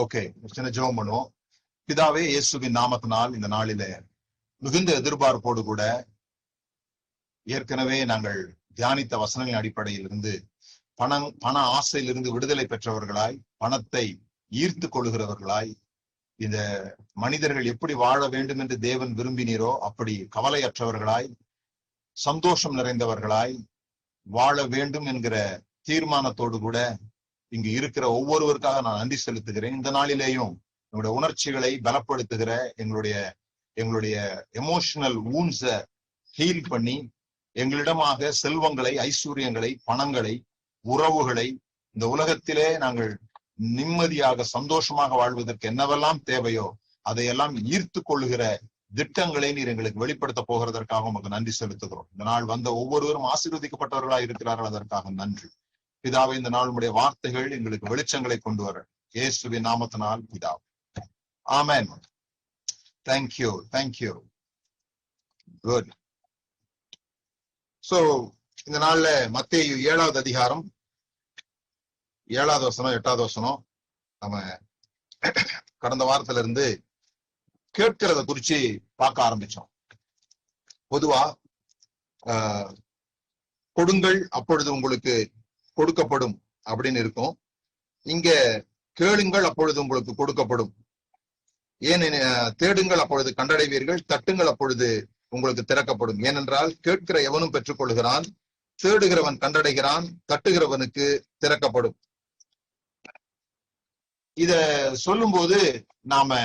Okay, சின்ன ஜெபம் பண்ணுவோம். பிதாவே, இயேசுவின் நாமத்தினால் இந்த நாளில மிகுந்த எதிர்பார்ப்போடு கூட ஏற்கனவே நாங்கள் தியானித்த வசனங்களின் அடிப்படையில் இருந்து பண ஆசையிலிருந்து விடுதலை பெற்றவர்களாய், பணத்தை ஈர்த்து கொள்ளுகிறவர்களாய், இந்த மனிதர்கள் எப்படி வாழ வேண்டும் என்று தேவன் விரும்பினீரோ அப்படி கவலையற்றவர்களாய், சந்தோஷம் நிறைந்தவர்களாய் வாழ வேண்டும் என்கிற தீர்மானத்தோடு கூட இங்கு இருக்கிற ஒவ்வொருவருக்காக நான் நன்றி செலுத்துகிறேன். இந்த நாளிலேயும் என்னுடைய உணர்ச்சிகளை பலப்படுத்துகிற, எங்களுடைய எமோஷனல் வூண்ட்ஸ ஹீல் பண்ணி எங்களிடமாக செல்வங்களை, ஐஸ்வர்யங்களை, பணங்களை, உறவுகளை, இந்த உலகத்திலே நாங்கள் நிம்மதியாக சந்தோஷமாக வாழ்வதற்கு என்னவெல்லாம் தேவையோ அதையெல்லாம் ஈர்த்து கொள்ளுகிற திட்டங்களை நீர் எங்களுக்கு வெளிப்படுத்த போகிறதற்காக உங்களுக்கு நன்றி செலுத்துகிறோம். இந்த நாள் வந்த ஒவ்வொருவரும் ஆசீர்வதிக்கப்பட்டவர்களாக இருக்கிறார்கள், அதற்காக நன்றி. பிதாவே, இந்த நாளுடைய வார்த்தைகள் எங்களுக்கு வெளிச்சங்களை கொண்டு வர இயேசுவின் நாமத்தினால் பிதாவே, ஆமென். Thank you, thank you. குட். சோ இந்த நாள்ல மத்தேயு 7வது அதிகாரம் 7வது வசனம் 8வது வசனம் நம்ம கடந்த வாரத்துல இருந்து கேட்கிறத குறிச்சு பார்க்க ஆரம்பிச்சோம். பொதுவா கொடுங்கள் அப்பொழுது உங்களுக்கு கொடுக்கப்படும் அப்படின்னு இருக்கும். இங்க கேளுங்கள் அப்பொழுது உங்களுக்கு கொடுக்கப்படும், ஏன் தேடுங்கள் அப்பொழுது கண்டடைவீர்கள், தட்டுங்கள் அப்பொழுது உங்களுக்கு திறக்கப்படும். ஏனென்றால் கேட்கிற எவனும் பெற்றுக் கொள்கிறான், தேடுகிறவன் கண்டடைகிறான், தட்டுகிறவனுக்கு திறக்கப்படும். இத சொல்லும் போது நாம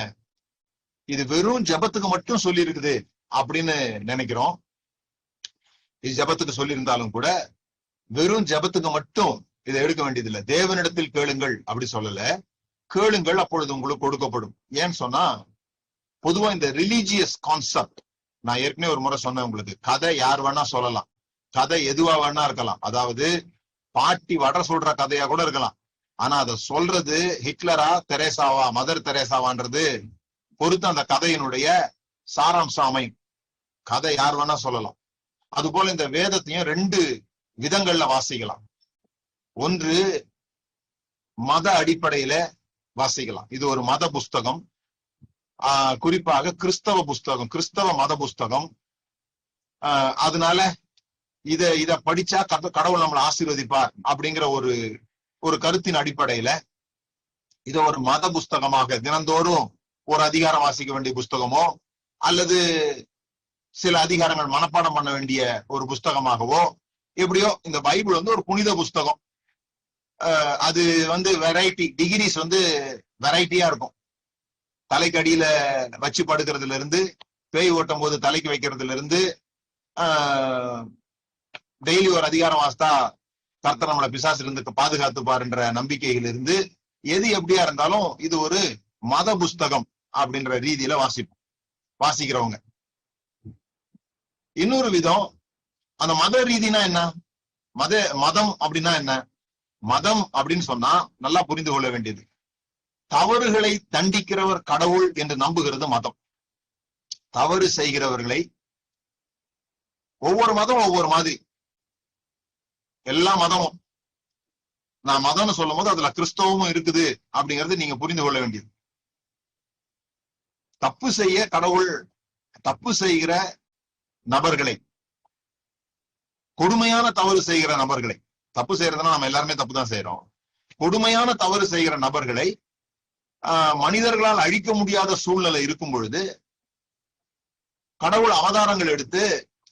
இது வெறும் ஜபத்துக்கு மட்டும் சொல்லி இருக்குது அப்படின்னு நினைக்கிறோம். இது ஜபத்துக்கு சொல்லி இருந்தாலும் கூட வெறும் ஜபத்துக்கு மட்டும் இதை எடுக்க வேண்டியதில்லை. தேவனிடத்தில் கேளுங்கள் அப்படி சொல்லல, கேளுங்கள் அப்பொழுது உங்களுக்கு கொடுக்கப்படும். ஏன்னு சொன்னா, பொதுவா இந்த ரிலீஜியஸ் கான்செப்ட் நான் ஏற்கனவே ஒரு முறை சொன்னேன் உங்களுக்கு. கதை யார் வேணா சொல்லலாம், கதை எதுவா வேணா இருக்கலாம். அதாவது பாட்டி வட சொல்ற கதையா கூட இருக்கலாம். ஆனா அதை சொல்றது ஹிட்லரா, தெரேசாவா, மதர் தெரேசாவான்றது பொறுத்து அந்த கதையினுடைய சாராம்சம் அமையும். கதை யார் வேணா சொல்லலாம். அது போல இந்த வேதத்தையும் 2 விதங்கள்ல வாசிக்கலாம். ஒன்று மத அடிப்படையில வாசிக்கலாம். இது ஒரு மத புஸ்தகம், குறிப்பாக கிறிஸ்தவ புஸ்தகம், கிறிஸ்தவ மத புஸ்தகம். அதனால இத படிச்சா கடவுள் நம்மளை ஆசீர்வதிப்பார் அப்படிங்கிற ஒரு கருத்தின் அடிப்படையில இத ஒரு மத புஸ்தகமாக, தினந்தோறும் ஒரு அதிகாரம் வாசிக்க வேண்டிய புஸ்தகமோ அல்லது சில அதிகாரங்கள் மனப்பாடம் பண்ண வேண்டிய ஒரு புஸ்தகமாகவோ, எப்படியோ இந்த பைபிள் ஒரு புனித புஸ்தகம். அது வெரைட்டி டிகிரிஸ் வெரைட்டியா இருக்கும். தலைக்கு அடியில வச்சு படுக்கிறதுல இருந்து, பேய் ஓட்டும் போது தலைக்கு வைக்கிறதுல இருந்து, டெய்லி ஒரு அதிகாரம் வாசித்தா கர்த்தர் நம்மளை பிசாசுல இருந்து பாதுகாத்து பாருன்ற நம்பிக்கையில இருந்து, எது எப்படியா இருந்தாலும் இது ஒரு மத புஸ்தகம் அப்படின்ற ரீதியில வாசிக்கிறவங்க. இன்னொரு விதம், அந்த மத ரீதினா என்ன, மதம் அப்படின்னா என்ன? மதம் அப்படின்னு சொன்னா நல்லா புரிந்து கொள்ள வேண்டியது, தவறுகளை தண்டிக்கிறவர் கடவுள் என்று நம்புகிறது மதம். தவறு செய்கிறவர்களை, ஒவ்வொரு மதம் ஒவ்வொரு மாதிரி, எல்லா மதமும், நான் மதம்னு சொல்லும் போது அதுல கிறிஸ்தவமும் இருக்குது அப்படிங்கிறது நீங்க புரிந்து கொள்ள வேண்டியது. தப்பு செய்ய கடவுள், தப்பு செய்கிற நபர்களை, கொடுமையான தவறு செய்கிற நபர்களை, தப்பு செய்யறதுன்னா நம்ம எல்லாருமே தப்பு தான் செய்யறோம், கொடுமையான தவறு செய்கிற நபர்களை மனிதர்களால் அழிக்க முடியாத சூழ்நிலை இருக்கும் பொழுது கடவுள் அவதாரங்கள் எடுத்து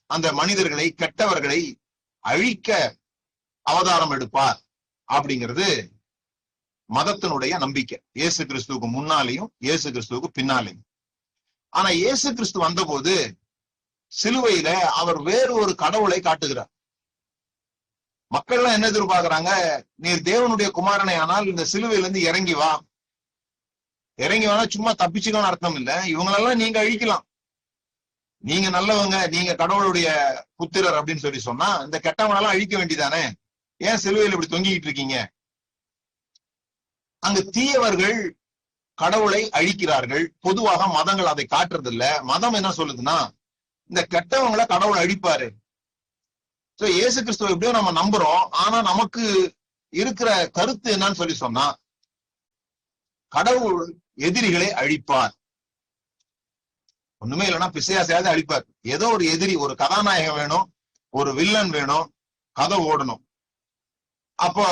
அந்த மனிதர்களை, கெட்டவர்களை அழிக்க அவதாரம் எடுப்பார் அப்படிங்கிறது மதத்தினுடைய நம்பிக்கை. இயேசு கிறிஸ்துவுக்கு முன்னாலேயும் இயேசு கிறிஸ்துவுக்கு பின்னாலேயும். ஆனா இயேசு கிறிஸ்து வந்தபோது சிலுவையில அவர் வேறு ஒரு கடவுளை காட்டுகிறார். மக்கள் எல்லாம் என்ன எதிர்பார்க்கிறாங்க? நீர் தேவனுடைய குமாரனை ஆனால் இந்த சிலுவையில இருந்து இறங்கி வா. இறங்கி வானா சும்மா தப்பிச்சுக்கணும்னு அர்த்தம் இல்ல, இவங்களெல்லாம் நீங்க அழிக்கலாம், நீங்க நல்லவங்க, நீங்க கடவுளுடைய புத்திரர் அப்படின்னு சொல்லி சொன்னா இந்த கெட்டவனெல்லாம் அழிக்க வேண்டியதானே, ஏன் சிலுவையில் இப்படி தொங்கிக்கிட்டு இருக்கீங்க? அங்கு தீயவர்கள் கடவுளை அழிக்கிறார்கள். பொதுவாக மதங்கள் அதை காட்டுறது இல்ல. மதம் என்ன சொல்லுதுன்னா, இந்த கெட்டவங்களை கடவுள் அழிப்பாரு. இயேசு கிறிஸ்துவ எப்படியோ நம்ம நம்புறோம். ஆனா நமக்கு இருக்கிற கருத்து என்னன்னு சொல்லி சொன்னா, கடவுள் எதிரிகளை அழிப்பார். ஒண்ணுமே இல்லைன்னா பிசாசையாவது அழிப்பார். ஏதோ ஒரு எதிரி, ஒரு கதாநாயகன் வேணும், ஒரு வில்லன் வேணும், கதை ஓடணும். அப்போ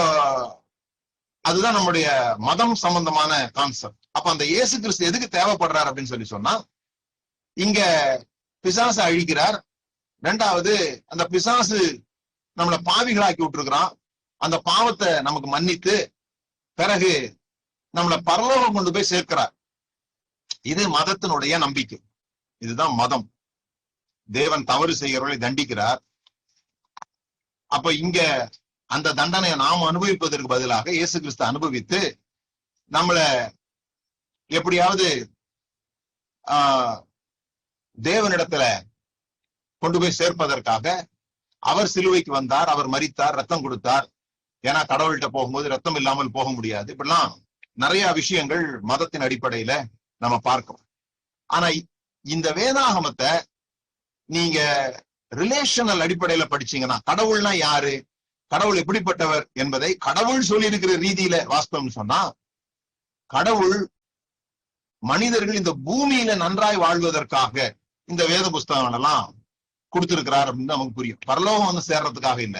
அதுதான் நம்முடைய மதம் சம்பந்தமான கான்செப்ட். அப்ப அந்த இயேசு கிறிஸ்து எதுக்கு தேவைப்படுறார் அப்படின்னு சொல்லி சொன்னா, இங்க பிசாசை அழிக்கிறார். ரெண்டாவது, அந்த பிசாசு நம்மளை பாவிகளாக்கி விட்டுருக்கிறான். அந்த பாவத்தை நமக்கு மன்னித்து பிறகு நம்மளை பரலோகம் கொண்டு போய் சேர்க்கிறார். இது மதத்தினுடைய நம்பிக்கை. இதுதான் மதம். தேவன் தவறு செய்கிறவர்களை தண்டிக்கிறார். அப்ப இங்க அந்த தண்டனையை நாம் அனுபவிப்பதற்கு பதிலாக இயேசு கிறிஸ்து அனுபவித்து நம்மள எப்படியாவது தேவனிடத்துல கொண்டு போய் சேர்ப்பதற்காக அவர் சிலுவைக்கு வந்தார், அவர் மரித்தார், ரத்தம் கொடுத்தார். ஏன்னா கடவுள்கிட்ட போகும்போது ரத்தம் இல்லாமல் போக முடியாது. இப்படிலாம் நிறைய விஷயங்கள் மதத்தின் அடிப்படையில நம்ம பார்க்கிறோம். ஆனா இந்த வேதாகமத்தை நீங்க ரிலேஷனல் அடிப்படையில படிச்சீங்கன்னா, கடவுள்னா யாரு, கடவுள் எப்படிப்பட்டவர் என்பதை கடவுள் சொல்லி இருக்கிற ரீதியில வாஸ்தவம் சொன்னா, கடவுள் மனிதர்கள் இந்த பூமியில நன்றாய் வாழ்வதற்காக இந்த வேத புஸ்தகங்கள் எல்லாம் கொடுத்திருக்கிறார் அப்படின்னு நமக்கு புரியும். பரலோகம் வந்து சேர்றதுக்காக இல்ல.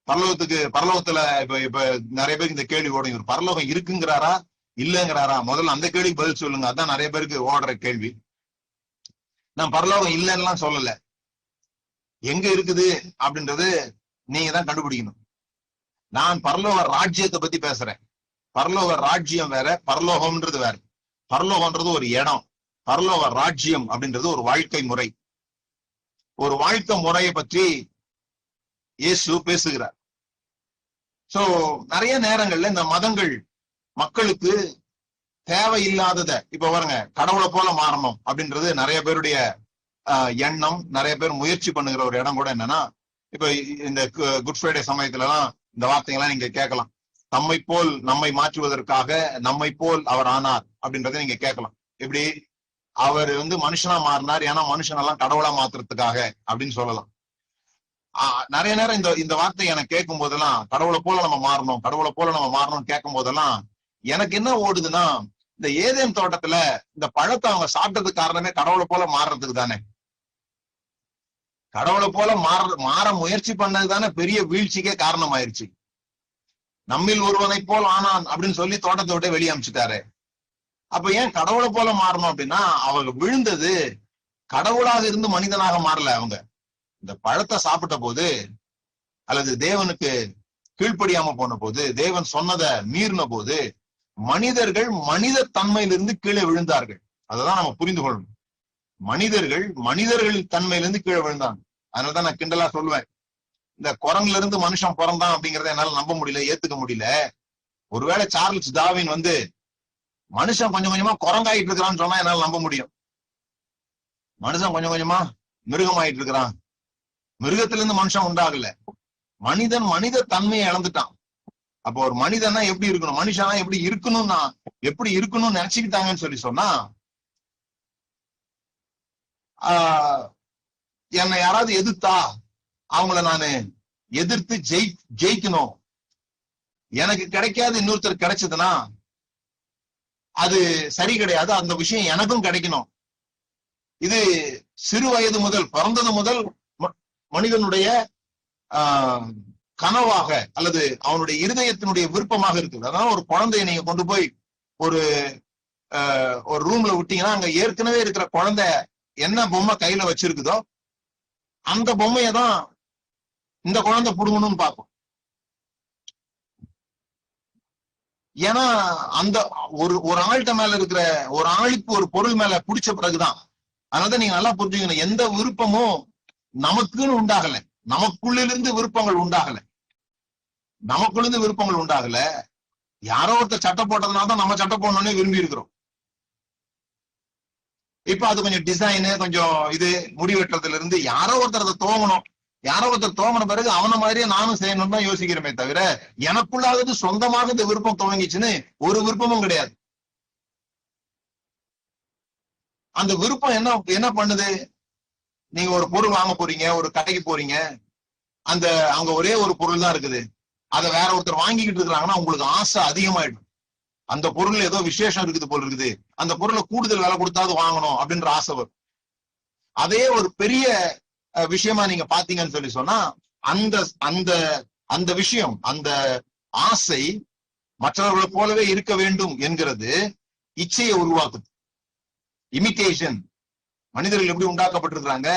பரலோகத்துல இப்ப நிறைய பேருக்கு இந்த கேள்வி ஓடும், இவர் பரலோகம் இருக்குங்கிறாரா இல்லங்கிறாரா? முதல்ல அந்த கேள்விக்கு பதில் சொல்லுங்க. அதான் நிறைய பேருக்கு ஓடுற கேள்வி. நான் பரலோகம் இல்லைன்னா சொல்லல, எங்க இருக்குது அப்படின்றது நீங்க தான் கண்டுபிடிக்கணும். நான் பரலோக ராஜ்யத்தை பத்தி பேசுறேன். பரலோக ராஜ்யம் வேற, பரலோகம்ன்றது வேற. பரலோகம்ன்றது ஒரு இடம், பரலோக ராஜ்யம் அப்படின்றது ஒரு வாழ்க்கை முறை. ஒரு வாழ்க்கை முறையை பற்றி இயேசு பேசுகிறார். சோ நிறைய நேரங்கள்ல இந்த மதங்கள் மக்களுக்கு தேவையில்லாதத, இப்ப பாருங்க, கடவுளை போல மாறணும் அப்படின்றது நிறைய பேருடைய எண்ணம். நிறைய பேர் முயற்சி பண்ணுகிற ஒரு இடம் கூட என்னன்னா, இப்ப இந்த குட் ஃப்ரைடே சமயத்துல எல்லாம் இந்த வார்த்தைகள்லாம் நீங்க கேட்கலாம். நம்மை போல் நம்மை மாற்றுவதற்காக நம்மை போல் அவர் ஆனார் அப்படின்றத நீங்க கேட்கலாம். எப்படி அவர் வந்து மனுஷனா மாறினார், ஏன்னா மனுஷனெல்லாம் கடவுளா மாத்துறதுக்காக அப்படின்னு சொல்லலாம். நிறைய நேரம் இந்த வார்த்தை எனக்கு கேட்கும் போதெல்லாம், கடவுளை போல நம்ம மாறணும், கடவுளை போல நம்ம மாறணும்னு கேட்கும் போதெல்லாம் எனக்கு என்ன ஓடுதுன்னா, இந்த ஏதேன் தோட்டத்துல இந்த பழத்தை அவங்க சாப்பிட்டதுக்கு காரணமே கடவுளை போல மாறுறதுக்கு தானே. கடவுளை போல மாற முயற்சி பண்ணது தானே பெரிய வீழ்ச்சிக்கே காரணம் ஆயிடுச்சு. நம்மில் ஒருவனை போல் ஆனான் அப்படின்னு சொல்லி தோட்டத்தை விட்டு வெளியே அமிச்சுட்டாரு. அப்ப ஏன் கடவுளை போல மாறணும் அப்படின்னா, அவங்க விழுந்தது கடவுளாக இருந்து மனிதனாக மாறல. அவங்க இந்த பழத்தை சாப்பிட்ட போது, அல்லது தேவனுக்கு கீழ்ப்படியாம போன போது, தேவன் சொன்னதை மீறின போது, மனிதர்கள் மனித தன்மையிலிருந்து கீழே விழுந்தார்கள். அததான் நம்ம புரிந்து கொள்ளணும். மனிதர்களின் தன்மையிலிருந்து கீழே விழுந்தாங்க. அதனாலதான் நான் கிண்டலா சொல்லுவேன், இந்த குரங்குல இருந்து மனுஷன் பிறந்தான் அப்படிங்கறத என்னால நம்ப முடியல, ஏத்துக்க முடியல. ஒருவேளை சார்ல்ஸ் டார்வின் வந்து மனுஷன் கொஞ்சம் கொஞ்சமா குரங்காயிட்டு இருக்கிறான்னு சொன்னா என்னால நம்ப முடியும். மனுஷன் கொஞ்சம் கொஞ்சமா மிருகமாயிட்டு இருக்கிறான், மிருகத்திலிருந்து மனுஷன் உண்டாகல. மனிதன் மனித தன்மையை இழந்துட்டான். அப்போ ஒரு மனிதனா எப்படி இருக்கணும், மனுஷனா எப்படி இருக்கணும்னு நினைச்சுக்கிட்டாங்கன்னு சொல்லி சொன்னா, என்னை யாராவது எதிர்த்தா அவங்கள நானு எதிர்த்து ஜெயிக்கணும். எனக்கு கிடைக்காது இன்னொருத்தர் கிடைச்சதுன்னா அது சரி கிடையாது. அந்த விஷயம் எனக்கும் கிடைக்கணும். இது சிறு வயது முதல், பிறந்தது முதல் மனிதனுடைய கனவாக அல்லது அவனுடைய இருதயத்தினுடைய விருப்பமாக இருக்குது. அதனால ஒரு குழந்தைய நீங்க கொண்டு போய் ஒரு ரூம்ல விட்டீங்கன்னா, அங்க ஏற்கனவே இருக்கிற குழந்தை என்ன பொம்மை கையில வச்சிருக்குதோ அந்த பொம்மையதான் இந்த குழந்தை புடுங்கணும்னு பார்க்கும். ஏன்னா அந்த ஒரு ஆள்கிட்ட மேல இருக்கிற ஒரு ஆளுக்கு ஒரு பொருள் மேல பிடிச்ச பிறகுதான். அதனாலதான் நீங்க நல்லா புரிஞ்சுக்கணும், எந்த விருப்பமும் நமக்குன்னு உண்டாகல, நமக்குள்ளிருந்து விருப்பங்கள் உண்டாகல. நமக்குள்ளிருந்து விருப்பங்கள் உண்டாகல. யாரோ ஒருத்தர் சட்டை போட்டதுனாலதான் நம்ம சட்டை போடணும்னே விரும்பி இருக்கிறோம். இப்ப அது கொஞ்சம் டிசைனு, கொஞ்சம் இது முடி வெட்டுறதுல இருந்து யாரோ ஒருத்தர் அதை தோங்கணும். யாரோ ஒருத்தர் தோங்கின பிறகு அவன மாதிரியே நானும் செய்யணும்னு தான் யோசிக்கிறமே தவிர, எனக்குள்ளாவது சொந்தமாக இந்த விருப்பம் துவங்கிச்சுன்னு ஒரு விருப்பமும் கிடையாது. அந்த விருப்பம் என்ன பண்ணுது? நீங்க ஒரு பொருள் வாங்க போறீங்க, ஒரு கடைக்கு போறீங்க, அங்க ஒரே ஒரு பொருள் தான் இருக்குது. அதை வேற ஒருத்தர் வாங்கிக்கிட்டு இருக்கிறாங்கன்னா உங்களுக்கு ஆசை அதிகமாயிடும். அந்த பொருள் ஏதோ விசேஷம் இருக்குது போல் இருக்குது, அந்த பொருளை கூடுதல் விலை கொடுத்தாவது வாங்கணும் அப்படின்ற ஆசை வரும். அதே ஒரு பெரிய விஷயமா நீங்க பாத்தீங்கன்னு சொல்லி சொன்னா அந்த அந்த அந்த விஷயம், அந்த ஆசை மற்றவர்களை போலவே இருக்க வேண்டும் என்கிறது இச்சையை உருவாக்குது. இமிட்டேஷன். மனிதர்கள் எப்படி உண்டாக்கப்பட்டிருக்கிறாங்க?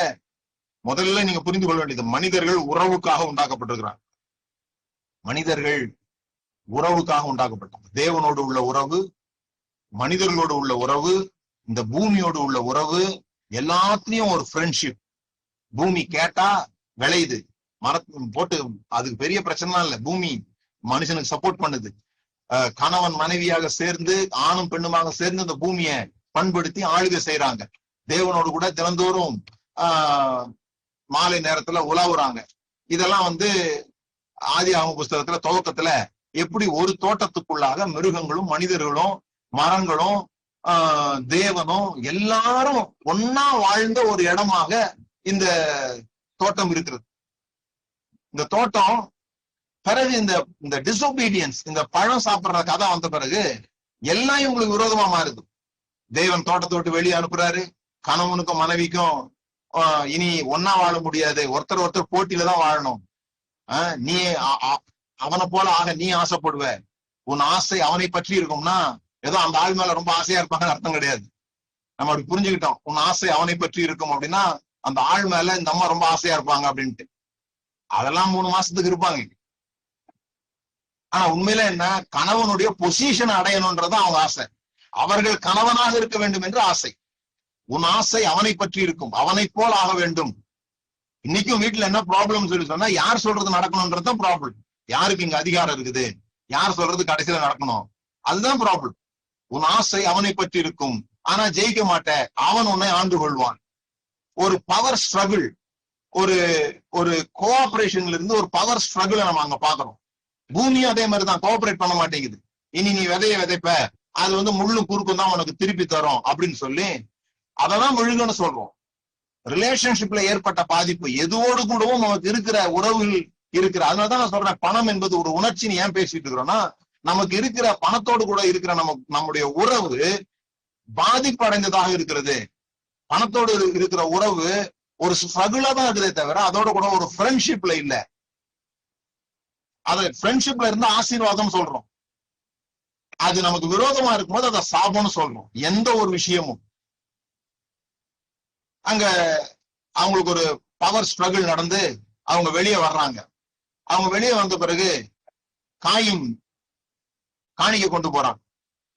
முதல்ல நீங்க புரிந்து கொள்ள வேண்டியது, மனிதர்கள் உறவுக்காக உண்டாக்கப்பட்டிருக்கிறாங்க. மனிதர்கள் உறவுக்காக உண்டாக்கப்பட்டாங்க. தேவனோடு உள்ள உறவு, மனிதர்களோடு உள்ள உறவு, இந்த பூமியோடு உள்ள உறவு, எல்லாத்துலயும் ஒரு ஃப்ரெண்ட்ஷிப். பூமி கேட்டா விளையுது, மரத்து போட்டு, அதுக்கு பெரிய பிரச்சனை இல்ல. பூமி மனுஷனுக்கு சப்போர்ட் பண்ணுது. கணவன் மனைவியாக சேர்ந்து, ஆணும் பெண்ணுமாக சேர்ந்து இந்த பூமியை பண்படுத்தி ஆளுகை செய்யறாங்க. தேவனோடு கூட தினந்தோறும் மாலை நேரத்துல உலாவுறாங்க. இதெல்லாம் ஆதியாகம புஸ்தகத்துல துவக்கத்துல எப்படி ஒரு தோட்டத்துக்குள்ளாக மிருகங்களும் மனிதர்களும் மரங்களும் தேவனும் எல்லாரும் ஒன்னா வாழ்ந்த ஒரு இடமாக இந்த தோட்டம் இருக்கிறது. இந்த தோட்டம் பிறகு இந்த டிசோபீடியன்ஸ், இந்த பழம் சாப்பிடுற கதை வந்த பிறகு எல்லாம் இவங்களுக்கு விரோதமா மாறுது. தேவன் தோட்டத்தை விட்டு வெளியே அனுப்புறாரு. கணவனுக்கும் மனைவிக்கும் இனி ஒன்னா வாழ முடியாது, ஒருத்தர் போட்டியில தான் வாழணும். நீ அவனை போல ஆக நீ ஆசைப்படுவ, உன் ஆசை அவனை பற்றி இருக்கும்னா ஏதோ அந்த ஆள் மேல ரொம்ப ஆசையா இருப்பாங்கன்னு அர்த்தம் கிடையாது. நம்ம அப்படி புரிஞ்சுக்கிட்டோம். உன் ஆசை அவனை பற்றி இருக்கும் அப்படின்னா அந்த ஆள் மேல இந்த அம்மா ரொம்ப ஆசையா இருப்பாங்க அப்படின்ட்டு. அதெல்லாம் 3 மாசத்துக்கு இருப்பாங்க. ஆனா உண்மையில என்ன, கணவனுடைய பொசிஷன் அடையணும்ன்றதான் அவங்க ஆசை. அவர்கள் கணவனாக இருக்க வேண்டும் என்று ஆசை. உன் ஆசை அவனை பற்றி இருக்கும், அவனை போல் ஆக வேண்டும். இன்னைக்கும் வீட்டுல என்ன ப்ராப்ளம் சொல்லி சொன்னா, யார் சொல்றது நடக்கணும்ன்றதுதான் ப்ராப்ளம். யாருக்கு இங்க அதிகாரம் இருக்குது, யார் சொல்றது கடைசியில நடக்கணும், அதுதான் ப்ராப்ளம். உன் ஆசை அவனை பற்றி இருக்கும், ஆனா ஜெயிக்க மாட்ட, அவன் உன்னை ஆண்டு கொள்வான். ஒரு பவர் ஸ்ட்ரகிள், ஒரு கோஆபரேஷன்ல இருந்து ஒரு பவர் ஸ்ட்ரகிளை நம்ம அங்க பாக்குறோம். பூமியும் அதே மாதிரிதான் கோஆபரேட் பண்ண மாட்டேங்குது. இனி நீ விதைப்ப, அது முள்ளு குறுக்கும் தான் உனக்கு திருப்பி தரும் அப்படின்னு சொல்லி அதெல்லாம் விழுங்கன்னு சொல்றோம். ரிலேஷன்ஷிப்ல ஏற்பட்ட பாதிப்பு எதுவோடு கூடவும் நமக்கு இருக்கிற உறவுகள் இருக்கிற, அதனாலதான் நான் சொல்றேன், பணம் என்பது ஒரு உணர்ச்சின்னு ஏன் பேசிட்டு இருக்கிறோம்னா, நமக்கு இருக்கிற பணத்தோடு கூட இருக்கிற நம்முடைய உறவு பாதிப்படைந்ததாக இருக்கிறது. பணத்தோடு இருக்கிற உறவு ஒரு ஸ்ட்ரகிளா தான் இருக்குதே தவிர அதோட கூட ஒரு ஃப்ரெண்ட்ஷிப்ல இல்ல. அத ஃப்ரெண்ட்ஷிப்ல இருந்து ஆசீர்வாதம் சொல்றோம். அது நமக்கு விரோதமா இருக்கும்போது அதை சாபம்னு சொல்றோம். எந்த ஒரு விஷயமும் அங்க அவங்களுக்கு ஒரு பவர் ஸ்ட்ரகிள் நடந்து அவங்க வெளியே வர்றாங்க. அவங்க வெளியே வந்த பிறகு காயின் காணிக்கை கொண்டு போறான்.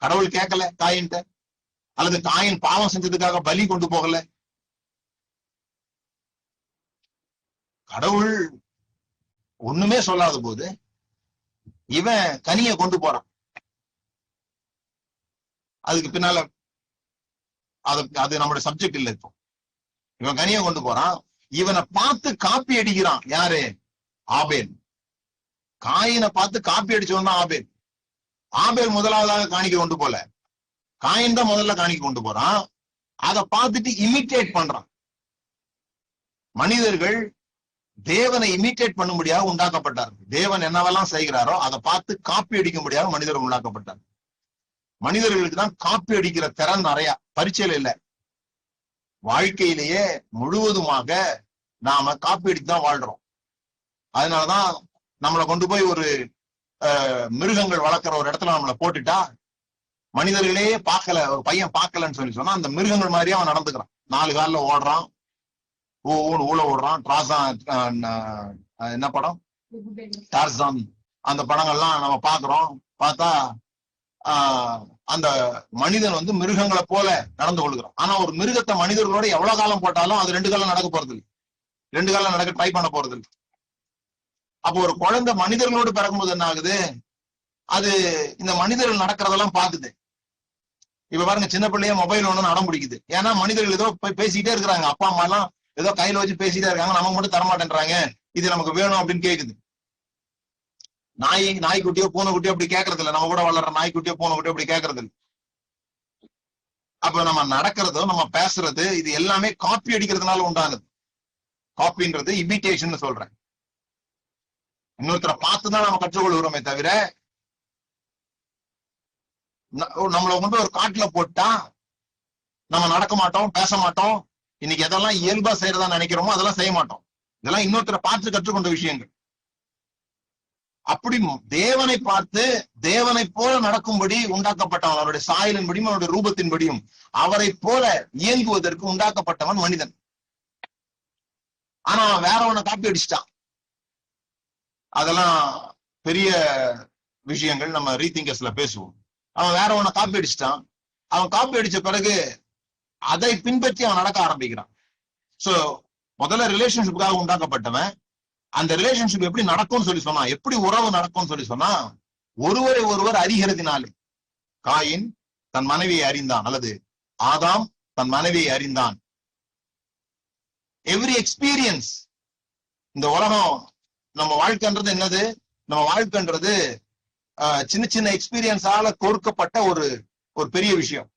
கடவுள் கேட்கல காயின்ட்ட, அல்லது காயின் பாவம் செஞ்சதுக்காக பலி கொண்டு போகல. கடவுள் ஒண்ணுமே சொல்லாத போது இவன் கனியை கொண்டு போறான். அதுக்கு பின்னால அது நம்மளுடைய சப்ஜெக்ட் இல்லை. இப்போ இவன் கனியை கொண்டு போறான். இவனை பார்த்து காப்பி அடிக்கிறான். யாரு? ஆபேல். காயினை பார்த்து காப்பி அடிச்சவன் தான் ஆபேல். ஆபேல் முதலாவதாக காணிக்கை கொண்டு போல, காயின் தான் முதல்ல காணிக்கை கொண்டு போறான். அதை பார்த்துட்டு இமிட்டேட் பண்றான். மனிதர்கள் தேவனை இமிட்டேட் பண்ணும்படியாக உண்டாக்கப்பட்டார்கள். தேவன் என்னவெல்லாம் செய்கிறாரோ அதை பார்த்து காப்பி அடிக்கும்படியாக மனிதர்கள் உண்டாக்கப்பட்டார். மனிதர்களுக்கு தான் காப்பி அடிக்கிற திறன் நிறைய, பரீட்சையில இல்ல, வாழ்க்கையிலேயே முழுவதுமாக நாம காப்பி அடித்து தான் வாழ்றோம். அதனாலதான் நம்மளை கொண்டு போய் ஒரு மிருகங்கள் வளர்க்குற ஒரு இடத்துல நம்மளை போட்டுட்டா, மனிதர்களே பார்க்கல, ஒரு பையன் பார்க்கலன்னு சொல்லி சொன்னா அந்த மிருகங்கள் மாதிரியே அவன் நடந்துக்கிறான். 4 காலில் ஓடுறான், ஊழ ஓடுறான். என்ன படம்? டார்சான். அந்த படங்கள்லாம் நம்ம பாக்குறோம். பார்த்தா அந்த மனிதன் மிருகங்களை போல நடந்து கொள்கிறான். ஆனா ஒரு மிருகத்தை மனிதர்களோட எவ்வளவு காலம் போட்டாலும் அது 2 காலம் நடக்க போறது இல்லை, 2 காலம் நடக்க ட்ரை பண்ண போறது இல்லை. அப்போ ஒரு குழந்தை மனிதர்களோடு பிறக்கும்போது என்ன ஆகுது, அது இந்த மனிதர்கள் நடக்கிறதெல்லாம் பாக்குது. இப்ப பாருங்க, சின்ன பிள்ளைய மொபைல் ஒண்ணு அடம் பிடிக்குது. ஏன்னா மனிதர்கள் ஏதோ பேசிக்கிட்டே இருக்கிறாங்க, அப்பா அம்மா எல்லாம் ஏதோ கையில வச்சு பேசிட்டே இருக்காங்க, நமக்கு மட்டும் தரமாட்டேன்றாங்க, இது நமக்கு வேணும் அப்படின்னு கேக்குது. நாய்க்குட்டியோ பூனைக்குட்டியோ அப்படி கேட்கறது இல்லை. நம்ம கூட வளர்ற நாய்க்குட்டியோ பூனைக்குட்டியோ அப்படி கேட்கறது இல்லை. அப்ப நம்ம நடக்கிறதோ நம்ம பேசுறது இது எல்லாமே காப்பி அடிக்கிறதுனால உண்டானது. காப்பின்றது இமிட்டேஷன் சொல்றேன். இன்னொருத்தரை பார்த்துதான் நம்ம கற்றுக்கொள்கிறோமே தவிர, நம்மளை கொண்டு ஒரு காட்டுல போட்டா நம்ம நடக்க மாட்டோம், பேச மாட்டோம். இன்னைக்கு எதெல்லாம் இயல்பா செய்யறதா நினைக்கிறோமோ அதெல்லாம் செய்ய மாட்டோம். இதெல்லாம் இன்னொருத்தரை பார்த்து கற்றுக்கொண்ட விஷயங்கள். அப்படி தேவனை பார்த்து தேவனை போல நடக்கும்படி உண்டாக்கப்பட்டவன், அவருடைய சாயலின்படியும் அவருடைய ரூபத்தின்படியும் அவரை போல இயங்குவதற்கு உண்டாக்கப்பட்டவன் மனிதன். ஆனா வேறவனை காப்பி அடிச்சிட்டான். அதெல்லாம் பெரிய விஷயங்கள், நம்ம ரீதிங்கர்ஸ்ல பேசுவோம். அவன் வேறவனை காப்பி அடிச்சிட்டான். அவன் காப்பி அடிச்ச பிறகு அதை பின்பற்றி அவன் நடக்க ஆரம்பிக்கிறான். சோ முதல்ல ரிலேஷன்ஷிப்புக்காக உண்டாக்கப்பட்டவன், அந்த ரிலேஷன்ஷிப் எப்படி நடக்கும்னு சொல்லி சொன்னா, எப்படி உறவு நடக்கும்னு சொல்லி சொன்னா, ஒருவரை ஒருவர் அறிகிறதுனாலே. காயின் தன் மனைவியை அறிந்தான், அல்லது ஆதாம் தன் மனைவியை அறிந்தான். எவ்ரி எக்ஸ்பீரியன்ஸ், இந்த உலகம், நம்ம வாழ்க்கைன்றது என்னது? நம்ம வாழ்க்கைன்றது சின்ன சின்ன எக்ஸ்பீரியன்ஸால கோர்க்கப்பட்ட ஒரு பெரிய விஷயம்.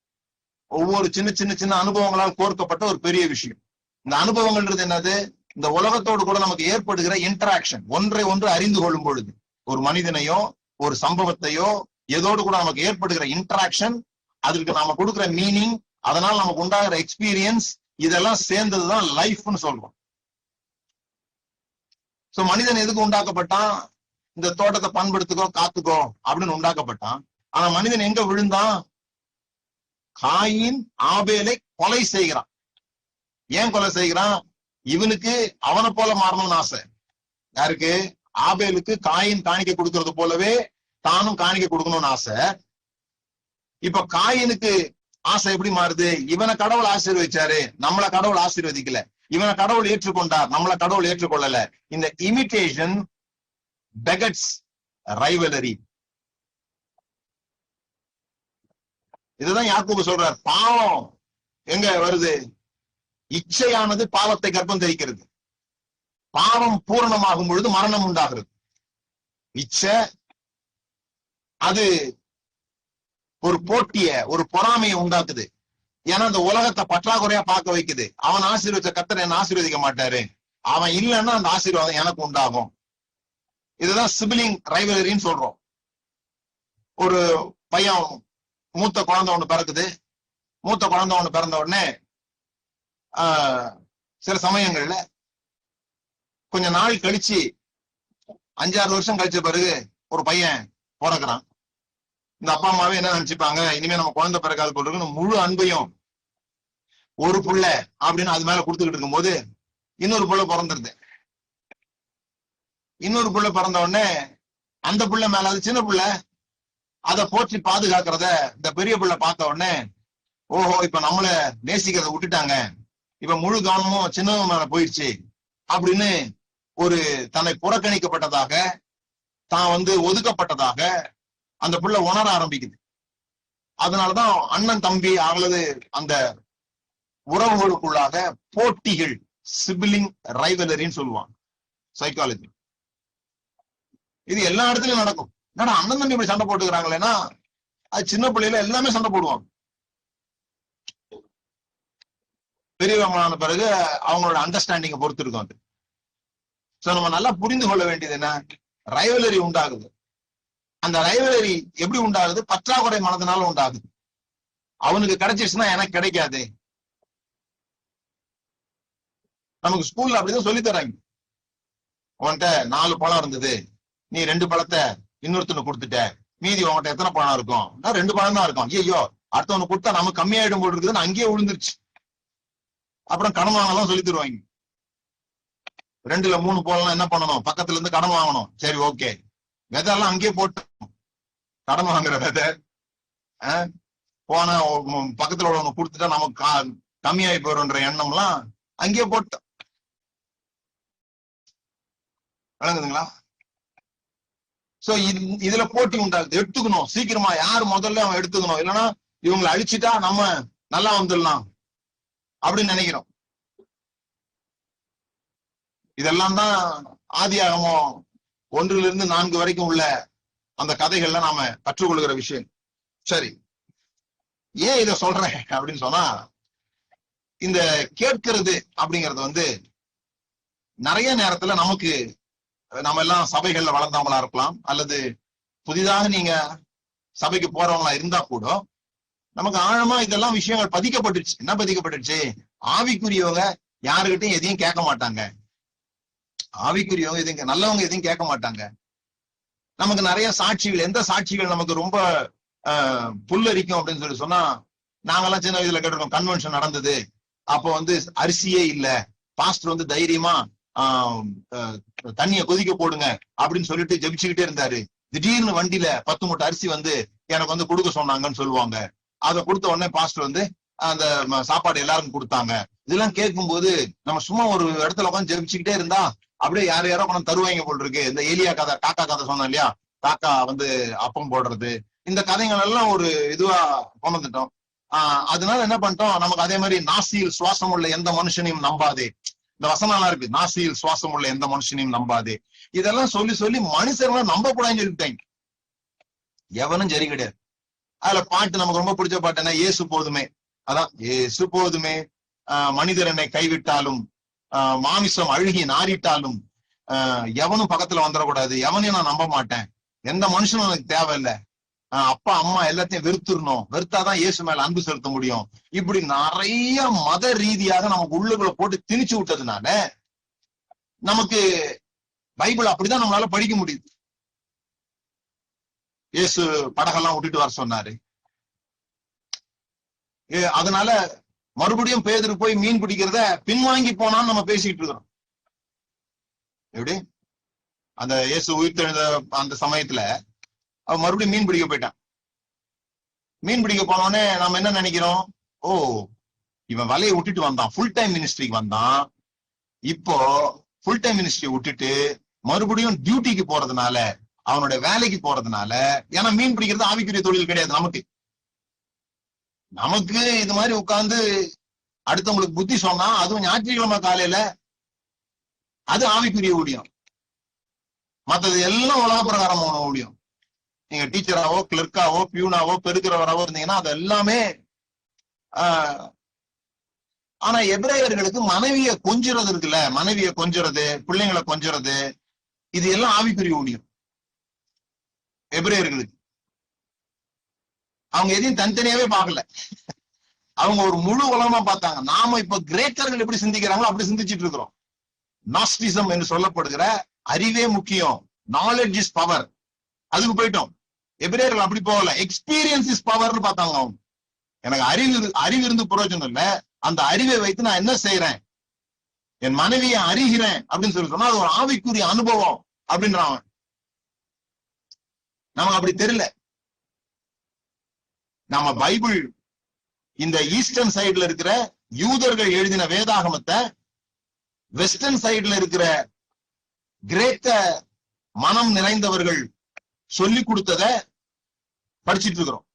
ஒவ்வொரு சின்ன சின்ன சின்ன அனுபவங்களால் கோர்க்கப்பட்ட ஒரு பெரிய விஷயம். இந்த அனுபவங்கள்ன்றது என்னது? இந்த உலகத்தோடு கூட நமக்கு ஏற்படுகிற இன்டராக்ஷன், ஒன்றை ஒன்று அறிந்து கொள்ளும் பொழுது, ஒரு மனிதனையோ ஒரு சம்பவத்தையோ ஏதோடு கூட நமக்கு ஏற்படுகிற இன்டராக்ஷன், அதுக்கு நாம கொடுக்குற மீனிங், அதனால நமக்கு உண்டாகிற எக்ஸ்பீரியன்ஸ், இதெல்லாம் சேர்ந்ததுதான் லைஃப்னு சொல்றோம். சோ மனிதன் எதுக்கு உண்டாக்கப்பட்டான்? இந்த தோட்டத்தை பண்படுத்துக்கோ, காத்துக்கோ அப்படின்னு உண்டாக்கப்பட்டான். ஆனா மனிதன் எங்க விழுந்தான்? காயின் ஆபேலை கொலை செய்கிறான். ஏன் கொலை செய்கிறான்? இவனுக்கு அவனை போல மாறணும்னு ஆசை. யாருக்கு? ஆபேலுக்கு காயின் காணிக்கை கொடுக்கறது போலவே தானும் காணிக்கை கொடுக்கணும்னு ஆசை. இப்ப காயினுக்கு ஆசை எப்படி மாறுது? இவனை கடவுள் ஆசீர்வதிச்சாரு, நம்மள கடவுள் ஆசீர்வதிக்கல. இவனை கடவுள் ஏற்றுக்கொண்டார், நம்மள கடவுள் ஏற்றுக்கொள்ளல. இந்த இமிட்டேஷன் begets rivalry. இதுதான் யாக்கோபு சொல்றார். பாவம் எங்க வருது? இச்சையானது பாவத்தை கர்ப்பம் தரிக்கிறது. பாவம் பூரணமாகும் பொழுது மரணம் உண்டாகிறது. இச்சை அது ஒரு போட்டிய, ஒரு பொறாமையை உண்டாக்குது. ஏன்னா அந்த உலகத்தை பற்றாக்குறையா பார்க்க வைக்குது. அவன் ஆசீர்வதிச்ச கர்த்தர் என்ன ஆசீர்வதிக்க மாட்டாரு, அவன் இல்லைன்னா அந்த ஆசீர்வாதம் எனக்கு உண்டாகும். இதுதான் சிபிலிங் ரைவலரின்னு சொல்றோம். ஒரு பையன், மூத்த குழந்தை ஒண்ணு பிறக்குது. மூத்த குழந்தை ஒண்ணு பிறந்த உடனே சில சமயங்கள்ல கொஞ்ச நாள் கழிச்சு, 5-6 வருஷம் கழிச்ச பிறகு ஒரு பையன் பிறக்கிறான். இந்த அப்பா அம்மாவே என்ன நினைச்சுப்பாங்க, இனிமே நம்ம குழந்தை பிறக்காது போல முழு அன்பையும் ஒரு புள்ள அப்படின்னு அது மேல கொடுத்துக்கிட்டு இருக்கும்போது இன்னொரு புள்ள பிறந்துருது. இன்னொரு புள்ள பிறந்த உடனே அந்த புள்ள மேல, அது சின்ன புள்ள, அதை போற்றி பாதுகாக்கிறத இந்த பெரிய புள்ள பார்த்த உடனே, ஓஹோ இப்ப நம்மள நேசிக்கிறத விட்டுட்டாங்க, இப்ப முழு கவனமும் சின்னவன் மேல போயிடுச்சு அப்படின்னு ஒரு தன்னை புறக்கணிக்கப்பட்டதாக, தான் ஒதுக்கப்பட்டதாக அந்த புள்ள உணர ஆரம்பிக்குது. அதனாலதான் அண்ணன் தம்பி அல்லது அந்த உறவுகளுக்குள்ளாக போட்டிகள், சிபிலிங் ரைவலரின்னு சொல்லுவாங்க சைக்காலஜி. இது எல்லா இடத்துலயும் நடக்கும். என்னடா அண்ணன் தம்பி இப்படி சண்டை போட்டுக்கிறாங்களேன்னா, அது சின்ன பிள்ளையில எல்லாமே சண்டை போடுவாங்க. பெரியவங்களான பிறகு அவங்களோட அண்டர்ஸ்டாண்டிங்கை பொறுத்து இருக்கும் அது. சோ நம்ம நல்லா புரிந்து கொள்ள வேண்டியது என்ன? ரைவலரி உண்டாகுது. அந்த ரைவலரி எப்படி உண்டாகுது? பற்றாக்குறை மனதினால உண்டாகுது. அவனுக்கு கிடைச்சிருச்சுன்னா எனக்கு கிடைக்காது. நமக்கு ஸ்கூல்ல அப்படிதான் சொல்லி தராங்க. உன்கிட்ட 4 பழம் இருந்தது, நீ 2 பழத்தை இன்னொருத்தனு கொடுத்துட்ட, மீதி உன்கிட்ட எத்தனை பழம் இருக்கும்? 2 பழம் தான் இருக்கும். ஐயோ அடுத்தவனு கொடுத்தா நமக்கு கம்மியாயிடும் போல் இருக்குதுன்னு அங்கேயே விழுந்துருச்சு. அப்புறம் கடன் வாங்கலாம் சொல்லி தருவாங்க. 2ல 3 போலாம் என்ன பண்ணணும்? பக்கத்துல இருந்து கடன் வாங்கணும். சரி ஓகே, விதையெல்லாம் அங்கேயே போட்டு, கடன் வாங்குற விதை போன பக்கத்துல உள்ளவங்க கொடுத்துட்டா நமக்கு கம்மியாயி போறோன்ற எண்ணம்லாம் அங்கேயே போட்டு. விளங்குதுங்களா? சோ இதுல போட்டி உண்டாகுது. எடுத்துக்கணும் சீக்கிரமா, யாரு முதல்ல அவன் எடுத்துக்கணும், இல்லைன்னா இவங்களை அழிச்சுட்டா நம்ம நல்லா வந்துடலாம் அப்படின்னு நினைக்கிறோம். இதெல்லாம் தான் ஆதியாகமம் 1 to 4 வரைக்கும் உள்ள அந்த கதைகள்ல நாம கற்றுக்கொள்கிற விஷயம். சரி, ஏன் இத சொல்றேன் அப்படின்னு சொன்னா, இந்த கேட்கிறது அப்படிங்கறது நிறைய நேரத்துல நமக்கு நம்ம எல்லாம் சபைகள்ல வளர்ந்தவங்களா இருக்கலாம், அல்லது புதிதாக நீங்க சபைக்கு போறவங்களா இருந்தா கூட நமக்கு ஆழமா இதெல்லாம் விஷயங்கள் பதிக்கப்பட்டுச்சு. என்ன பதிக்கப்பட்டுச்சு? ஆவிக்குரியவங்க யாருகிட்டையும் எதையும் கேட்க மாட்டாங்க. ஆவிக்குரியவங்க எதையும், நல்லவங்க எதையும் கேட்க மாட்டாங்க. நமக்கு நிறைய சாட்சிகள், எந்த சாட்சிகள் நமக்கு ரொம்ப புல்லரிக்கும் அப்படின்னு சொல்லி சொன்னா, நாங்கெல்லாம் சின்ன வயசுல கேட்டிருக்கோம், கன்வென்ஷன் நடந்தது, அப்போ அரிசியே இல்ல, பாஸ்டர் தைரியமா தண்ணிய கொதிக்க போடுங்க அப்படின்னு சொல்லிட்டு ஜெபிச்சுக்கிட்டே இருந்தாரு. திடீர்னு வண்டியில 10 மூட்டை அரிசி எனக்கு கொடுக்க சொன்னாங்கன்னு சொல்லுவாங்க. அதை கொடுத்த உடனே பாஸ்டர் அந்த சாப்பாடு எல்லாருக்கும் கொடுத்தாங்க. இதெல்லாம் கேட்கும்போது நம்ம சும்மா ஒரு இடத்துல உட்காந்து ஜெபிச்சுக்கிட்டே இருந்தா அப்படியே யாரோ கொண்டு தருவாங்க போல் இருக்கு. இந்த ஏலியா கதை, காக்கா கதை சொன்னோம் இல்லையா, காக்கா அப்பம் போடுறது, இந்த கதைகள் எல்லாம் ஒரு இதுவா கொண்டு வந்துட்டோம். அதனால என்ன பண்ணிட்டோம், நமக்கு அதே மாதிரி நாசியில் சுவாசம் உள்ள எந்த மனுஷனையும் நம்பாதே, இந்த வசனம் இருக்கு, நாசியில் சுவாசம் உள்ள எந்த மனுஷனையும் நம்பாதே. இதெல்லாம் சொல்லி சொல்லி மனுஷர்களை நம்ப கூடாதுன்னு சொல்லிட்டாங்க. எவனும் சரி கிடையாது. அதுல பாட்டு நமக்கு ரொம்ப பிடிச்ச பாட்டு என்ன, ஏசு போதுமே. அதான், ஏசு போதுமே, மனிதர் என்னை கைவிட்டாலும், மாமிசம் அழுகி நாரிட்டாலும் எவனும் பக்கத்துல வந்துடக்கூடாது, எவனையும் நான் நம்ப மாட்டேன், எந்த மனுஷனும் எனக்கு தேவையில்லை, அப்பா அம்மா எல்லாத்தையும் வெறுத்துடணும், வெறுத்தாதான் இயேசு மேல அன்பு செலுத்த முடியும். இப்படி நிறைய மத ரீதியாக நமக்கு உள்ளுக்குள்ள போட்டு திணிச்சு விட்டதுனால நமக்கு பைபிள் அப்படிதான் நம்மளால படிக்க முடியுது. இயேசு படகெல்லாம் விட்டுட்டு வர சொன்னாரு. அதனால மறுபடியும் பேதுரு போய் மீன் பிடிக்கிறத பின்வாங்கி போனான்னு நம்ம பேசிட்டு இருக்கிறோம். எப்படி அந்த இயேசு உயிர்த்தெழுந்த அந்த சமயத்துல அவன் மறுபடியும் மீன் பிடிக்க போயிட்டான். மீன் பிடிக்க போனோடனே நம்ம என்ன நினைக்கிறோம், ஓ இவன் வலையை விட்டுட்டு வந்தான், ஃபுல் டைம் மினிஸ்ட்ரிக்கு வந்தான், இப்போ ஃபுல் டைம் மினிஸ்ட்ரி விட்டுட்டு மறுபடியும் டியூட்டிக்கு போறதுனால, அவனுடைய வேலைக்கு போறதுனால, ஏன்னா மீன் பிடிக்கிறது ஆவிக்குரிய தொழில் கிடையாது. நமக்கு இது மாதிரி உட்கார்ந்து அடுத்தவங்களுக்கு புத்தி சொன்னா, அதுவும் ஞாயிற்றுக்கிழமை காலையில, அது ஆவிக்குரிய ஊழியம். மற்றது எல்லாம் உலக பிரகாரமான ஊழியம். நீங்க டீச்சராவோ, கிளர்க்காவோ, பியூனாவோ, பெருக்கிறவராவோ இருந்தீங்கன்னா அது எல்லாமே. ஆனா எபிரேயர்களுக்கு மனைவியை கொஞ்சுறது இருக்குல்ல, மனைவியை கொஞ்சுறது, பிள்ளைங்களை கொஞ்சுறது, இது எல்லாம் ஆவிக்குரிய ஊழியம் எபிரேயர்களுக்கு. அவங்க எதையும் தனித்தனியாவே பார்க்கல, அவங்க ஒரு முழு உலகமா பார்த்தாங்க. நாம இப்ப கிரேக்கர்கள் எப்படி சிந்திக்கிறாங்களோ அப்படி சிந்திச்சுட்டு இருக்கிறோம். நாஸ்டிசம் என்று சொல்லப்படுகிற அறிவே முக்கியம், நாலேஜ் இஸ் பவர், அதுக்கு போயிட்டோம். எபிரேயர்கள் அப்படி போகல, எக்ஸ்பீரியன்ஸ் இஸ் பவர்னு பார்த்தாங்க. அவங்க எனக்கு அறிவு இருந்து பிரயோஜனம் இல்ல, அந்த அறிவை வைத்து நான் என்ன செய்யறேன், என் மனைவியை அறிகிறேன் அப்படின்னு சொல்லி சொன்னா அது ஒரு ஆவிக்குரிய அனுபவம் அப்படின்றான். நமக்கு அப்படி தெரியல. நம்ம பைபிள் இந்த ஈஸ்டர்ன் சைடுல இருக்கிற யூதர்கள் எழுதின வேதாகமத்தை வெஸ்டர்ன் சைடுல இருக்கிற கிரேக்க மனம் நிறைந்தவர்கள் சொல்லி கொடுத்தத படிச்சுட்டு இருக்கிறோம்.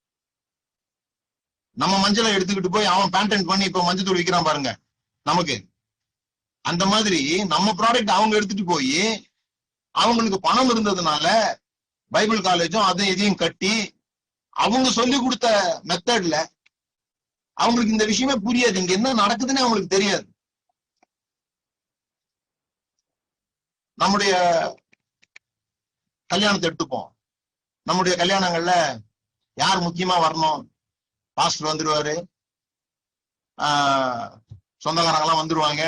நம்ம மஞ்சளை எடுத்துக்கிட்டு போய் அவன் பேண்டன்ட் பண்ணி இப்ப மஞ்சள் தூள் விற்கிறான் பாருங்க, நமக்கு அந்த மாதிரி நம்ம ப்ராடக்ட் அவங்க எடுத்துட்டு போய் அவங்களுக்கு பணம் இருந்ததுனால பைபிள் காலேஜும் அதை எதையும் கட்டி அவங்க சொல்லி கொடுத்த மெத்தட்ல அவங்களுக்கு இந்த விஷயமே புரியாது, இங்க என்ன நடக்குதுன்னு அவங்களுக்கு தெரியாது. நம்முடைய கல்யாணத்தை எடுத்துப்போம். நம்முடைய கல்யாணங்கள்ல யார் முக்கியமா வரணும்? பாஸ்டர் வந்துருவாரு, சொந்தக்காரங்க எல்லாம் வந்துருவாங்க,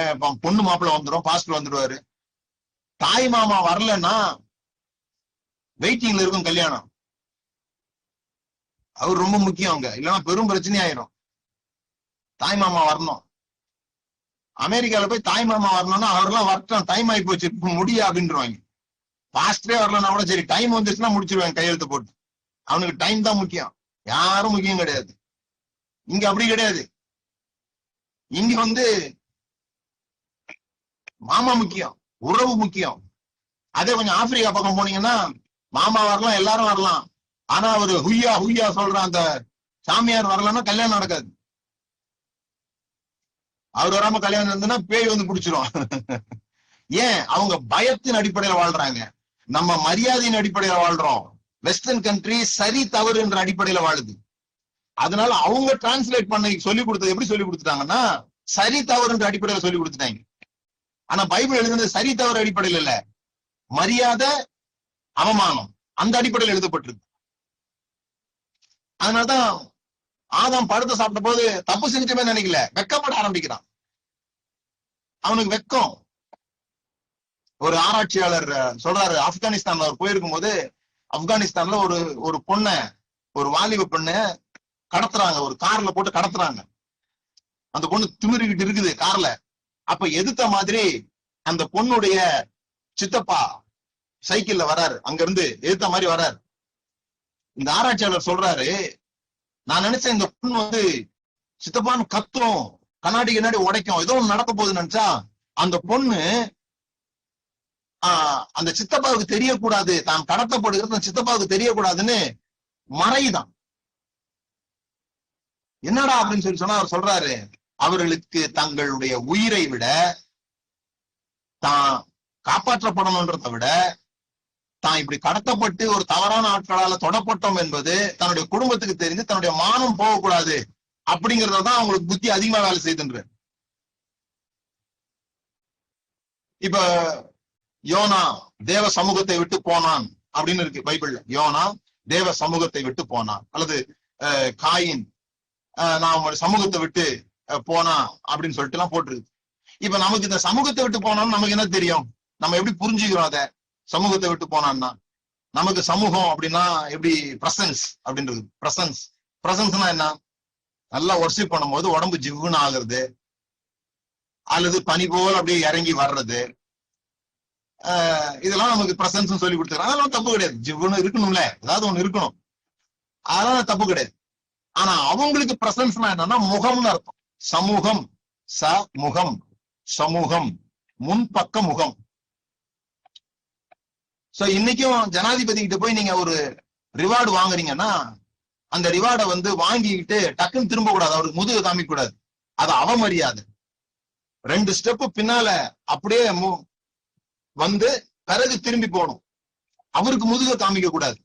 பொண்ணு மாப்பிள்ள வந்துடும், பாஸ்டர் வந்துடுவாரு. தாய் மாமா வரலன்னா வெயிட்டிங்ல இருக்கும் கல்யாணம். அவர் ரொம்ப முக்கியம் அங்க, இல்லைன்னா பெரும் பிரச்சனை ஆயிரும். தாய் மாமா வரணும். அமெரிக்கால போய் தாய் மாமா வரணும்னா அவரெல்லாம் வரட்டும், டைம் ஆகி போச்சு முடியா அப்படின்றாங்க. பாஸ்டரே வரலன்னா கூட சரி, டைம் வந்துச்சுன்னா முடிச்சிருவாங்க கையெழுத்து போட்டு. அவனுக்கு டைம் தான் முக்கியம், யாரும் முக்கியம் கிடையாது. இங்க அப்படி கிடையாது. இங்க மாமா முக்கியம், உறவு முக்கியம். அதே கொஞ்சம் ஆப்பிரிக்கா பக்கம் போனீங்கன்னா மாமா வரலாம், எல்லாரும் வரலாம், ஆனா அவரு ஹுய்யா ஹுய்யா சொல்ற அந்த சாமியார் வரலன்னா கல்யாணம் நடக்காது. அவர் வராம கல்யாணம் இருந்ததுன்னா பேய் பிடிச்சிரும். ஏன்? அவங்க பயத்தின் அடிப்படையில வாழ்றாங்க, நம்ம மரியாதையின் அடிப்படையில வாழ்றோம். வெஸ்டர்ன் கண்ட்ரி சரி தவறு என்ற அடிப்படையில வாழுது. அதனால அவங்க டிரான்ஸ்லேட் பண்ண சொல்லி கொடுத்தது எப்படி சொல்லி கொடுத்துட்டாங்கன்னா சரி தவறு என்ற அடிப்படையில சொல்லி கொடுத்துட்டாங்க. ஆனா பைபிள் எழுதுனது சரி தவறு அடிப்படையில் இல்ல, மரியாதை, அவமானம், அந்த அடிப்படையில் எழுதப்பட்டிருக்கு. அதனாலதான் ஆதாம் பழத்தை சாப்பிட்ட போது தப்பு செஞ்சுமே நினைக்கல, வெக்கப்பட ஆரம்பிக்கிறான். அவனுக்கு வெக்கம். ஒரு ஆராய்ச்சியாளர் சொல்றாரு, ஆப்கானிஸ்தான்ல அவர் போயிருக்கும் போது ஆப்கானிஸ்தான்ல ஒரு பொண்ண, ஒரு வாலிப பெண்ண கடத்துறாங்க, ஒரு கார்ல போட்டு கடத்துறாங்க. அந்த பொண்ணு திமிரிக்கிட்டு இருக்குது கார்ல. அப்ப எதிர்த்த மாதிரி அந்த பொண்ணுடைய சித்தப்பா சைக்கிள்ல வராரு, அங்க இருந்து எதிர்த்த மாதிரி வராரு. இந்த ஆராய்ச்சியாளர் சொல்றாரு, நான் நினைச்சேன் இந்த பொண்ணு வந்து சித்தப்பான்னு கத்தும், கண்ணாடி கண்ணாடி உடைக்கும், ஏதோ ஒண்ணு நடக்க போகுதுன்னு நினைச்சா அந்த பொண்ணு அந்த சித்தப்பாவுக்கு தெரியக்கூடாது, தான் கடத்தப்படுகிறது சித்தப்பாவுக்கு தெரியக்கூடாதுன்னு மறைதான். என்னடா அப்படின்னு சொன்னா அவர் சொல்றாரு, அவர்களுக்கு தங்களுடைய உயிரை விட, தான் காப்பாற்றப்படணும்ன்றதை விட, தான் இப்படி கடத்தப்பட்டு ஒரு தவறான ஆட்களால தொடப்பட்டோம் என்பது தன்னுடைய குடும்பத்துக்கு தெரிஞ்சு தன்னுடைய மானம் போகக்கூடாது அப்படிங்கறதான் அவங்களுக்கு புத்தி அதிகமா வேலை செய்துன்ற. இப்ப யோனா தேவ சமூகத்தை விட்டு போனான் அப்படின்னு இருக்கு பைபிள்ல. யோனா தேவ சமூகத்தை விட்டு போனான், அல்லது காயின் நான் சமூகத்தை விட்டு போனா அப்படின்னு சொல்லிட்டு எல்லாம் போட்டிருக்கு. இப்ப நமக்கு இந்த சமூகத்தை விட்டு போனான்னு நமக்கு என்ன தெரியும்? நம்ம எப்படி புரிஞ்சுக்கிறோம் அத? சமூகத்தை விட்டு போனான்னா நமக்கு சமூகம் அப்படின்னா எப்படி? பிரசன்ஸ் அப்படின்றது. பிரசன்ஸ்னா என்ன? நல்லா ஒர்ஷிப் பண்ணும்போது உடம்பு ஜிவ்வுன்னு ஆகுறது, அல்லது பனி போல் அப்படியே இறங்கி வர்றது, இதெல்லாம் நமக்கு பிரசன்ஸ் சொல்லி கொடுத்துருக்காங்க. அதெல்லாம் தப்பு கிடையாது. ஜிவ்வுன்னு இருக்கணும்ல, ஏதாவது ஒண்ணு இருக்கணும், அதெல்லாம் தப்பு கிடையாது. ஆனா அவங்களுக்கு பிரசன்ஸ்னா என்னன்னா முகம்னு அர்த்தம். சமூகம், முகம், சமூகம், முன்பக்க முகம். சோ இன்னைக்கும் ஜனாதிபதி கிட்ட போய் நீங்க ஒரு ரிவார்டு வாங்குறீங்கன்னா அந்த ரிவார்டை வந்து வாங்கிக்கிட்டு டக்குன்னு திரும்ப கூடாது, அவருக்கு முதுகு காமிக்க கூடாது, அது அவமரியாதை. 2 ஸ்டெப் பின்னால அப்படியே வந்து பிறகு திரும்பி போகணும், அவருக்கு முதுக காமிக்க கூடாது.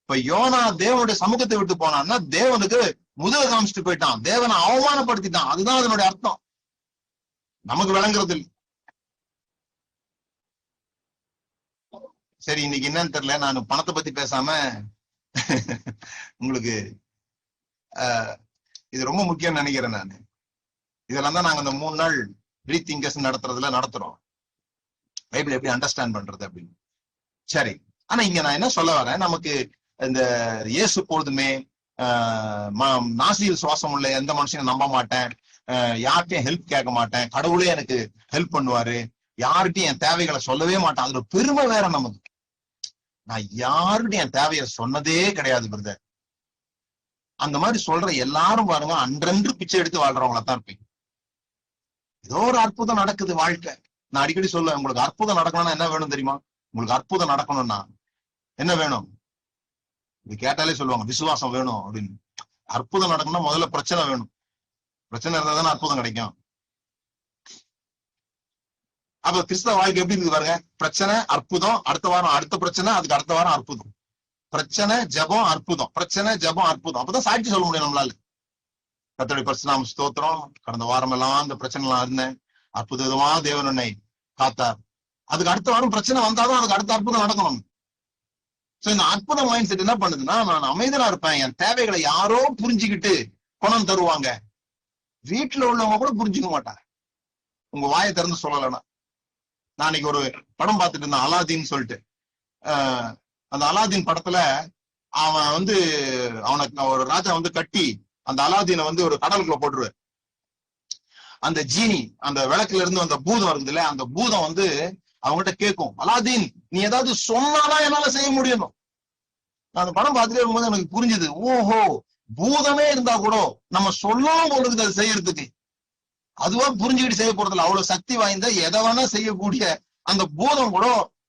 இப்ப யோனா தேவனுடைய சமூகத்தை விட்டு போனான்னா தேவனுக்கு முதுக காமிச்சிட்டு போயிட்டான், தேவனை அவமானப்படுத்திட்டான். அதுதான் அதனுடைய அர்த்தம். நமக்கு விளங்குறது இல்லை. சரி, இன்னைக்கு என்னன்னு தெரியல, நான் பணத்தை பத்தி பேசாம உங்களுக்கு இது ரொம்ப முக்கியம் நினைக்கிறேன். நான் இதெல்லாம் தான் நாங்க இந்த 3 நாள் ரீதிங்கர்ஸ் நடத்துறோம், பைபிள் எப்படி அண்டர்ஸ்டாண்ட் பண்றது அப்படின்னு. சரி, ஆனா இங்க நான் என்ன சொல்ல வரேன், நமக்கு இந்த இயேசு பொழுதுமே நாசியில் சுவாசம் உள்ள எந்த மனுஷனையும் நம்ப மாட்டேன், யார்கிட்டையும் ஹெல்ப் கேட்க மாட்டேன், கடவுளே எனக்கு ஹெல்ப் பண்ணுவாரு, யார்கிட்டையும் என் தேவைகளை சொல்லவே மாட்டேன், அதுல பெருமை வேற நமக்கு. நான் யாருக்கிட்டையும் என் தேவையை சொன்னதே கிடையாது பிரதர். அந்த மாதிரி சொல்ற எல்லாரும் பாருங்க அன்றன்று பிச்சை எடுத்து வாழ்றவங்களா தான் இருப்பீங்க. ஏதோ ஒரு அற்புதம் நடக்குது வாழ்க்கை. நான் அடிக்கடி சொல்லுவேன், உங்களுக்கு அற்புதம் நடக்கணும்னா என்ன வேணும் தெரியுமா? உங்களுக்கு அற்புதம் நடக்கணும்னா என்ன வேணும்? இது கேட்டாலே சொல்லுவாங்க விசுவாசம் வேணும் அப்படின்னு. அற்புதம் நடக்கணும்னா முதல்ல பிரச்சனை வேணும். பிரச்சனை இருந்தா தானே அற்புதம் கிடைக்கும். அப்ப கிறிஸ்தவ வாழ்க்கை எப்படி இருக்கு பாருங்க, பிரச்சனை, அற்புதம், அடுத்த வாரம் அடுத்த பிரச்சனை, அதுக்கு அடுத்த வாரம் அற்புதம், பிரச்சனை, ஜெபம், அற்புதம், பிரச்சனை, ஜெபம், அற்புதம். அப்பதான் சாட்சி சொல்ல முடியும் நம்மளால. கர்த்தருடைய பரிசுநாம ஸ்தோத்திரம். கடந்த வாரம் எல்லாம் அந்த பிரச்சனை எல்லாம் இருந்தேன், அற்புதமா தேவன் என்னை காத்தார். அதுக்கு அடுத்த வாரம் பிரச்சனை வந்தாதான் அதுக்கு அடுத்த அற்புதம் நடக்கணும். சோ இந்த அற்புத மைண்ட் செட் என்ன பண்ணுதுன்னா, நான் அமைதியா இருப்பேன், என் தேவைகளை யாரோ புரிஞ்சுக்கிட்டு பணம் தருவாங்க. வீட்டுல உள்ளவங்க கூட புரிஞ்சுக்க மாட்டாங்க உங்க வாயை திறந்து சொல்லலைன்னா. நான் இன்னைக்கு ஒரு படம் பார்த்துட்டு இருந்தேன், அலாதீன் சொல்லிட்டு. அந்த அலாதீன் படத்துல அவன் வந்து அவனுக்கு ஒரு ராஜா வந்து கட்டி அந்த அலாதீனை வந்து ஒரு கடலுக்குள்ள போட்டுருவாரு. அந்த ஜீனி, அந்த விளக்குல இருந்து அந்த பூதம் இருக்குது இல்ல, அந்த பூதம் வந்து அவங்ககிட்ட கேட்கும், அலாதீன் நீ ஏதாவது சொன்னாதான் என்னால செய்ய முடியும். நான் அந்த படம் பார்த்துட்டே இருக்கும்போது எனக்கு புரிஞ்சுது, ஓஹோ பூதமே இருந்தா கூட நம்ம சொல்லவும் போடுறது அது செய்யறதுக்கு. அதுவா புரிஞ்சுக்கிட்டு செய்ய போறதில்ல, அவ்வளவு சக்தி வாய்ந்த எதை வேணா செய்யக்கூடிய அந்த பூதம் கூட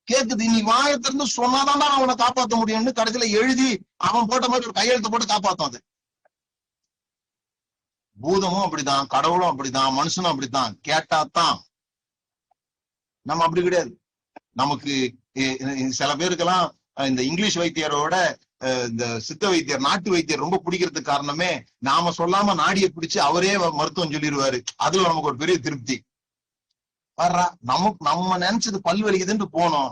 கேக்குது, நீ வாயத்திலிருந்து சொன்னாதான் அவனை காப்பாற்ற முடியும்னு கடைசியில எழுதி அவன் போட்ட மாதிரி ஒரு கையெழுத்து போட்டு காப்பாத்தும். அது பூதமும் அப்படிதான், கடவுளும் அப்படிதான், மனுஷனும் அப்படித்தான், கேட்டாதான். நம்ம அப்படி கிடையாது. நமக்கு சில பேருக்கெல்லாம் இந்த இங்கிலீஷ் வைத்தியரோட இந்த சித்த வைத்தியர், நாட்டு வைத்தியர் ரொம்ப பிடிக்கிறதுக்கு காரணமே நாம சொல்லாம நாடியை பிடிச்சு அவரே மருத்துவம் சொல்லிடுவாரு. அதுல நமக்கு ஒரு பெரிய திருப்தி. வர்றா நம்ம நினைச்சது பல் வலிக்குதுன்னு போனோம்,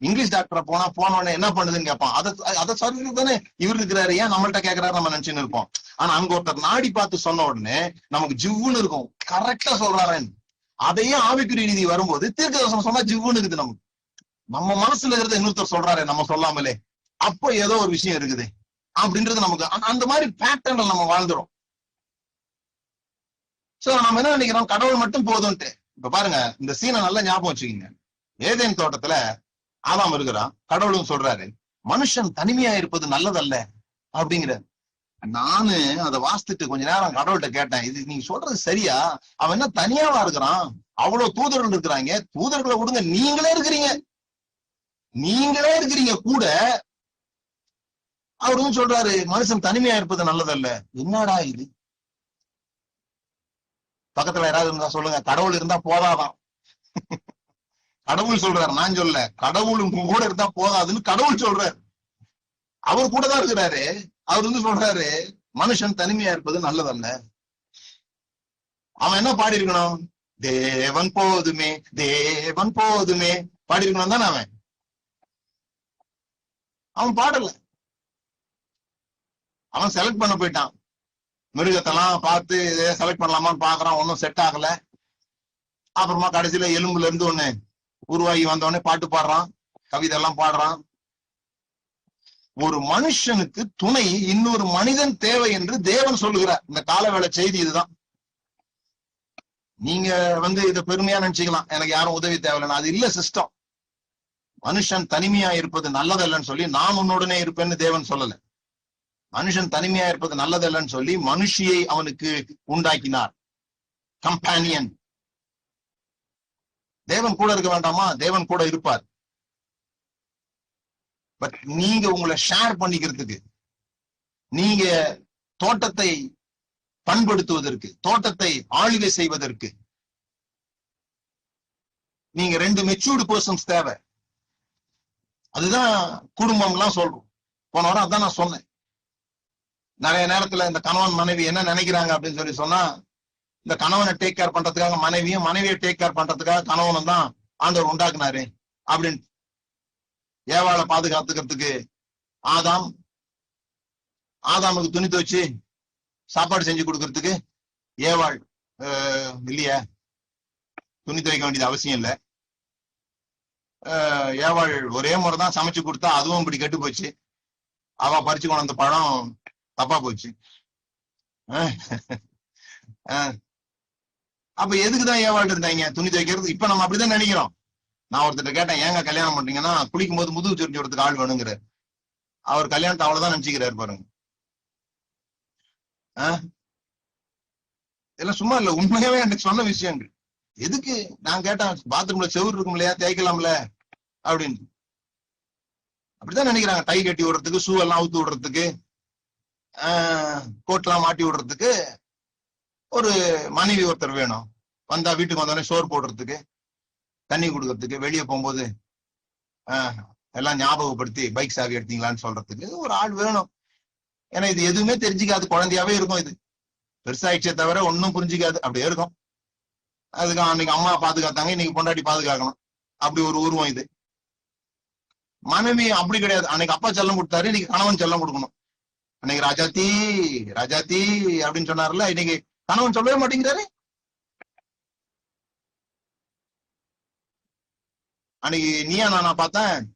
இங்கிலீஷ் டாக்டரை போனோடனே என்ன பண்ணுதுன்னு கேட்பான். அதை சொல்லி தானே இவர் இருக்கிறாரு, ஏன் நம்மள்ட்ட கேட்கிறாரு நம்ம நினைச்சுன்னு இருப்போம். ஆனா அங்க ஒருத்தர் நாடி பார்த்து சொன்ன உடனே நமக்கு ஜிவ்வுன்னு இருக்கும், கரெக்டா சொல்றாருன்னு. அதையே ஆவிக்குரிய நீதி வரும்போது தீர்க்கதரிசனம் சொன்னா ஜிவ்வுன்னு இருக்குது. நமக்கு நம்ம மனசுல இருக்கிறத இன்னொருத்தர் சொல்றாரு நம்ம சொல்லாமலே, அப்போ ஏதோ ஒரு விஷயம் இருக்குது அப்படின்றது நமக்கு அந்த மாதிரி பேட்டர்ன்ல நம்ம வாழ்ந்துரும். சோ நம்ம என்ன நினைக்கிறோம், கடவுள் மட்டும் போதும்ட்டு. இப்ப பாருங்க, இந்த சீனை நல்லா ஞாபகம் வச்சுக்கீங்க. ஏதேன் தோட்டத்துல ஆதாம் இருக்கிறான், கடவுளும் சொல்றாரு மனுஷன் தனிமையா இருப்பது நல்லதல்ல அப்படிங்கிற. நானு அதை வாசித்துட்டு கொஞ்ச நேரம் கடவுள்கிட்ட கேட்டேன், இது நீங்க சொல்றது சரியா? அவன் என்ன தனியாவா இருக்கிறான்? அவ்வளவு தூதர்கள் இருக்கிறாங்க, தூதர்களை விடுங்க, நீங்களே இருக்கிறீங்க கூட. அவரும் சொல்றாரு மனுஷன் தனிமையா இருப்பது நல்லதல்ல. என்னடா இது? பக்கத்துல யாராவது இருந்தா சொல்லுங்க, கடவுள் இருந்தா போதாதான். கடவுள் சொல்றாரு, நான் சொல்ல, கடவுள் கூட இருந்தா போதாதுன்னு கடவுள் சொல்றாரு. அவர் கூட தான் இருக்கிறாரு. அவர் வந்து சொல்றாரு மனுஷன் தனிமையா இருப்பது நல்லதல்ல. அவன் என்ன பாடி இருக்கணும்? தேவன் போதுமே, தேவன் போதுமே பாடி இருக்கணும் தானே. அவன் பாடல. அவன் செலக்ட் பண்ண போயிட்டான். மிருகத்தெல்லாம் பார்த்து செலக்ட் பண்ணலாமான்னு பாக்குறான், ஒன்னும் செட் ஆகல. அப்புறமா கடைசியில எலும்புல இருந்து ஒண்ணு உருவாகி வந்தவொடனே பாட்டு பாடுறான், கவிதை எல்லாம் பாடுறான். ஒரு மனுஷனுக்கு துணை இன்னொரு மனிதன் தேவை என்று தேவன் சொல்லுகிறார். இந்த காலவேளை செய்தி இதுதான். நீங்க வந்து இதை பெருமையா நினைச்சுக்கலாம், எனக்கு யாரும் உதவி தேவையில்லைன்னு. அது இல்ல சிஸ்டம். மனுஷன் தனிமையா இருப்பது நல்லதல்லன்னு சொல்லி நான் உன்னுடனே இருப்பேன்னு தேவன் சொல்லல. மனுஷன் தனிமையா இருப்பது நல்லதல்லன்னு சொல்லி மனுஷியை அவனுக்கு உண்டாக்கினார், கம்பானியன். தேவன் கூட இருக்க வேண்டாமா? தேவன் கூட இருப்பார். பட் நீங்க உங்களை ஷேர் பண்ணிக்கிறதுக்கு, நீங்க தோட்டத்தை பண்படுத்துவதற்கு, தோட்டத்தை ஆளுகை செய்வதற்கு நீங்க 2 மெச்சூர்டு பர்சன்ஸ் தேவை. அதுதான் குடும்பம் எல்லாம் சொல்றோம். போன வாரம் அதான் நான் சொன்னேன். நிறைய நேரத்துல இந்த கணவன் மனைவி என்ன நினைக்கிறாங்க அப்படின்னு சொல்லி சொன்னா, இந்த கணவனை டேக் கேர் பண்றதுக்காக மனைவியும், மனைவியை டேக் கேர் பண்றதுக்காக கணவனும் தான் ஆண்டவர் உண்டாக்குனாரு அப்படின்னு. ஏவாளை பாதுகாத்துக்கிறதுக்கு ஆதாமுக்கு துணி துவச்சு சாப்பாடு செஞ்சு கொடுக்கறதுக்கு ஏவாள் இல்லையா? துணி துவைக்க வேண்டியது அவசியம் இல்லை. ஏவாள் ஒரே முறைதான் சமைச்சு கொடுத்தா, அதுவும் இப்படி கெட்டு போச்சு. அவ பறிச்சு கொண்டு வந்த பழம் தப்பா போச்சு. அப்ப எதுக்குதான் ஏவாள் இருந்தாங்க? துணி துவைக்கிறது. இப்ப நம்ம அப்படிதான் நினைக்கிறோம். நான் ஒருத்தர் கேட்டேன், ஏங்க கல்யாணம் பண்றீங்கன்னா குளிக்கும் போது முதுகு தெரிஞ்சு வரதுக்கு ஆள் வேணுங்கிற. அவர் கல்யாணத்தை அவ்வளவுதான் நினைச்சுக்கிறாரு பாருங்க. இதெல்லாம் சும்மா இல்ல, உண்மையாவே எனக்கு சொன்ன விஷயங்கள். எதுக்கு நான் கேட்டேன், பாத்ரூம்ல செவுரு இருக்கும் இல்லையா, தேய்க்கலாம்ல அப்படின்னு. அப்படிதான் நினைக்கிறாங்க. டை கட்டி விடுறதுக்கு, ஷூ எல்லாம் அவுத்து விடுறதுக்கு, கோட்லாம் மாட்டி விடுறதுக்கு ஒரு மனைவி ஒருத்தர் வேணும். வந்தா வீட்டுக்கு வந்தோடனே சோறு போடுறதுக்கு, தண்ணி கொடுக்கறதுக்கு, வெளியே போகும்போது எல்லாம் ஞாபகப்படுத்தி பைக் சாவி எடுத்தீங்களான்னு சொல்றதுக்கு ஒரு ஆள் வேணும். ஏன்னா இது எதுவுமே தெரிஞ்சுக்காது, குழந்தையாவே இருக்கும். இது பெருசாயிடுச்சே தவிர ஒன்னும் புரிஞ்சுக்காது, அப்படியே இருக்கும். அதுக்கு அன்னைக்கு அம்மா பாதுகாத்தாங்க, இன்னைக்கு பொண்டாட்டி பாதுகாக்கணும். அப்படி ஒரு உருவம் இது. மனைவி அப்படி கிடையாது. அன்னைக்கு அப்பா செல்லம் கொடுத்தாரு, இன்னைக்கு கணவன் செல்லம் கொடுக்கணும். அன்னைக்கு ராஜாத்தி ராஜாத்தி அப்படின்னு சொன்னார்ல, இன்னைக்கு கணவன் சொல்லவே மாட்டேங்கிறாரு. அன்னைக்கு நீயா நானா பார்த்தேன்,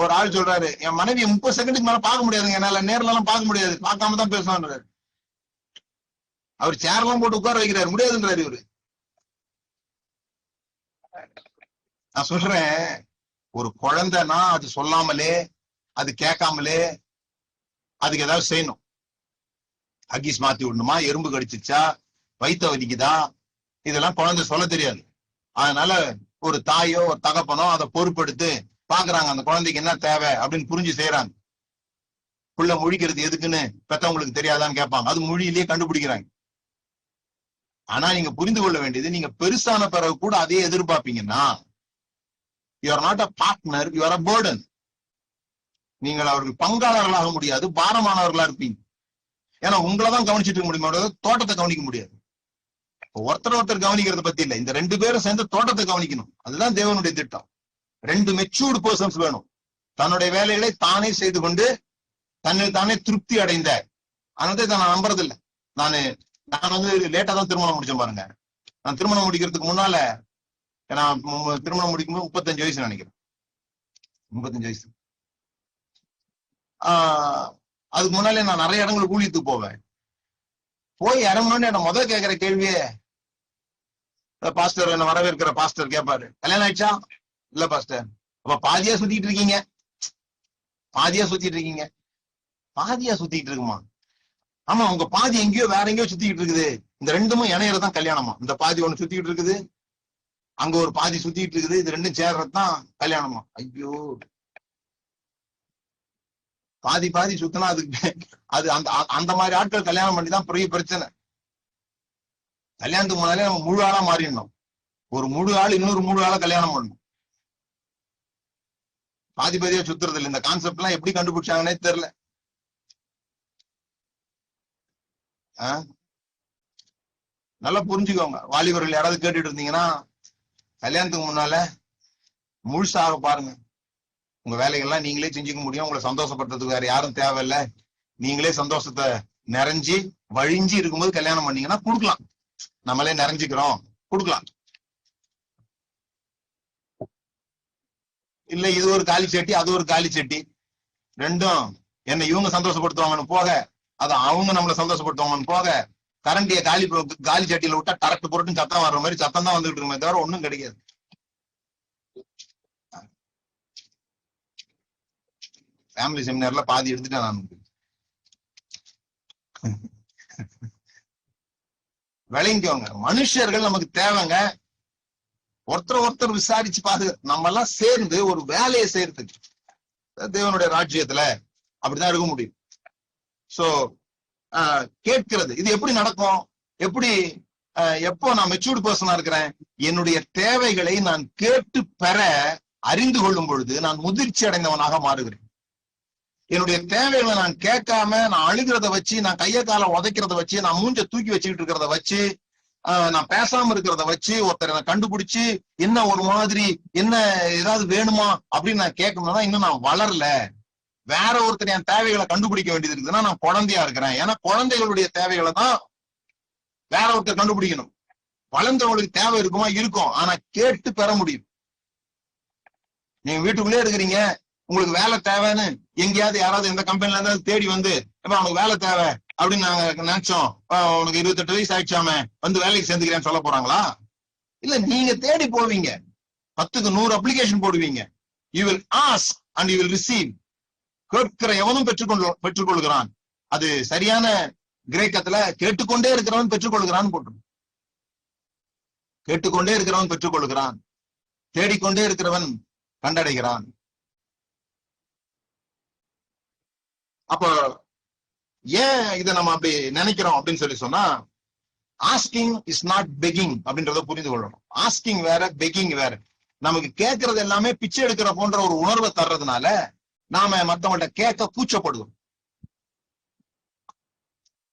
ஒரு ஆள் சொல்றாரு, என் மனைவி 30 செகண்டுக்கு மேல பார்க்க முடியாதுங்க, என்னால நேர்ல எல்லாம் பார்க்க முடியாது, பார்க்காம தான் பேசலான்றாரு. அவர் சேர் எல்லாம் போட்டு உட்கார வைக்கிறாரு, முடியாதுன்றாரு இவரு. நான் சொல்றேன், ஒரு குழந்தைன்னா அது சொல்லாமலே, அது கேட்காமலே அதுக்கு ஏதாவது செய்யணும். ஹக்கீஸ் மாத்தி விடணுமா, எறும்பு கடிச்சிச்சா, வயிற்ற வலிக்குதா, இதெல்லாம் குழந்தை சொல்ல தெரியாது. அதனால ஒரு தாயோ ஒரு தகப்பனோ அதை பொறுப்பெடுத்து பாக்குறாங்க, அந்த குழந்தைக்கு என்ன தேவை அப்படின்னு புரிஞ்சு செய்யறாங்க. புள்ள முழிக்கிறது எதுக்குன்னு பெத்தவங்களுக்கு தெரியாதான்னு கேட்பாங்க, அது மொழியிலேயே கண்டுபிடிக்கிறாங்க. ஆனா நீங்க புரிந்து கொள்ள வேண்டியது, நீங்க பெருசான பிறகு கூட அதே எதிர்பார்ப்பீங்கன்னா, you are not a partner, you are a burden. நீங்கள் அவர்கள் பங்காளர்களாக முடியாது, பாரமானவர்களா இருப்பீங்க. ஏன்னா உங்களை தான் கவனிச்சுட்டு இருக்க முடியுமா, தோட்டத்தை கவனிக்க முடியாது. ஒருத்தர் கவனிக்கிறத பத்தி இல்ல, இந்த 2 பேரும் சேர்ந்து தோட்டத்தை கவனிக்கணும். அதுதான் தேவனுடைய திட்டம். 2 மெச்சூர்டு பர்சன்ஸ் வேணும். தன்னுடைய வேலைகளை தானே செய்து கொண்டு தன்னில் தானே திருப்தி அடைந்த. அதனால நான் நம்புறது இல்லை. நான் லேட்டா தான் திருமணம் முடிச்சேன் பாருங்க. நான் திருமணம் முடிக்கிறதுக்கு முன்னால, நான் திருமணம் முடிக்கும்போது 35 வயசு நினைக்கிறேன், 35 வயசு. அதுக்கு முன்னாலே நான் நிறைய இடங்களுக்கு ஊழியத்துக்கு போவேன். போய் இறங்கணும்னு என்ன முதல் கேட்கிற கேள்வியே, பாஸ்டர் என்ன வரவேற்கிற பாஸ்டர் கேட்பாரு, கல்யாணம் ஆயிடுச்சா? இல்ல பாஸ்டர். அப்ப பாதியா சுத்திட்டு இருக்கீங்க, பாதியா சுத்திட்டு இருக்கீங்க. பாதியா சுத்திட்டு இருக்குமா? ஆமா, உங்க பாதி எங்கேயோ வேற எங்கேயோ சுத்திக்கிட்டு இருக்குது. இந்த ரெண்டுமும் இணையறதான் கல்யாணமா? இந்த பாதி ஒண்ணு சுத்திக்கிட்டு இருக்குது, அங்க ஒரு பாதி சுத்திட்டு இருக்குது, இது ரெண்டும் சேர்றதுதான் கல்யாணமா? ஐயோ, பாதி பாதி சுத்தினா அது அந்த மாதிரி ஆட்கள் கல்யாணம் பண்ணிதான் பெரிய பிரச்சனை. கல்யாணத்துக்கு முன்னாலே நம்ம முழு ஆளா மாறிடணும். ஒரு முழு ஆள் இன்னொரு முழு ஆளா கல்யாணம் பண்ணணும். பாதி பாதியா சுத்துறது இல்லை. இந்த கான்செப்ட் எல்லாம் எப்படி கண்டுபிடிச்சாங்கன்னே தெரியல. நல்லா புரிஞ்சுக்கோங்க. வாலிபர்கள் யாராவது கேட்டுட்டு இருந்தீங்கன்னா, கல்யாணத்துக்கு முன்னால முழுசாக பாருங்க. உங்க வேலைகள்லாம் நீங்களே செஞ்சுக்க முடியும். உங்களை சந்தோஷப்படுறதுக்கு வேற யாரும் தேவையில்லை. நீங்களே சந்தோஷத்தை நிறைஞ்சி வழிஞ்சி இருக்கும்போது கல்யாணம் பண்ணீங்கன்னா கொடுக்கலாம். நம்மளே நிறைஞ்சுக்கிறோம், கொடுக்கலாம். இல்ல இது ஒரு காலி சட்டி, அது ஒரு காலி சட்டி, ரெண்டும் என்ன இவங்க சந்தோஷப்படுத்துவாங்கன்னு போக, அது அவங்க நம்மளை சந்தோஷப்படுத்துவாங்கன்னு போக, கரண்டிய காலி சட்டியில விட்டா டரக்ட் பொருட்டும் சத்தம் வர்ற மாதிரி சத்தம் தான் வந்துகிட்டு இருக்குமே தவிர ஒண்ணும் கிடைக்காது. ஃபேமிலி செமினார்ல பாதி எடுத்துட்டேன் நான். விளங்கிக்கோங்க, மனுஷர்கள் நமக்கு தேவைங்க. ஒருத்தர் விசாரிச்சு பாது. நம்ம எல்லாம் சேர்ந்து ஒரு வேலையை செய்யறதுக்கு தேவனுடைய ராஜ்யத்துல அப்படிதான் இருக்க முடியும். சோ கேட்கிறது இது எப்படி நடக்கும்? எப்படி எப்போ நான் மெச்சூர்டு பர்சனா இருக்கிறேன்? என்னுடைய தேவைகளை நான் கேட்டு பெற அறிந்து கொள்ளும் பொழுது நான் முதிர்ச்சி அடைந்தவனாக மாறுகிறேன். என்னுடைய தேவைகளை நான் கேட்காம நான் அழுகிறத வச்சு, நான் கைய காலை உதைக்கிறத வச்சு, நான் மூஞ்ச தூக்கி வச்சுக்கிட்டு இருக்கிறத வச்சு, நான் பேசாம இருக்கிறத வச்சு ஒருத்தர் நான் கண்டுபிடிச்சு என்ன ஒரு மாதிரி என்ன ஏதாவது வேணுமா அப்படின்னு நான் கேட்கணும்னா இன்னும் நான் வளரல. வேற ஒருத்தர் என் தேவைகளை கண்டுபிடிக்க வேண்டியது இருக்குதுன்னா நான் குழந்தையா இருக்கிறேன். ஏன்னா குழந்தைகளுடைய தேவைகளை தான் வேற ஒருத்தர் கண்டுபிடிக்கணும். வளர்ந்தவங்களுக்கு தேவை இருக்குமா? இருக்கும். ஆனா கேட்டு பெற முடியும். நீங்க வீட்டுக்குள்ளே இருக்கிறீங்க, உங்களுக்கு வேலை தேவைன்னு எங்கேயாவது யாராவது எந்த கம்பெனில இருந்தாலும் தேடி வந்து, இப்ப அவனுக்கு வேலை தேவை அப்படின்னு நாங்க நினைச்சோம், உனக்கு 28 வயசு ஆயிடுச்சாம வந்து வேலைக்கு சேர்ந்துக்கிறேன்னு சொல்ல போறாங்களா? இல்ல, நீங்க தேடி போவீங்க. 10க்கு 100 அப்ளிகேஷன் போடுவீங்க. You will ask and you will receive. கேட்கிற எவனும் பெற்றுக்கொள்கிறான். அது சரியான கிரேக்கத்துல கேட்டுக்கொண்டே இருக்கிறவன் பெற்றுக்கொள்கிறான் போட்டு. கேட்டுக்கொண்டே இருக்கிறவன் பெற்றுக்கொள்கிறான், தேடிக்கொண்டே இருக்கிறவன் கண்டடைகிறான். அப்ப ஏன் இதை நம்ம அப்படி நினைக்கிறோம் அப்படின்னு சொல்லி சொன்னா, ஆஸ்கிங் இஸ் நாட் பெக்கிங் அப்படின்றத புரிந்து கொள்ளணும். ஆஸ்கிங் வேற, பெக்கிங் வேற. நமக்கு கேட்கறது எல்லாமே பிச்சை எடுக்கிற போன்ற ஒரு உணர்வை தர்றதுனால நாம மத்தவங்கள்ட்ட கேட்க கூச்சப்படுவோம்.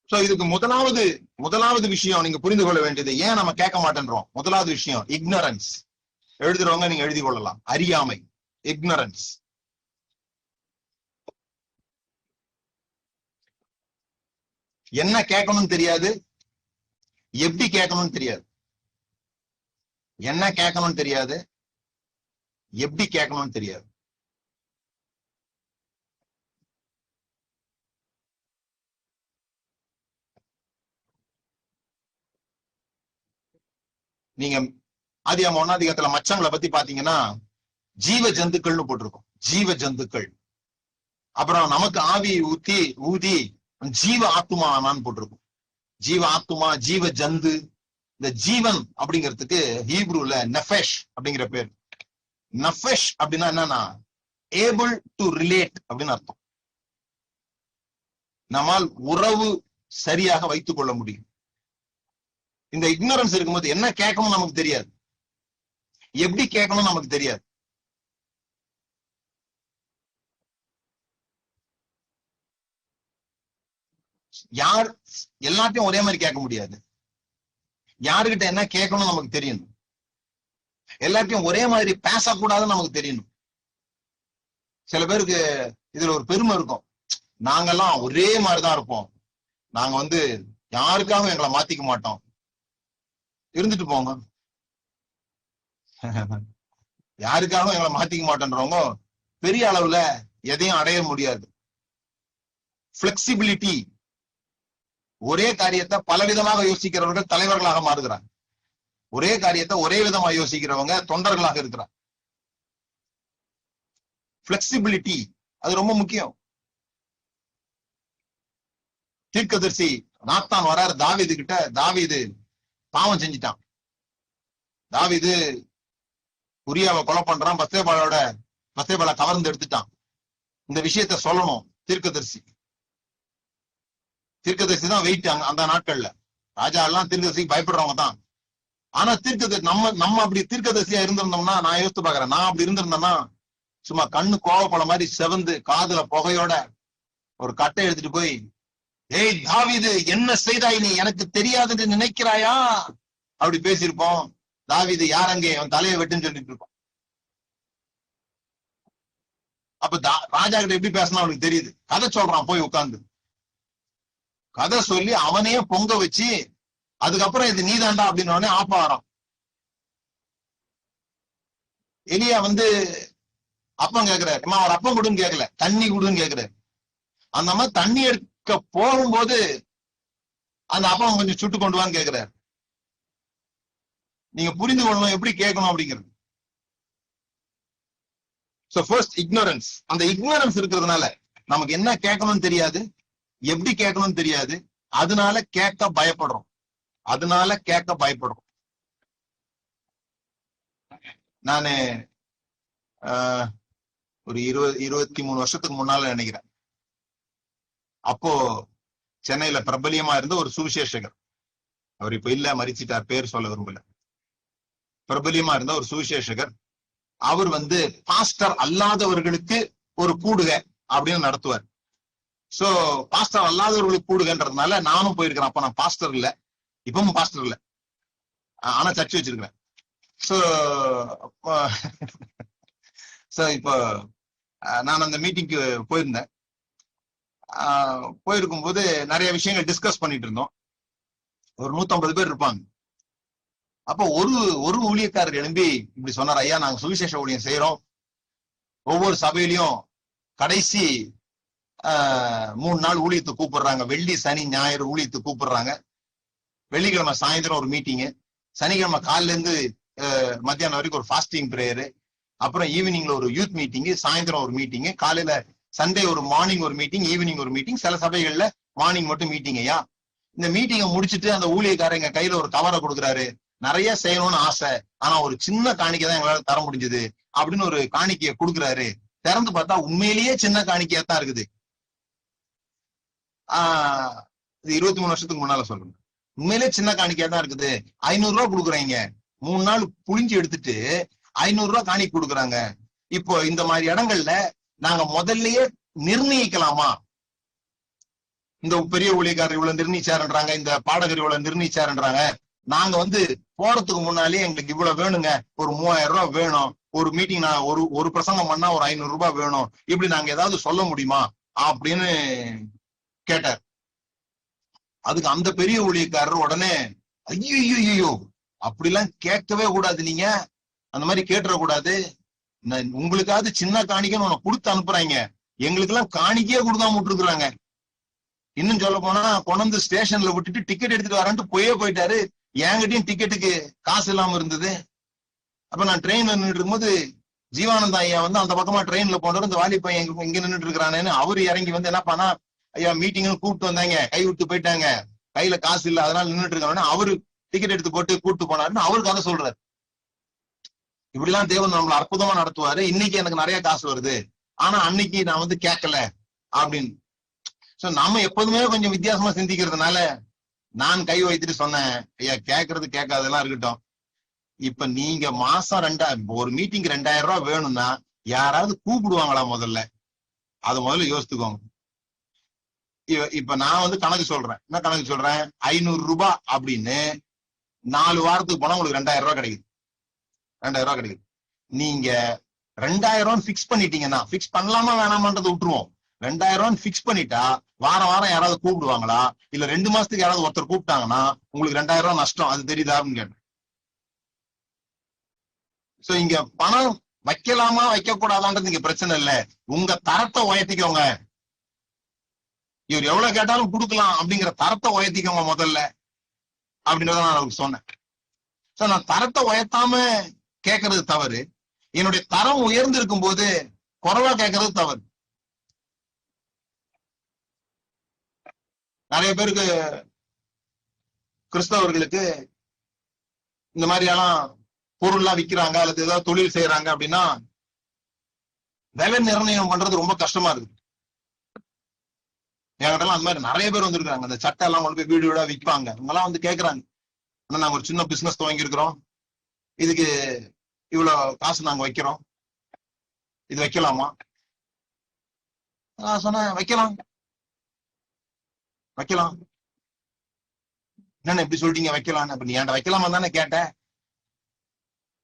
சோ இதுக்கு முதலாவது விஷயம் நீங்க புரிந்து கொள்ள வேண்டியது, ஏன் நம்ம கேட்க மாட்டேன்றோம். முதலாவது விஷயம் இக்னரன்ஸ். எழுதுறவங்க நீங்க எழுதி கொள்ளலாம், அறியாமை, இக்னரன்ஸ். என்ன கேட்கணும்னு தெரியாது, எப்படி கேட்கணும்னு தெரியாது. என்ன கேட்கணும்னு தெரியாது, எப்படி கேட்கணும்னு தெரியாது. நீங்க ஆதியாகமம் 1ஆம் அதிகாரத்துல மச்சங்களை பத்தி பாத்தீங்கன்னா ஜீவ ஜந்துக்கள்னு போட்டிருக்கும். ஜீவ ஜந்துக்கள். அப்புறம் நமக்கு ஆவி ஊதி ஜீவ ஆத்துமா ஆனான்னு போட்டிருக்கும். ஜீவ ஆத்துமா, ஜீவ ஜந்து. இந்த ஜீவன் அப்படிங்கிறதுக்கு ஹீப்ரூல நஃபெஷ் அப்படிங்கிற பேர். நஃபெஷ் அப்படின்னா என்னன்னா ஏபிள் டு ரிலேட் அப்படின்னு அர்த்தம். நம்மால் உறவு சரியாக வைத்துக் கொள்ள முடியும். இந்த இக்னரன்ஸ் இருக்கும்போது என்ன கேட்கணும் நமக்கு தெரியாது, எப்படி கேட்கணும் நமக்கு தெரியாது. யார் எல்லாத்தையும் ஒரே மாதிரி கேட்க முடியாது. யாருகிட்ட என்ன கேட்கணும் நமக்கு தெரியணும். எல்லாத்தையும் ஒரே மாதிரி பேசக்கூடாதுன்னு நமக்கு தெரியணும். சில பேருக்கு இதுல ஒரு பெருமை இருக்கும், நாங்கெல்லாம் ஒரே மாதிரிதான் இருப்போம், நாங்க யாருக்காகவும் எங்களை மாத்திக்க மாட்டோம். இருந்துட்டு போங்க. யாருக்காகவும் எங்களை மாத்திக்க மாட்டோன்றவங்க பெரிய அளவுல எதையும் அடைய முடியாது. பிளெக்சிபிலிட்டி, ஒரே காரியத்தை பலவிதமாக யோசிக்கிறவர்கள் தலைவர்களாக மாறுகிறாங்க. ஒரே காரியத்தை ஒரே விதமா யோசிக்கிறவங்க தொண்டர்களாக இருக்கிறார். பிளெக்சிபிலிட்டி அது ரொம்ப முக்கியம். தீர்க்கதரிசி நாத்தான் வராரு தாவீது கிட்ட. தாவீது பாவம் செஞ்சிட்டான். தாவீது உரியாவை கொலை பண்றான், பத்சேபாளை கவர்ந்து எடுத்துட்டான். இந்த விஷயத்த சொல்லணும் தீர்க்கதரிசி. தீர்க்கதரிசி தான் வெயிட் அந்த நாட்கள்ல. ராஜா எல்லாம் தீர்க்கதரிசிக்கு பயப்படுறவங்க தான். ஆனா தீர்க்கதரிசி நம்ம அப்படி தீர்க்கதரிசியா இருந்திருந்தோம்னா, நான் யோசித்து பாக்குறேன், நான் அப்படி இருந்திருந்தேன்னா சும்மா கண்ணு கோவப்பட மாதிரி செவந்து காதுல புகையோட ஒரு கட்டை எடுத்துட்டு போய், ஏய் தாவீது, என்ன செய்தாய் நீ, எனக்கு தெரியாதுன்னு நினைக்கிறாயா, அப்படி பேசியிருப்போம். தாவீது யார் அங்கே, அவன் தலையை வெட்டுன்னு சொல்லிட்டு இருப்பான். அப்ப ராஜா கிட்ட எப்படி பேசினா அவனுக்கு தெரியுது. கதை சொல்றான், போய் உட்கார்ந்து கதை சொல்லி அவனையே பொங்க வச்சு, அதுக்கப்புறம் இது நீதாண்டா அப்படின்னு ஆப்பாரம். எலியா அப்பம் கேக்குறாரு, அவர் அப்பம் கொடுன்னு கேட்கல, தண்ணி கொடுன்னு கேக்குறாரு. அந்த மாதிரி தண்ணி எடுக்க போகும்போது அந்த அப்பம் கொஞ்சம் சுட்டு கொண்டு வான்னு கேக்குறாரு. நீங்க புரிந்து கொள்ளணும் எப்படி கேட்கணும் அப்படிங்கிறது. So first ignorance. அந்த இக்னோரன்ஸ் இருக்கிறதுனால நமக்கு என்ன கேட்கணும்னு தெரியாது, எப்படி கேட்கணும்னு தெரியாது. அதனால கேட்க பயப்படுறோம். நானு ஒரு 23 வருஷத்துக்கு முன்னால நினைக்கிறேன். அப்போ சென்னையில பிரபலியமா இருந்த ஒரு சுவிசேஷகர், அவர் இப்ப இல்ல, மரிச்சிட்டார், பேர் சொல்ல விரும்பல. பிரபலியமா இருந்த ஒரு சுவிசேஷகர், அவர் பாஸ்டர் அல்லாதவர்களுக்கு ஒரு கூடுகை அப்படின்னு நடத்துவார். சோ பாஸ்டர் அல்லாதவர்களுக்கு கூடுகன்றதுனால நானும் போயிருக்கிறேன். அப்ப நான் பாஸ்டர் இல்ல, இப்பவும் பாஸ்டர் இல்ல, ஆனா சர்ச் வச்சிருக்கிறேன். சோ இப்போ நான் அந்த மீட்டிங்க்கு போயிருந்தேன். போயிருக்கும் போது நிறைய விஷயங்கள் டிஸ்கஸ் பண்ணிட்டு இருந்தோம். ஒரு 150 பேர் இருப்பாங்க. அப்ப ஒரு ஊழியக்காரர் எழும்பி இப்படி சொன்னார், ஐயா நாங்க சுவிசேஷ ஊழியம் செய்யறோம், ஒவ்வொரு சபையிலையும் கடைசி 3 நாள் ஊழியத்துக்கு கூப்பிடுறாங்க, வெள்ளி சனி ஞாயிறு ஊழியத்துக்கு கூப்பிடுறாங்க. வெள்ளிக்கிழமை சாயந்தரம் ஒரு மீட்டிங்கு, சனிக்கிழமை காலில இருந்து மத்தியானம் வரைக்கும் ஒரு ஃபாஸ்டிங் பிரேயரு, அப்புறம் ஈவினிங்ல ஒரு யூத் மீட்டிங்கு, சாயந்தரம் ஒரு மீட்டிங்கு, காலையில சண்டே ஒரு மார்னிங் ஒரு மீட்டிங், ஈவினிங் ஒரு மீட்டிங், சில சபைகள்ல மார்னிங் மட்டும் மீட்டிங். ஐயா இந்த மீட்டிங்கை முடிச்சுட்டு அந்த ஊழியக்காரங்க கையில ஒரு கவரை கொடுக்குறாரு, நிறைய செய்யணும்னு ஆசை, ஆனா ஒரு சின்ன காணிக்கை தான் எங்களால தர முடிஞ்சது அப்படின்னு ஒரு காணிக்கையை கொடுக்குறாரு. திறந்து பார்த்தா உண்மையிலேயே சின்ன காணிக்கையா தான் இருக்குது. 23 வருஷத்துக்கு முன்னால சொல்றேன். உண்மையிலேயே சின்ன காணிக்கையா தான் இருக்குது. 500 ரூபாய் கொடுக்குறாங்க, 3 நாள் புளிஞ்சு எடுத்துட்டு 500 ரூபாய் காணிக்கை கொடுக்குறாங்க. இப்போ இந்த மாதிரி இடங்கள்ல நாங்க முதல்லயே நிர்ணயிக்கலாமா, இந்த பெரிய ஊழியக்காரர் இவ்வளவு நிர்ணயிச்சாருன்றாங்க, இந்த பாடகர் இவ்வளவு நிர்ணயிச்சாருன்றாங்க, நாங்க போறதுக்கு முன்னாலே எங்களுக்கு இவ்வளவு வேணுங்க, ஒரு 3000 ரூபாய் வேணும், ஒரு மீட்டிங் நான் ஒரு பிரசங்கம் பண்ணா ஒரு 500 ரூபாய் வேணும், இப்படி நாங்க ஏதாவது சொல்ல முடியுமா அப்படின்னு கேட்டார். அதுக்கு அந்த பெரிய ஊழியக்காரர் உடனே, ஐயோ அப்படிலாம் கேட்கவே கூடாது, நீங்க அந்த மாதிரி கேட்டுறக்கூடாது, உங்களுக்காவது சின்ன காணிக்கைன்னு உனக்கு கொடுத்து அனுப்புறாங்க, எங்களுக்கு எல்லாம் காணிக்கையே கொடுக்காம விட்டுருக்குறாங்க. இன்னும் சொல்ல போனா கொண்டு ஸ்டேஷன்ல விட்டுட்டு டிக்கெட் எடுத்துட்டு வரேன்ட்டு போயிட்டாரு. என்கிட்டயும் டிக்கெட்டுக்கு காசு இல்லாம இருந்தது. அப்ப நான் ட்ரெயின்ல நின்றுட்டு இருக்கும்போது ஜீவானந்தா ஐயா அந்த பக்கமா ட்ரெயின்ல போனவர், இந்த வாலி பையன் இங்க நின்றுட்டு இருக்கிறானேன்னு அவரு இறங்கி என்ன பண்ணா, ஐயா மீட்டிங்னு கூப்பிட்டு வந்தாங்க, கை விட்டு போயிட்டாங்க, கையில காசு இல்ல, அதனால நின்றுட்டு இருக்கானு அவரு டிக்கெட் எடுத்து போட்டு கூப்பிட்டு போனாருன்னு அவரு கதை சொல்றாரு. இப்படிலாம் தேவன் நம்மள அற்புதமா நடத்துவாரு. இன்னைக்கு எனக்கு நிறைய காசு வருது, ஆனா அன்னைக்கு நான் கேட்கல அப்படின்னு. சோ நாம எப்போதுமே கொஞ்சம் வித்தியாசமா சிந்திக்கிறதுனால நான் கை வைத்துட்டு சொன்னேன், ஐயா கேட்கறது கேட்காதெல்லாம் இருக்கட்டும், இப்ப நீங்க மாசம் ஒரு மீட்டிங் 2000 ரூபாய் வேணும்னா யாராவது கூப்பிடுவாங்களா முதல்ல, அதை முதல்ல யோசித்துக்கோங்க. இப்ப நான் கணக்கு சொல்றேன். என்ன கணக்கு சொல்றேன், 500 ரூபாய் அப்படின்னு 4 வாரத்துக்கு போனா உங்களுக்கு 2000 ரூபாய் கிடைக்குது. 2000 கிடைக்குது. நீங்க 2000 பிக்ஸ் பண்ணிட்டீங்கன்னா, பிக்ஸ் பண்ணலாமா வேணாமான்றதை விட்டுருவோம். 2000 பிக்ஸ் பண்ணிட்டா வாரம் வாரம் யாராவது கூப்பிடுவாங்களா? இல்ல 2 மாசத்துக்கு யாராவது ஒருத்தர் கூப்பிட்டாங்கன்னா உங்களுக்கு 2000 நஷ்டம். அது தெரியுதான்னு கேட்டேன். சோ இங்க பணம் வைக்கலாமா வைக்க கூடாதான்றது இங்க பிரச்சனை இல்ல. உங்க தரத்தை உயர்த்திக்கோங்க. இவர் எவ்வளவு கேட்டாலும் கொடுக்கலாம் அப்படிங்கிற தரத்தை உயர்த்திக்கோங்க முதல்ல அப்படின்றத நான் அவருக்கு சொன்னேன். சோ நான் தரத்தை உயர்த்தாம கேட்கறது தவறு. என்னுடைய தரம் உயர்ந்து இருக்கும் போது குறைவா கேட்கறது தவறு. நிறைய பேருக்கு கிறிஸ்தவர்களுக்கு இந்த மாதிரி எல்லாம் பொருள்லாம் விற்கிறாங்க அல்லது ஏதாவது தொழில் செய்யறாங்க அப்படின்னா விலை நிர்ணயம் பண்றது ரொம்ப கஷ்டமா இருக்கு. என்கிட்ட அந்த மாதிரி நிறைய பேர் வந்திருக்காங்க. அந்த சட்டை எல்லாம் கொண்டு போய் வீடு வீடா விற்பாங்க. இவங்கெல்லாம் வந்து கேட்கறாங்க, ஆனா நாங்க ஒரு சின்ன பிசினஸ் துவங்கி இருக்கிறோம், இதுக்கு இவ்வளவு காசு நாங்க வைக்கிறோம், இது வைக்கலாமா? நான் சொன்னேன் வைக்கலாம் வைக்கலாம். என்னன்னு எப்படி சொல்லிட்டீங்க வைக்கலாம்னு? அப்ப நீ என்கிட்ட வைக்கலாமா தானே கேட்டேன்.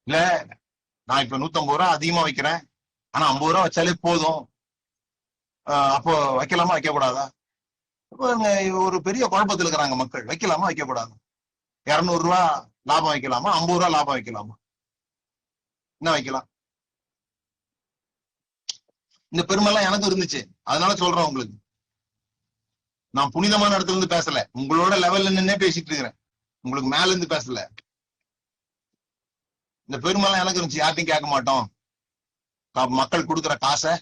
இல்ல நான் இப்ப 150 ரூபா அதிகமா வைக்கிறேன், ஆனா 50 ரூபா வச்சாலே போதும், அப்போ வைக்கலாமா வைக்க கூடாதா? ஒரு பெரிய குழப்பத்தில் இருக்கிறாங்க மக்கள். வைக்கலாமா வைக்க கூடாது? 200 ரூபா லாபம் வைக்கலாமா 50 ரூபா லாபம் வைக்கலாமா? என்ன வைக்கலாம்? இந்த பெருமைலாம் எனக்கு இருந்துச்சு. அதனால சொல்றேன் உங்களுக்கு. நான் புனிதமான இடத்துல இருந்து பேசல, உங்களோட லெவல்ல நின்னே பேசிட்டு இருக்கிறேன், உங்களுக்கு மேல இருந்து பேசல. இந்த பெருமைலாம் எனக்கு இருந்துச்சு. யார்ட்டையும் கேட்க மாட்டோம், மக்கள் கொடுக்குற காசை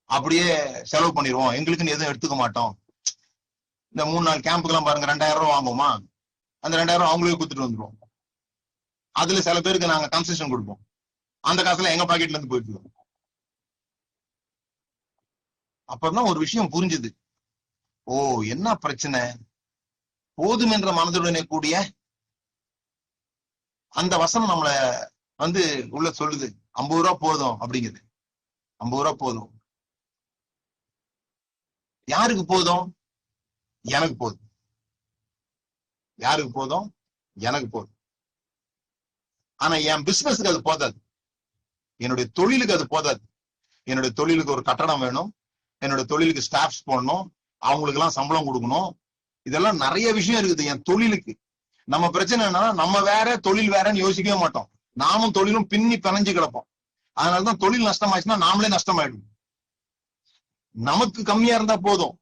அப்படியே செலவு பண்ணிடுவோம், எங்களுக்குன்னு எதுவும் எடுத்துக்க மாட்டோம். இந்த 3 நாள் கேம்புக்கு எல்லாம் பாருங்க 2000 ரூபா வாங்குவோமா, அந்த 2000 ரூபா அவங்களே கொடுத்துட்டு வந்துருவோம். அதுல சில பேருக்கு நாங்க கன்செஷன் கொடுப்போம், அந்த காசுல எங்க பாக்கெட்ல இருந்து போயிட்டு. அப்பதான் ஒரு விஷயம் புரிஞ்சுது. ஓ என்ன பிரச்சனை, போதும் என்ற மனதுடனே கூடிய அந்த வசனம் நம்மள வந்து உள்ள சொல்லுது. 50 ரூபா போதும் அப்படிங்குது. 50 ரூபா போதும். யாருக்கு போதும்? எனக்கு போதும். யாருக்கு போதும்? எனக்கு போதும். ஆனா என் பிசினஸுக்கு அது போதாது, என்னுடைய தொழிலுக்கு அது போதாது. என்னுடைய தொழிலுக்கு ஒரு கட்டடம் வேணும், என்னோட தொழிலுக்கு ஸ்டாஃப்ஸ் போடணும், அவங்களுக்கு எல்லாம் சம்பளம் கொடுக்கணும், இதெல்லாம் நிறைய விஷயம் இருக்குது என் தொழிலுக்கு. நம்ம பிரச்சனை என்னன்னா நம்ம வேற தொழில் வேறன்னு யோசிக்கவே மாட்டோம். நாமும் தொழிலும் பின்னி பிணைஞ்சு கிடப்போம். அதனாலதான் தொழில் நஷ்டமாயிடுச்சுன்னா நாமளே நஷ்டமாயிடும். நமக்கு கம்மியா இருந்தா போதும்,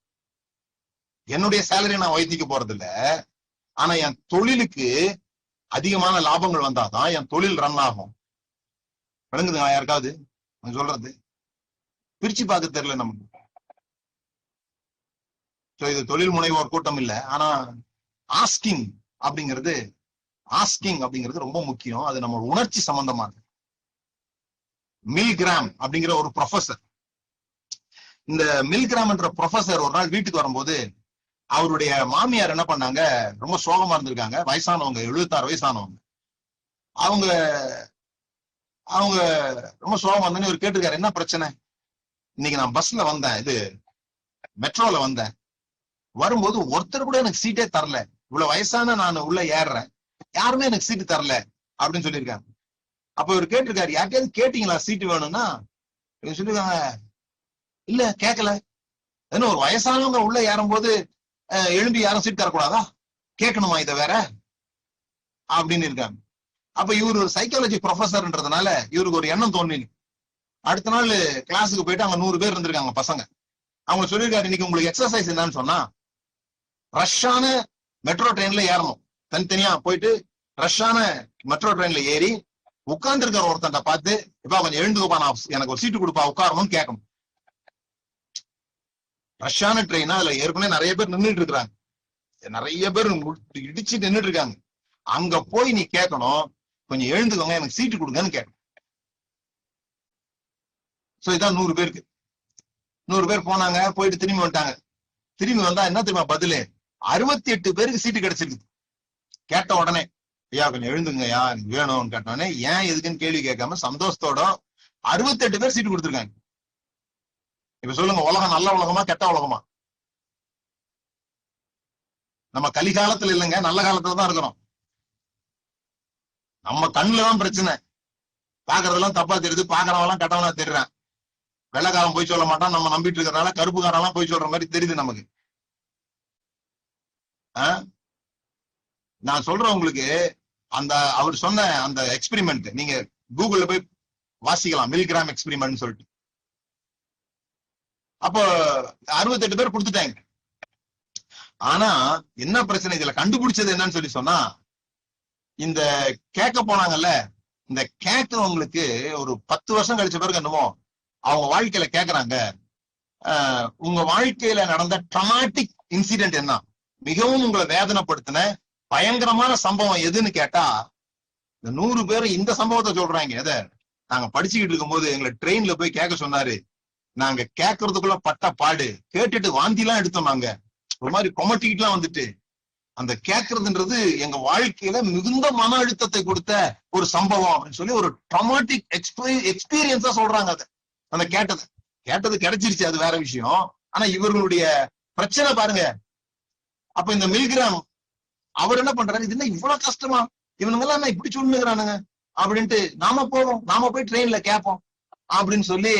என்னுடைய சேலரி நான் வைத்திக்க போறது இல்ல, ஆனா என் தொழிலுக்கு அதிகமான லாபங்கள் வந்தாதான் என் தொழில் ரன் ஆகும். விளங்குதுங்க யாருக்காவது சொல்றது? பிரிச்சு பார்க்க தெரியல நமக்கு. இது தொழில் முனைவோர் கூட்டம் இல்ல, ஆனா ஆஸ்கிங் அப்படிங்கிறது ரொம்ப முக்கியம். அது நம்ம உணர்ச்சி சம்பந்தமானது. மில்கிராம் அப்படிங்கிற ஒரு ப்ரொஃபசர், இந்த மில்கிராம் என்ற ப்ரொஃபசர் ஒரு நாள் வீட்டுக்கு வரும்போது அவருடைய மாமியார் என்ன பண்ணாங்க, ரொம்ப சோகமா இருந்திருக்காங்க. வயசானவங்க, 76 வயசானவங்க. அவங்க ரொம்ப சோகமா இருந்தோன்னு இவர் கேட்டிருக்காரு, என்ன பிரச்சனை? இன்னைக்கு நான் பஸ்ல வந்தேன், இது மெட்ரோல வந்தேன், வரும்போது ஒருத்தர் கூட எனக்கு சீட்டே தரல, இவ்வளவு வயசான நான் உள்ள ஏறுறேன், யாருமே எனக்கு சீட்டு தரல அப்படின்னு சொல்லியிருக்காங்க. அப்ப இவர் கேட்டிருக்காரு, யார்கிட்டயாவது கேட்டீங்களா சீட்டு வேணும்னா? சொல்லிருக்காங்க, இல்ல கேட்கல. ஏன்னா ஒரு வயசானவங்க உள்ள ஏறும்போது எழும்பி யாரும் சீட் தரக்கூடாதா? கேட்கணுமா இதை வேற அப்படின்னு இருக்காங்க. அப்ப இவர் ஒரு சைக்காலஜி ப்ரொஃபஸர்ன்றதுனால இவருக்கு ஒரு எண்ணம் தோணி, அடுத்த நாள் கிளாஸுக்கு போயிட்டு அங்க 100 பேர் இருந்திருக்காங்க பசங்க. அவங்க சொல்லியிருக்காரு, இன்னைக்கு உங்களுக்கு எக்ஸசைஸ் என்னன்னு சொன்னா, ரஷ்ஷான மெட்ரோ ட்ரெயின்ல ஏறணும். தனித்தனியா போயிட்டு ரஷ்ஷான மெட்ரோ ட்ரெயின்ல ஏறி உட்கார்ந்து இருக்கிற ஒருத்தன் பார்த்து, இப்ப கொஞ்சம் எழுந்துக்கப்பா, நான் எனக்கு ஒரு சீட்டு கொடுப்பா உட்காரணும்னு கேட்கணும். ரஷ்ஷான ட்ரெயினா, அதுல ஏற்கனவே நிறைய பேர் நின்றுட்டு இருக்கிறாங்க, நிறைய பேர் இடிச்சு நின்றுட்டு இருக்காங்க. அங்க போய் நீ கேட்கணும், கொஞ்சம் எழுந்துக்கோங்க எனக்கு சீட்டு கொடுங்கன்னு கேட்கணும். சோ இதான் 100 பேருக்கு. 100 பேர் போனாங்க, போயிட்டு திரும்பி வந்துட்டாங்க. திரும்பி வந்தா என்ன தெரியுமா பதிலு? 68 பேருக்கு சீட்டு கிடைச்சிருக்கு. கேட்ட உடனே, ஐயா கொஞ்சம் எழுந்துங்கய்யா எனக்கு வேணும்னு கேட்டோடனே, ஏன் எதுக்குன்னு கேள்வி கேட்காம சந்தோஷத்தோட 68 பேர் சீட்டு கொடுத்துருக்காங்க. இப்ப சொல்லுங்க, உலகம் நல்ல உலகமா கெட்ட உலகமா? நம்ம கலிகாலத்துல இல்லைங்க, நல்ல காலத்துல தான் இருக்கிறோம். நம்ம கண்ணுலதான் பிரச்சனை. பாக்குறதெல்லாம் தப்பா தெரியுது, பாக்குறவெல்லாம் கட்டவனா தெரியுறான். வெள்ளைக்காரன் போய் சொல்ல மாட்டான், நம்ம நம்பிட்டு இருக்கிறதுனால கருப்புக்காரெல்லாம் போய் சொல்ற மாதிரி தெரியுது நமக்கு. நான் சொல்றேன் உங்களுக்கு, அந்த அவர் சொன்ன அந்த எக்ஸ்பெரிமெண்ட் நீங்க கூகுள்ல போய் வாசிக்கலாம், மில்கிராம் எக்ஸ்பெரிமெண்ட் சொல்லிட்டு. அப்போ 68 பேர் கொடுத்துட்டாங்க. ஆனா என்ன பிரச்சனை இதுல கண்டுபிடிச்சது என்னன்னு சொல்லி சொன்னா, இந்த கேட்க போனாங்கல்ல, இந்த கேட்கிறவங்களுக்கு ஒரு 10 வருஷம் கழிச்ச பிறகு என்னமோ அவங்க வாழ்க்கையில கேக்குறாங்க, உங்க வாழ்க்கையில நடந்த ட்ராமாட்டிக் இன்சிடென்ட் என்ன, மிகவும் உங்களை வேதனைப்படுத்தின பயங்கரமான சம்பவம் எதுன்னு கேட்டா, இந்த 100 பேர் இந்த சம்பவத்தை சொல்றாங்க. எதை நாங்க படிச்சுக்கிட்டு இருக்கும் போது எங்களை ட்ரெயின்ல போய் கேட்க சொன்னாரு, நாங்க கேட்கறதுக்குள்ள பட்ட பாடு, கேட்டுட்டு வாந்தி எல்லாம் எடுத்தோம், நாங்க ஒரு மாதிரி கொமட்டிக்கிட்டு எல்லாம் வந்துட்டு. அந்த கேட்கறதுன்றது எங்க வாழ்க்கையில மிகுந்த மன அழுத்தத்தை கொடுத்த ஒரு சம்பவம் அப்படின்னு சொல்லி ஒரு ட்ராமாட்டிக் எக்ஸ்பீரியன்ஸா சொல்றாங்க. அதை அந்த கேட்டது கிடைச்சிருச்சு, அது வேற விஷயம். ஆனா இவர்களுடைய பிரச்சனை பாருங்க. அப்ப இந்த மில்கிராம் அவர் என்ன பண்றாரு, இது என்ன இவ்வளவு கஷ்டமா, இவனுங்க எல்லாம் என்ன இப்படி சொல்லுங்கிறானுங்க அப்படின்ட்டு, நாம போய் ட்ரெயின்ல கேட்போம் அப்படின்னு சொல்லி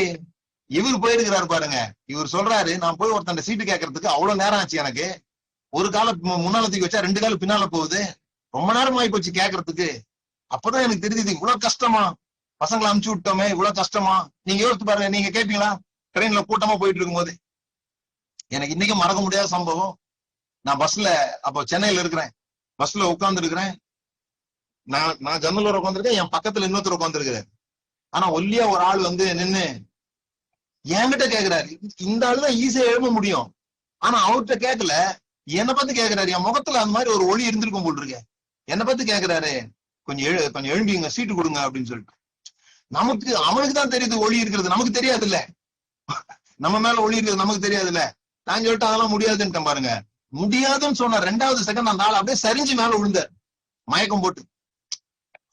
இவர் போயிருக்கிறாரு பாருங்க. இவர் சொல்றாரு, நான் போய் ஒருத்தன் சீட்டு கேட்கறதுக்கு அவ்வளவு நேரம் ஆச்சு, எனக்கு ஒரு கால முன்னால தூக்கி வச்சா 2 காலம் பின்னால போகுது, ரொம்ப நேரம் ஆகி போச்சு கேட்கறதுக்கு. அப்பதான் எனக்கு தெரியுது இவ்வளவு கஷ்டமா, பசங்களை அனுப்பிச்சு விட்டோமே இவ்வளவு கஷ்டமா. நீங்க யோசித்து பாருங்க, நீங்க கேட்பீங்களா ட்ரெயின்ல கூட்டமா போயிட்டு இருக்கும் போது? எனக்கு இன்னைக்கும் மறக்க முடியாத சம்பவம். நான் பஸ்ல, அப்போ சென்னையில இருக்கிறேன், பஸ்ல உட்கார்ந்து இருக்கிறேன். நான் ஜன்னல் உட்காந்துருக்கேன், என் பக்கத்துல இன்னொருத்தர் உட்காந்துருக்கிறேன். ஆனா ஒல்லியா ஒரு ஆள் வந்து நின்னு என்கிட்ட கேக்குறாரு. இந்த ஆளுதான் ஈஸியா எழுத முடியும், ஆனா அவர்கிட்ட கேட்கல, என்னை பத்தி கேக்குறாரு. என் முகத்துல அந்த மாதிரி ஒரு ஒளி இருந்திருக்கும் போல் இருக்கு. என்னை பத்தி கேக்குறாரு, கொஞ்சம் எழும்பிங்க, சீட்டு கொடுங்க அப்படின்னு சொல்லிட்டு. நமக்கு அவனுக்கு தான் தெரியுது ஒளி இருக்கிறது, நமக்கு தெரியாது இல்ல. நம்ம மேல ஒளி இருக்கிறது நமக்கு தெரியாது இல்ல. நான் சொல்லிட்டு அதெல்லாம் முடியாதுன்னு பாருங்க. முடியாதுன்னு சொன்ன 2வது செகண்ட் அந்த ஆள் அப்படியே சரிஞ்சு மேல விழுந்தார், மயக்கம் போட்டு.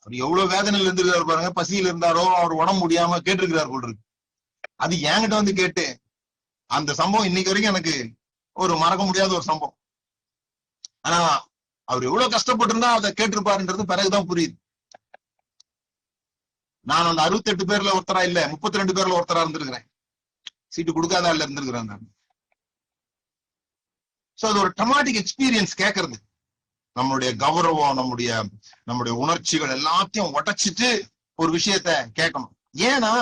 அவர் எவ்வளவு வேதனையில இருந்திருக்காரு பாருங்க. பசியில இருந்தாரோ, அவர் உடம்பு முடியாம கேட்டிருக்கிறார் போல் இருக்கு. அது என்கிட்ட வந்து கேட்டு, அந்த சம்பவம் இன்னைக்கு வரைக்கும் எனக்கு ஒரு மறக்க முடியாத ஒரு சம்பவம். ஆனா அவர் எவ்வளவு கஷ்டப்பட்டு இருந்தா அதை கேட்டிருப்பாருன்றது பிறகுதான் புரியுது. நான் அந்த 68 பேர்ல ஒருத்தரா இல்ல, 32 பேர்ல ஒருத்தரா இருந்திருக்கிறேன். சீட்டு கொடுக்காத ஆள்ல இருந்திருக்கிறேன் நான். சோ அது ஒரு ட்ராமாட்டிக் எக்ஸ்பீரியன்ஸ். கேட்கறது நம்மளுடைய கௌரவம், நம்முடைய உணர்ச்சிகள் எல்லாத்தையும் உடைச்சிட்டு ஒரு விஷயத்த கேட்கணும். ஏன்னா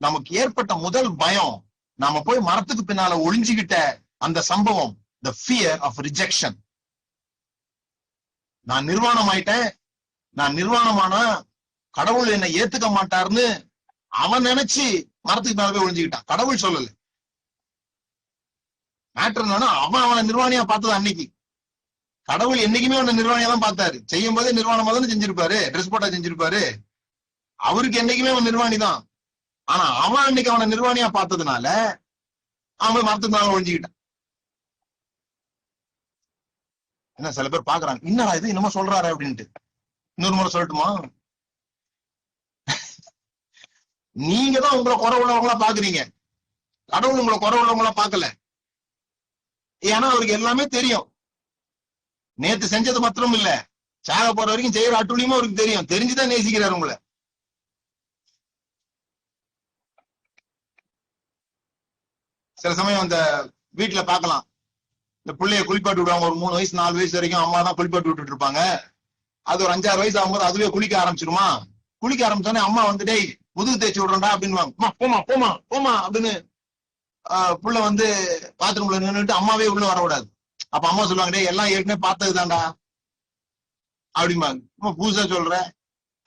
நமக்கு ஏற்பட்ட முதல் பயம், நாம போய் மரத்துக்கு பின்னால ஒளிஞ்சுகிட்ட அந்த சம்பவம், the fear of rejection. நான் நிர்வாணம் ஆயிட்டேன், நான் நிர்வாணமானா கடவுள் என்னை ஏத்துக்க மாட்டாருன்னு அவன் நினைச்சு மரத்துக்கு மேல போய் ஒளிஞ்சுக்கிட்டான். கடவுள் சொல்லல. மேட்டர் என்னன்னா, அவனை நிர்வாணியா பார்த்தது அன்னைக்கு. கடவுள் என்னைக்குமே அவனை நிர்வாணியா தான் பார்த்தாரு. செய்யும் போதே நிர்வாணமா தானே செஞ்சிருப்பாரு, ட்ரெஸ் போட்டா செஞ்சிருப்பாரு. அவருக்கு என்னைக்குமே அவன் நிர்வாணி தான். ஆனா அவன் அன்னைக்கு அவனை நிர்வாணியா பார்த்ததுனால அவன் மரத்துக்கு மேல ஒழிஞ்சுக்கிட்டான். என்ன சில பேர் பாக்குறாங்க, என்னடா இது என்னமோ சொல்றாரு அப்படின்ட்டு. இன்னொரு முறை சொல்லட்டுமா? நீங்க தான் உங்களை குறை உள்ளவங்களா பாக்குறீங்க, கடவுள் உங்களை குறை உள்ளவங்களா பாக்கல. ஏன்னா அவருக்கு எல்லாமே தெரியும். நேத்து செஞ்சது மாத்திரம் இல்ல, சாக போற வரைக்கும் செய்யற அட்டுழியமும் அவருக்கு தெரியும். தெரிஞ்சுதான் நேசிக்கிறாரு உங்களை. சில சமயம் அந்த வீட்டுல பாக்கலாம், இந்த பிள்ளைய குளிப்பாட்டி விடுவாங்க. ஒரு 3 வயசு 4 வயசு வரைக்கும் அம்மா தான் குளிப்பாட்டி விட்டுட்டு இருப்பாங்க. அது ஒரு 5-6 வயசு ஆகும்போது அதுவே குளிக்க ஆரம்பிச்சிருமா. குளிக்க ஆரம்பிச்சோன்னே அம்மா வந்து, டேய் முதுகு தேய்ச்சி விடுறா அப்படின்னு, போமா போமா போமா அப்படின்னு புள்ள வந்து பாத்ரூம்ல நின்றுட்டு அம்மாவே உள்ள வரக்கூடாது. அப்ப அம்மா சொல்லுவாங்க, டேய் எல்லாம் ஏற்கனவே பார்த்ததுதான்டா அப்படிம்பாங்க. புதுசா சொல்ற.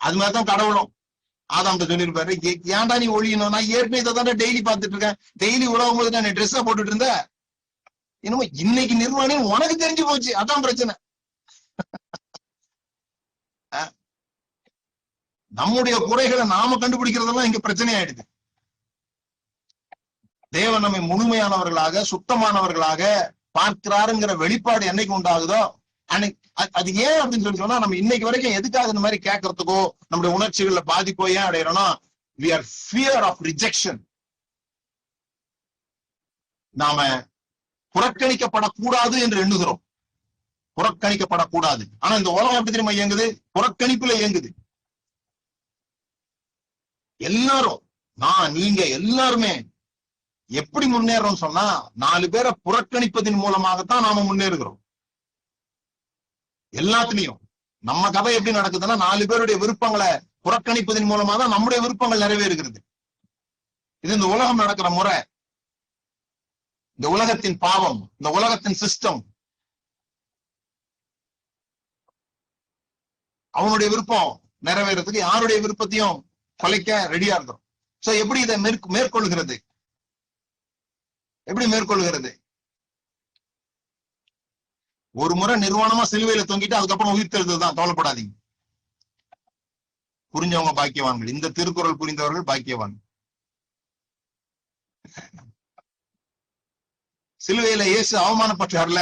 அது மாதிரிதான் கடவுளும் ஆதாம்கிட்ட சொல்லியிருப்பாரு, ஏன்டா நீ ஒழியணும், நான் ஏற்கனவே இதை தான் டெய்லி பார்த்துட்டு இருக்கேன், டெய்லி உழவும் போது நான் ட்ரெஸ்ஸா போட்டுட்டு இருந்தேன், இன்னும் இன்னைக்கு நிர்வாணி உனக்கு தெரிஞ்சு போச்சு, அதான் பிரச்சனை. நம்முடைய குறைகளை நாம கண்டுபிடிக்கிறதெல்லாம் இங்க பிரச்சனை ஆயிடுது. தேவன் நம்மை முழுமையானவர்களாக சுத்தமானவர்களாக பார்க்கிறாருங்கிற வெளிப்பாடு என்னைக்கு உண்டாகுதோ அன்னைக்கு. அது ஏன் அப்படின்னு சொல்லி சொன்னா, நம்ம இன்னைக்கு வரைக்கும் எதுக்காக இந்த மாதிரி கேட்கறதுக்கோ நம்முடைய உணர்ச்சிகள்ல பாதிப்போ ஏன் அடையிறோம்னா, we are fear of rejection. நாம புறக்கணிக்கப்படக்கூடாது என்று எண்ணுகிறோம். புறக்கணிக்கப்படக்கூடாது. ஆனா இந்த உலகம் எப்படி தெரியுமா இயங்குது? புறக்கணிப்புல இயங்குது. எல்லாரும், நீங்க எல்லாருமே எப்படி முன்னேறோம் சொன்னா 4 பேரை புறக்கணிப்பதன் மூலமாகத்தான் நாம முன்னேறுகிறோம். எல்லாத்துலயும் நம்ம கதை எப்படி நடக்குதுன்னா 4 பேருடைய விருப்பங்களை புறக்கணிப்பதன் மூலமா தான் நம்முடைய விருப்பங்கள் நிறைவேறுகிறது. இது இந்த உலகம் நடக்கிற முறை, இந்த உலகத்தின் பாவம், இந்த உலகத்தின் சிஸ்டம். அவனுடைய விருப்பம் நிறைவேறதுக்கு யாருடைய விருப்பத்தையும் கொலைக்க ரெடியா இருக்கிறோம். சோ எப்படி இதை மேற்கொள்கிறது? எப்படி மேற்கொள்கிறது? ஒரு முறை நிர்வாணமா சிலுவையில தொங்கிட்டு அதுக்கப்புறம் உயிர் தெழுதுதான், கவலைப்படாதீங்க. புரிஞ்சவங்க பாக்கியவான்கள், இந்த திருக்குறள் புரிந்தவர்கள் பாக்கியவான்கள். சிலுவையில இயேசு அவமானப்பட்டார்ல,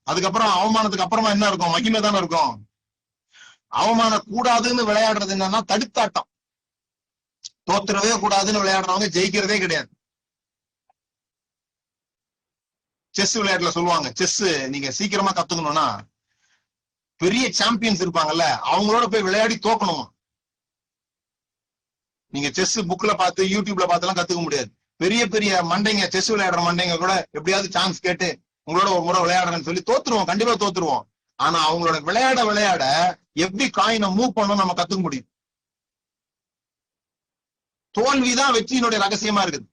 அதுக்கப்புறம் அவமானத்துக்கு அப்புறமா என்ன இருக்கும்? மகிமை தானே இருக்கும். அவமான கூடாதுன்னு விளையாடுறது என்னன்னா தடுத்தாட்டம். தோத்துறவே கூடாதுன்னு விளையாடுறவங்க ஜெயிக்கிறதே கிடையாது. செஸ் விளையாட்டுல சொல்லுவாங்க, செஸ் நீங்க சீக்கிரமா கத்துக்கணும்னா பெரிய சாம்பியன்ஸ் இருப்பாங்கல்ல, அவங்களோட போய் விளையாடி தோக்கணுமா. நீங்க செஸ் புக்ல பார்த்து யூடியூப்ல பார்த்து எல்லாம் கத்துக்க முடியாது. பெரிய பெரிய மண்டைங்க, செஸ் விளையாடுற மண்டைங்க கூட எப்படியாவது சான்ஸ் கேட்டு உங்களோட ஒரு முறை விளையாடுறேன்னு சொல்லி தோத்துருவோம், கண்டிப்பா தோத்துருவோம். ஆனா அவங்களோட விளையாட விளையாட எப்படி காயினை மூவ் பண்ணணும் நம்ம கத்துக்க முடியும். தோல்விதான் வெற்றியினுடைய ரகசியமா இருக்குது.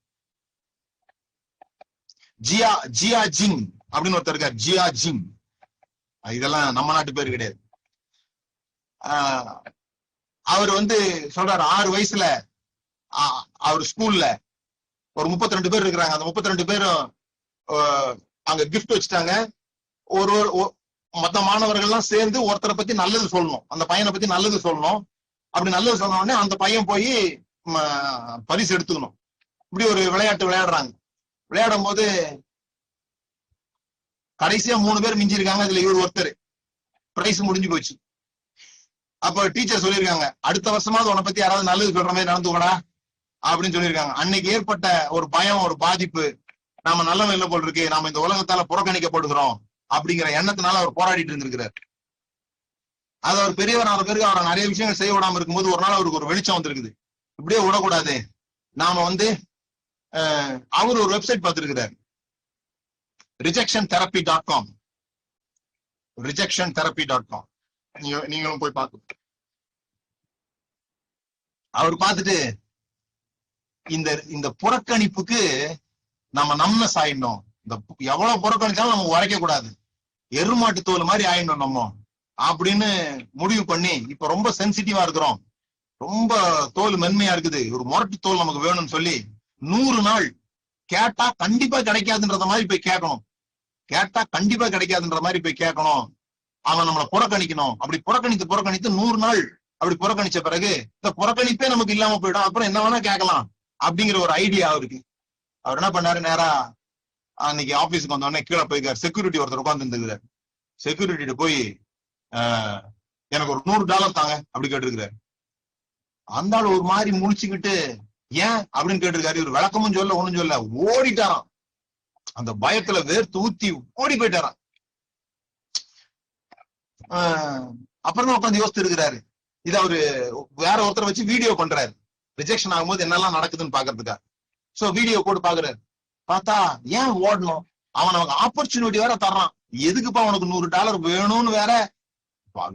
ஜியா ஜிங் அப்படின்னு ஒருத்தர் இருக்கார், ஜியா ஜிங். இதெல்லாம் நம்ம நாட்டு பேர் கிடையாது. அவர் சொல்றாரு, 6 வயசுல அவர் ஸ்கூல்ல ஒரு 32 பேர் இருக்கிறாங்க. அந்த 32 பேரும் அங்க கிஃப்ட் வச்சுட்டாங்க. ஒரு மொத்த மாணவர்கள்லாம் சேர்ந்து ஒருத்தரை பத்தி நல்லது சொல்லணும், அந்த பையனை பத்தி நல்லது சொல்லணும். அப்படி நல்லது சொன்ன உடனே அந்த பையன் போய் பரிசு எடுத்துக்கணும். இப்படி ஒரு விளையாட்டு விளையாடுறாங்க. விளையாடும் போது கடைசியா 3 பேர் மிஞ்சிருக்காங்க. அதுல இவர் ஒருத்தர். பிரைஸ் முடிஞ்சு போச்சு. அப்ப டீச்சர் சொல்லியிருக்காங்க, அடுத்த வருஷமாவது உன்னை பத்தி யாராவது நல்லது சொல்ற மாதிரி நடந்துக்கூடா அப்படின்னு சொல்லியிருக்காங்க. அன்னைக்கு ஏற்பட்ட ஒரு பயம், ஒரு பாதிப்பு, நாம நல்லவன் இல்லை போல் இருக்கு, நாம இந்த உலகத்தால புறக்கணிக்கப்படுகிறோம் அப்படிங்கிற எண்ணத்தினால அவர் போராடிட்டு இருந்திருக்கிறார். அது அவர் பெரியவர் 4 பேருக்கு அவரை நிறைய விஷயங்கள் செய்ய விடாம இருக்கும்போது ஒரு நாள் அவருக்கு ஒரு வெளிச்சம் வந்திருக்குது. இப்படியே விடக்கூடாது, நாம அவர் ஒரு வெப்சைட் பார்த்திருக்கிறார், rejection-therapy.com. rejection-therapy.com. நீங்களும் போய் பார்த்து அவர் பார்த்துட்டு இந்த புறக்கணிப்புக்கு நம்ம நம்மஸ் ஆயிடணும். இந்த எவ்வளவு புறக்கணிச்சாலும் நம்ம உரைக்க கூடாது, எருமாட்டு தோல் மாதிரி ஆயிடணும் நம்ம அப்படின்னு முடிவு பண்ணி இப்ப ரொம்ப சென்சிட்டிவா இருக்கிறோம், ரொம்ப தோல் மென்மையா இருக்குது, ஒரு முரட்டு தோல் நமக்கு வேணும்னு சொல்லி 100 நாள் கேட்டா கண்டிப்பா கிடைக்காதுன்றத மாதிரி போய் கேட்கணும். கேட்டா கண்டிப்பா கிடைக்காதுன்ற மாதிரி போய் கேட்கணும். அவன் நம்மளை புறக்கணிக்கணும். அப்படி புறக்கணித்து 100 நாள் அப்படி புறக்கணிச்ச பிறகு இந்த புறக்கணிப்பே நமக்கு இல்லாம போயிடும். அப்புறம் என்ன வேணா கேட்கலாம் அப்படிங்கிற ஒரு ஐடியா அவருக்கு. அவர் என்ன பண்ணாரு, நேரா அன்னைக்கு ஆபீஸுக்கு வந்த உடனே கீழே போயிருக்காரு. செக்யூரிட்டி ஒருத்தர் உட்கார்ந்து இருந்துக்கிறார். செக்யூரிட்டிட்ட போய் எனக்கு ஒரு $100 தாங்க அப்படி கேட்டிருக்கிறாரு. அந்த ஆள் ஒரு மாதிரி முழிச்சுக்கிட்டு ஏன் அப்படின்னு கேட்டிருக்காரு. இவர் விளக்கமும் சொல்ல ஒண்ணும் சொல்ல ஓடிட்டாராம். அந்த பயத்துல வேர்த்து ஊத்தி ஓடி போயிட்டாராம். அப்புறம் தான் உட்காந்து யோசித்து இருக்கிறாரு. இது அவரு வேற ஒருத்தரை வச்சு வீடியோ பண்றாரு, ரிஜெக்ஷன் ஆகும்போது என்னெல்லாம் நடக்குதுன்னு பாக்குறதுக்கா. சோ வீடியோ போட்டு பாக்குறாரு. பார்த்தா ஏன் ஓடணும், அவன் நமக்கு ஆப்பர்ச்சுனிட்டி வேற தர்றான், எதுக்குப்பா அவனுக்கு $100 வேணும்னு வேற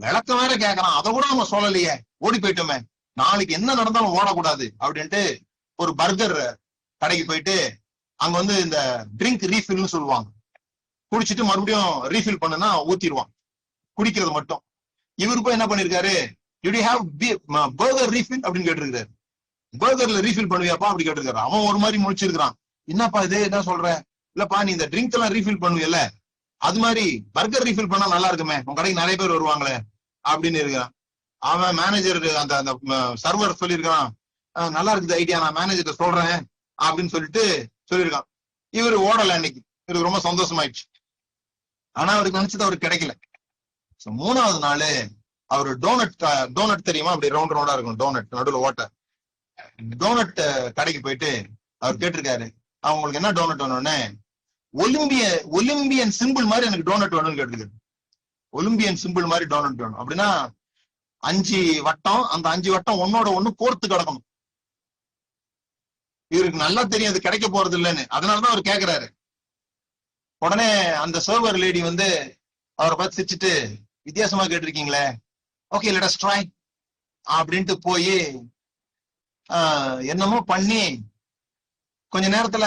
விளக்கம் வேற கேட்கறான். அதை கூட நம்ம சொல்லலையே, ஓடி போயிட்டோமே, நாளைக்கு என்ன நடந்தாலும் ஓடக்கூடாது அப்படின்ட்டு ஒரு பர்கர் கடைக்கு போயிட்டு அங்க இந்த ட்ரிங்க் ரீஃபில்னு சொல்லுவாங்க, குடிச்சிட்டு மறுபடியும் ரீஃபில் பண்ணுனா ஊத்திடுவான், குடிக்கிறது மட்டும். இவரு போய் என்ன பண்ணிருக்காரு, to you have burger refill அப்படின்னு கேட்டிருக்காரு. பர்கர்ல ரீஃபில் பண்ணுவியாப்பா அப்படி கேட்டிருக்காரு. அவன் ஒரு மாதிரி முடிச்சிருக்கான், என்னப்பா இது என்ன சொல்ற, இல்லப்பா நீ இந்த ட்ரிங்க் எல்லாம் ரீஃபில் பண்ணுவியல்ல, அது மாதிரி பர்கர் ரீஃபில் பண்ணா நல்லா இருக்குமே, உன் கடைக்கு நிறைய பேர் வருவாங்களே அப்படின்னு இருக்கான். அவன் மேனேஜர் அந்த அந்த சர்வர் சொல்லியிருக்கான், நல்லா இருக்குது ஐடியா, நான் மேனேஜர் சொல்றேன் அப்படின்னு சொல்லியிருக்கான். இவரு ஓடல. அன்னைக்கு இவருக்கு ரொம்ப சந்தோஷமாயிடுச்சு. ஆனா அவருக்கு நினைச்சது அவருக்கு கிடைக்கல. 3வது நாள் அவரு டோனட் தெரியுமா, அப்படி ரவுண்ட் ரவுண்டா இருக்கும் டோனட், நடுவில் ஓட்ட டோனட் கடைக்கு போயிட்டு அவர் கேட்டிருக்காரு, அவங்களுக்கு என்ன டோனட் வேணும்னு. ஒலிம்பியன் சிம்பிள் மாதிரி எனக்கு டோனட் வேணும்னு கேட்டிருக்காரு. ஒலிம்பியன் சிம்பிள் மாதிரி டோனட் வேணும் அப்படின்னா 5 வட்டம், அந்த 5 வட்டம் ஒன்னோட ஒண்ணு கோர்த்து கிடக்கணும். இவருக்கு நல்லா தெரியும் அது கிடைக்க போறது இல்லைன்னு, அதனாலதான் அவர் கேட்கிறாரு. உடனே அந்த சர்வர் லேடி வந்து அவரை பார்த்து சிரிச்சுட்டு, வித்தியாசமா கேட்டிருக்கீங்களே, ஓகே லெட் அஸ் ட்ரை அப்படின்ட்டு போய் என்னமோ பண்ணி கொஞ்ச நேரத்துல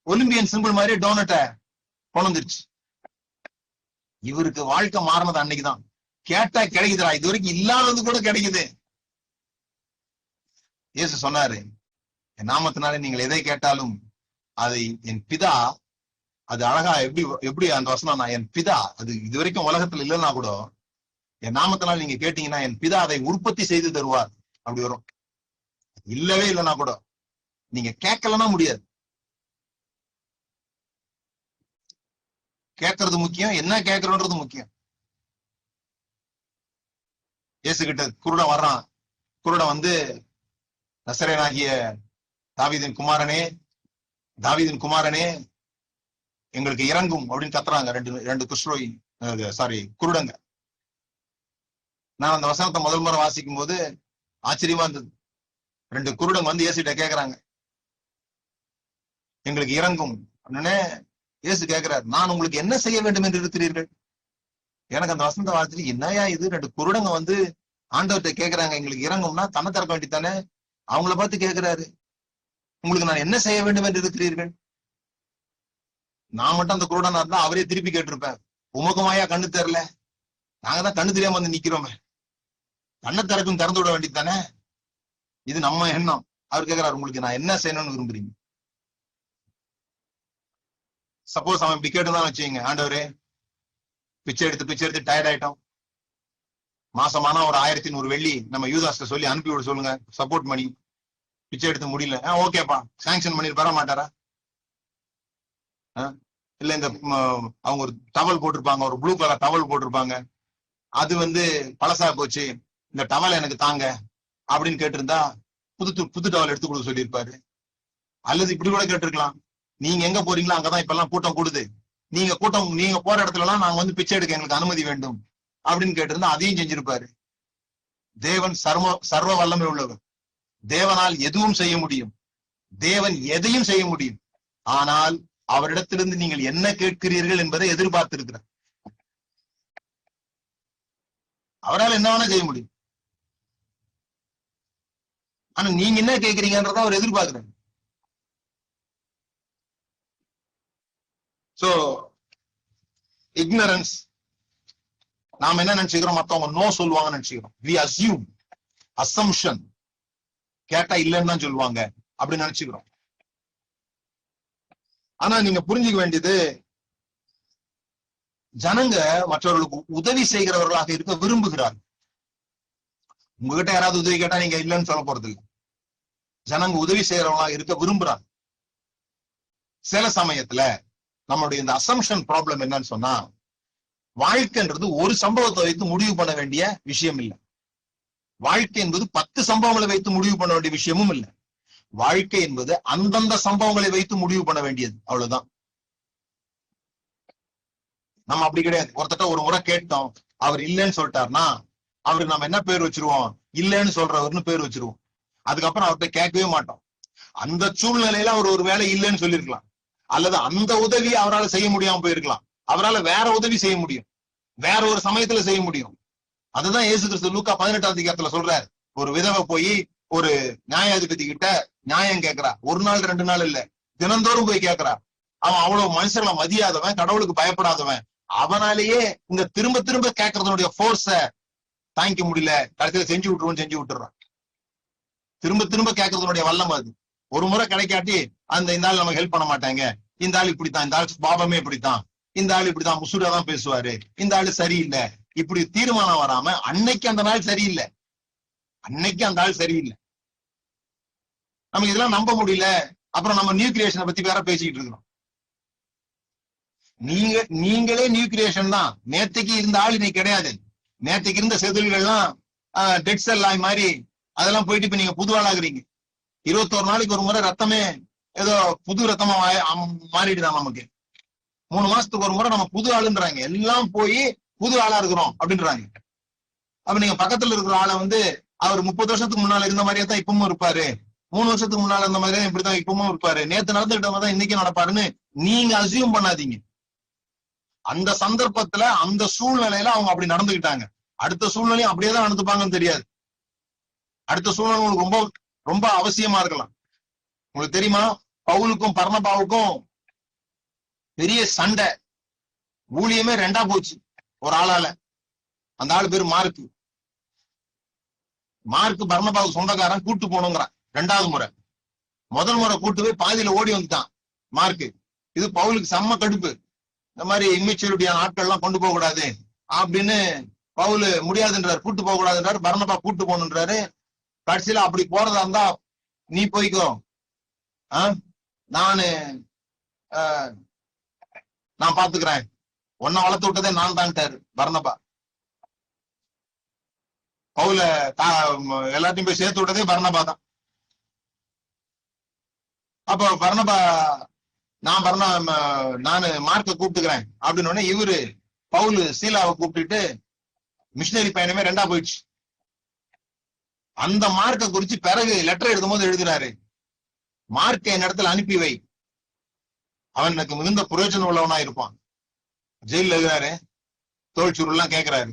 ஒலிம்பியன் சிம்பிள் மாதிரி டோனட்டை கொண்டு வந்துருச்சு. இவருக்கு வாழ்க்கை மாறினது அன்னைக்குதான். கேட்டா கிடைக்குதுடா, இது வரைக்கும் இல்லாதது கூட கிடைக்குது. இயேசு சொன்னாரு, என் நாமத்தினாலே நீங்கள் எதை கேட்டாலும் அதை என் பிதா, அது அழகா எப்படி அந்த வசனம், நான் என் பிதா, அது இது வரைக்கும் உலகத்துல இல்லைன்னா கூட என் நாமத்தினால நீங்க கேட்டீங்கன்னா என் பிதா அதை உற்பத்தி செய்து தருவார் அப்படி வரும். இல்லவே இல்லைன்னா கூட நீங்க கேட்கலன்னா முடியாது. கேட்கறது முக்கியம், என்ன கேட்கறோன்றது முக்கியம். இயேசு கிட்ட குருடன் வர்றான். குருடன் வந்து, நசரேயனாகிய தாவீதின் குமாரனே, தாவீதின் குமாரனே எங்களுக்கு இறங்கும் அப்படின்னு கத்துறாங்க ரெண்டு குஷ்ரோய் குருடங்க. நான் அந்த வசனத்தை முதல் முறை வாசிக்கும் போது ஆச்சரியமா இருந்தது. ரெண்டு குருடங்க வந்து இயேசுகிட்ட கேட்கிறாங்க, எங்களுக்கு இறங்கும் அப்படின்னு. இயேசு கேட்கிறார், நான் உங்களுக்கு என்ன செய்ய வேண்டும் என்று இருக்கிறீர்கள்? எனக்கு அந்த வசனத்தை வாசிச்சு, என்னையா இது, ரெண்டு குருடங்க வந்து ஆண்டவர்கிட்ட கேட்கிறாங்க எங்களுக்கு இறங்கும்னா, கண்ணை திறக்க வேண்டித்தானே. அவங்கள பார்த்து கேட்கிறாரு, உங்களுக்கு நான் என்ன செய்ய வேண்டும் என்று இருக்கிறீர்கள்? நான் மட்டும் அந்த குருடனா இருந்தா அவரே திருப்பி கேட்டிருப்பேன், உமக்குமாயா கண்ணு தெரியல? நாங்க தான் கண்ணு தெரியாம வந்து நிக்கிறோமே, கண்ணை திறக்கும் திறந்து விட வேண்டியதானே. இது நம்ம எண்ணம். அவர் கேட்கிறாரு, உங்களுக்கு நான் என்ன செய்யணும்னு விரும்புறீங்க? சப்போஸ் அவன் இப்படி கேட்டுதான் வச்சுங்க, ஆண்டவரே பிச்சை எடுத்து டயர்ட் ஆயிட்டோம், மாசமானா ஒரு 1100 வெள்ளி நம்ம யூதாஸ்ட சொல்லி அனுப்பி விட சொல்லுங்க, சப்போர்ட் பண்ணி பிச்சை எடுத்து முடியல, ஓகேப்பா சாங்ஷன் பண்ணி வர மாட்டாரா? இல்ல இந்த அவங்க ஒரு டவல் போட்டிருப்பாங்க, ஒரு ப்ளூ கலர் டவல் போட்டிருப்பாங்க, அது வந்து பழசா போச்சு, இந்த டவல் எனக்கு தாங்க அப்படின்னு கேட்டிருந்தா புது டவல் எடுத்து கொடுக்க சொல்லியிருப்பாரு. அல்லது இப்படி கூட கேட்டிருக்கலாம், நீங்க எங்க போறீங்களோ அங்கதான் இப்ப எல்லாம் கூட்டம் கூடுது, நீங்க போற இடத்துல எல்லாம் நாங்க வந்து பிச்சை எடுக்க எங்களுக்கு அனுமதி வேண்டும் அப்படின்னு கேட்டிருந்தா அதையும் செஞ்சிருப்பாரு. தேவன் சர்வ வல்லமை உள்ளவர். தேவனால் எதுவும் செய்ய முடியும். தேவன் எதையும் செய்ய முடியும். ஆனால் அவரிடத்திலிருந்து நீங்கள் என்ன கேட்கிறீர்கள் என்பதை எதிர்பார்த்திருக்கிறார். அவரால் என்ன வேணா செய்ய முடியும். ஆனா நீங்க என்ன கேட்கிறீங்கன்றத அவர் எதிர்பார்க்கிறார். சோ இக்னரன்ஸ், நாம என்ன நினைச்சுக்கிறோம், மத்தவங்க நோ சொல்லுவாங்கன்னு நினைச்சுக்கிறோம். வி அஸ்யூம், அசம்ஷன், கேட்டா இல்லைன்னு தான் சொல்லுவாங்க அப்படின்னு நினைச்சுக்கிறோம். ஆனா நீங்க புரிஞ்சுக்க வேண்டியது, ஜனங்க மற்றவர்களுக்கு உதவி செய்கிறவர்களாக இருக்க விரும்புகிறார்கள். உங்ககிட்ட யாராவது உதவி கேட்டா நீங்க இல்லைன்னு சொல்ல போறது இல்லை. ஜனங்க உதவி செய்யறவங்களாக இருக்க விரும்புறாங்க. சில சமயத்துல நம்மளுடைய இந்த அசம்ஷன் ப்ராப்ளம் என்னன்னு சொன்னா, வாழ்க்கைன்றது ஒரு சம்பவத்தை வைத்து முடிவு பண்ண வேண்டிய விஷயம் இல்லை. வாழ்க்கை என்பது 10 சம்பவங்களை வைத்து முடிவு பண்ண வேண்டிய விஷயமும் இல்லை. வாழ்க்கை என்பது அந்தந்த சம்பவங்களை வைத்து முடிவு பண்ண வேண்டியது, அவ்வளவுதான். நம்ம அப்படி கிடையாது. ஒருத்தட்ட ஒரு முறை கேட்டோம், அவர் இல்லைன்னு சொல்லிட்டாருன்னா அவருக்கு நம்ம என்ன பேர் வச்சிருவோம், இல்லைன்னு சொல்றவர்னு பேர் வச்சிருவோம். அதுக்கப்புறம் அவர்கிட்ட கேட்கவே மாட்டோம். அந்த சூழ்நிலையில அவர் ஒரு வேலை இல்லைன்னு சொல்லியிருக்கலாம், அல்லது அந்த உதவி அவரால் செய்ய முடியாம போயிருக்கலாம். அவரால் வேற உதவி செய்ய முடியும், வேற ஒரு சமயத்துல செய்ய முடியும். அதுதான் இயேசு கிறிஸ்து லூக்கா 18ஆம் அதிகாரத்துல சொல்றாரு. ஒரு விதவை போய் ஒரு நியாயாதிபதி கிட்ட நியாயம் கேட்கிறா. ஒரு நாள் 2 நாள் இல்ல, தினந்தோறும் போய் கேட்கிறா. அவன் அவ்வளவு மனுஷர்களை மதியாதவன், கடவுளுக்கு பயப்படாதவன். அவனாலேயே இந்த திரும்ப திரும்ப கேட்கறதுடைய போர்ஸ தாங்கிக்க முடியல, கடைசியில செஞ்சு விட்டுறான். திரும்ப திரும்ப கேட்கறதுடைய வல்லம் அது. ஒரு முறை கிடைக்காட்டி இந்த ஆள் நமக்கு ஹெல்ப் பண்ண மாட்டாங்க, இந்த ஆள் இப்படித்தான், இந்த ஆள் பாவமே இப்படித்தான், இந்த ஆள் இப்படித்தான் முசுடாதான் பேசுவாரு, இந்த ஆளு சரியில்லை, இப்படி தீர்மானம் வராம அன்னைக்கு அந்த நாள் சரியில்லை, அன்னைக்கு அந்த ஆள் சரியில்லை. நமக்கு இதெல்லாம் நம்ப முடியல. அப்புறம் நம்ம நியூ கிரியேஷனை பத்தி வேற பேசிக்கிட்டு இருக்கிறோம். நீங்களே நியூ கிரியேஷன் தான். நேற்றுக்கு இருந்த ஆள் இன்னைக்கு கிடையாது. நேற்றுக்கு இருந்த செதில்கள்லாம் டெட் செல் ஆகி மாதிரி அதெல்லாம் போயிட்டு இப்ப நீங்க புது ஆளாகிறீங்க. 21 நாளைக்கு ஒரு முறை ரத்தமே ஏதோ புது ரத்தமா மாறிடுதான் நமக்கு. 3 மாசத்துக்கு ஒரு முறை நம்ம புது ஆளுன்றாங்க. எல்லாம் போய் புது ஆளா இருக்கிறோம் அப்படின்றாங்க. அப்ப நீங்க பக்கத்துல இருக்கிற ஆளை வந்து அவர் 30 வருஷத்துக்கு முன்னால இருந்த மாதிரியே தான் இப்பவும் இருப்பாரு 3 வருஷத்துக்கு முன்னால அந்த மாதிரி இப்படிதான் இப்பவும் இருப்பாரு, நேத்து நடந்துகிட்ட மாதிரி தான் இன்னைக்கு நடப்பாருன்னு நீங்க அசியூம் பண்ணாதீங்க. அந்த சந்தர்ப்பத்துல அந்த சூழ்நிலையில அவங்க அப்படி நடந்துகிட்டாங்க. அடுத்த சூழ்நிலையும் அப்படியேதான் நடந்துப்பாங்கன்னு தெரியாது. அடுத்த சூழ்நிலை உங்களுக்கு ரொம்ப ரொம்ப அவசியமா இருக்கலாம். உங்களுக்கு தெரியுமா, பவுலுக்கும் பர்னபாவுக்கும் பெரிய சண்டை, ஊழியமே 2ஆ போச்சு ஒரு ஆளால. அந்த ஆளு பேரு மார்க்கு. பர்னபாவுக்கு சொந்தக்காரன், கூட்டு போகணுங்கிறான் 2வது முறை. முதல் முறை கூட்டு போய் பாதியில ஓடி வந்துட்டான் மார்க்கு. இது பவுலுக்கு செம்ம கடுப்பு. இந்த மாதிரி இம்மெச்சூரிட்டியான ஆட்கள் எல்லாம் கொண்டு போக கூடாது அப்படின்னு பவுல் முடியாதுன்றாரு, கூட்டு போக கூடாதுன்றாரு. பர்னபா கூட்டு போகணுன்றாரு. கடைசியில அப்படி போறதா இருந்தா நீ போய்க்கோ, நான் பாத்துக்கிறேன், உன்னை வளர்த்து விட்டதே நான் தான்ட்டாரு பர்னபா. பவுல எல்லாத்தையும் போய் சேர்த்து விட்டதே பர்னபா தான். அப்போ பர்னபா நானு மார்க்க கூப்பிட்டுக்கிறேன் அப்படின்னு இவரு பவுல் சீலாவை கூப்பிட்டுட்டு மிஷினரி பயணமே 2ஆ போயிடுச்சு. அந்த மார்க்க குறிச்சு பிறகு லெட்டர் எழுதும் போது எழுதுறாரு, மார்க்க என் இடத்துல அனுப்பி வை, அவன் எனக்கு மிகுந்த பிரயோஜனம் உள்ளவனா இருப்பான். ஜெயில எழுதுறாரு, தோல் சுருள்லாம் கேட்கிறாரு.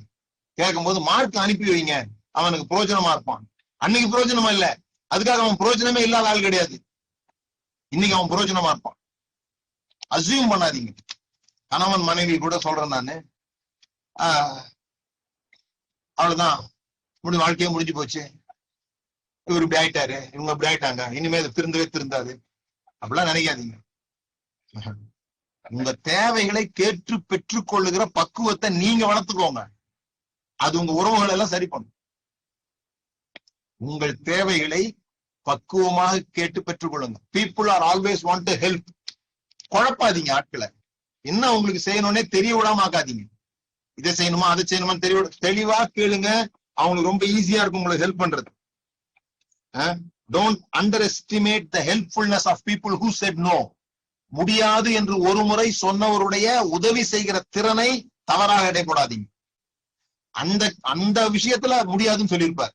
கேட்கும் போது மார்க் அனுப்பி வைங்க, அவனுக்கு பிரயோஜனமா இருப்பான். அன்னைக்கு பிரயோஜனமா இல்ல, அதுக்காக அவன் பிரயோஜனமே இல்லாத ஆள் கிடையாது. இன்னைக்கு அவன் பிரயோஜனமா இருப்பான். அசியூம் பண்ணாதீங்க. கணவன் மனைவி கூட சொல்றேன் நானு, அவ்வளவுதான், வாழ்க்கையே முடிஞ்சு போச்சு, இவர் இப்படி ஆயிட்டாரு, இவங்க இப்படி ஆயிட்டாங்க, இனிமே திருந்தவே திருந்தாது அப்படிலாம் நினைக்காதீங்க. உங்க தேவைகளை கேட்டு பெற்றுக் கொள்ளுகிற பக்குவத்தை நீங்க வளர்த்துக்கோங்க. அது உங்க உறவுகள் எல்லாம் சரி பண்ணும். உங்கள் தேவைகளை பக்குவமாக கேட்டு பெற்றுக் கொள்ளுங்க. People are always want to help. குழப்பாதீங்க ஆட்களை. என்ன உங்களுக்கு செய்யணும்னே தெரிய விடாம ஆக்காதீங்க. இதை செய்யணுமா அதை செய்யணுமா தெளிவா கேளுங்க. அவங்களுக்கு ரொம்ப ஈஸியா இருக்கும் உங்களுக்கு ஹெல்ப் பண்றது. Don't underestimate the helpfulness of people who said no. முடியாது என்று ஒரு முறை சொன்னவருடைய உதவி செய்கிற திறனை தவறாக எடைபடாதீங்க. அந்த விஷயத்துல முடியாதுன்னு சொல்லியிருப்பார்.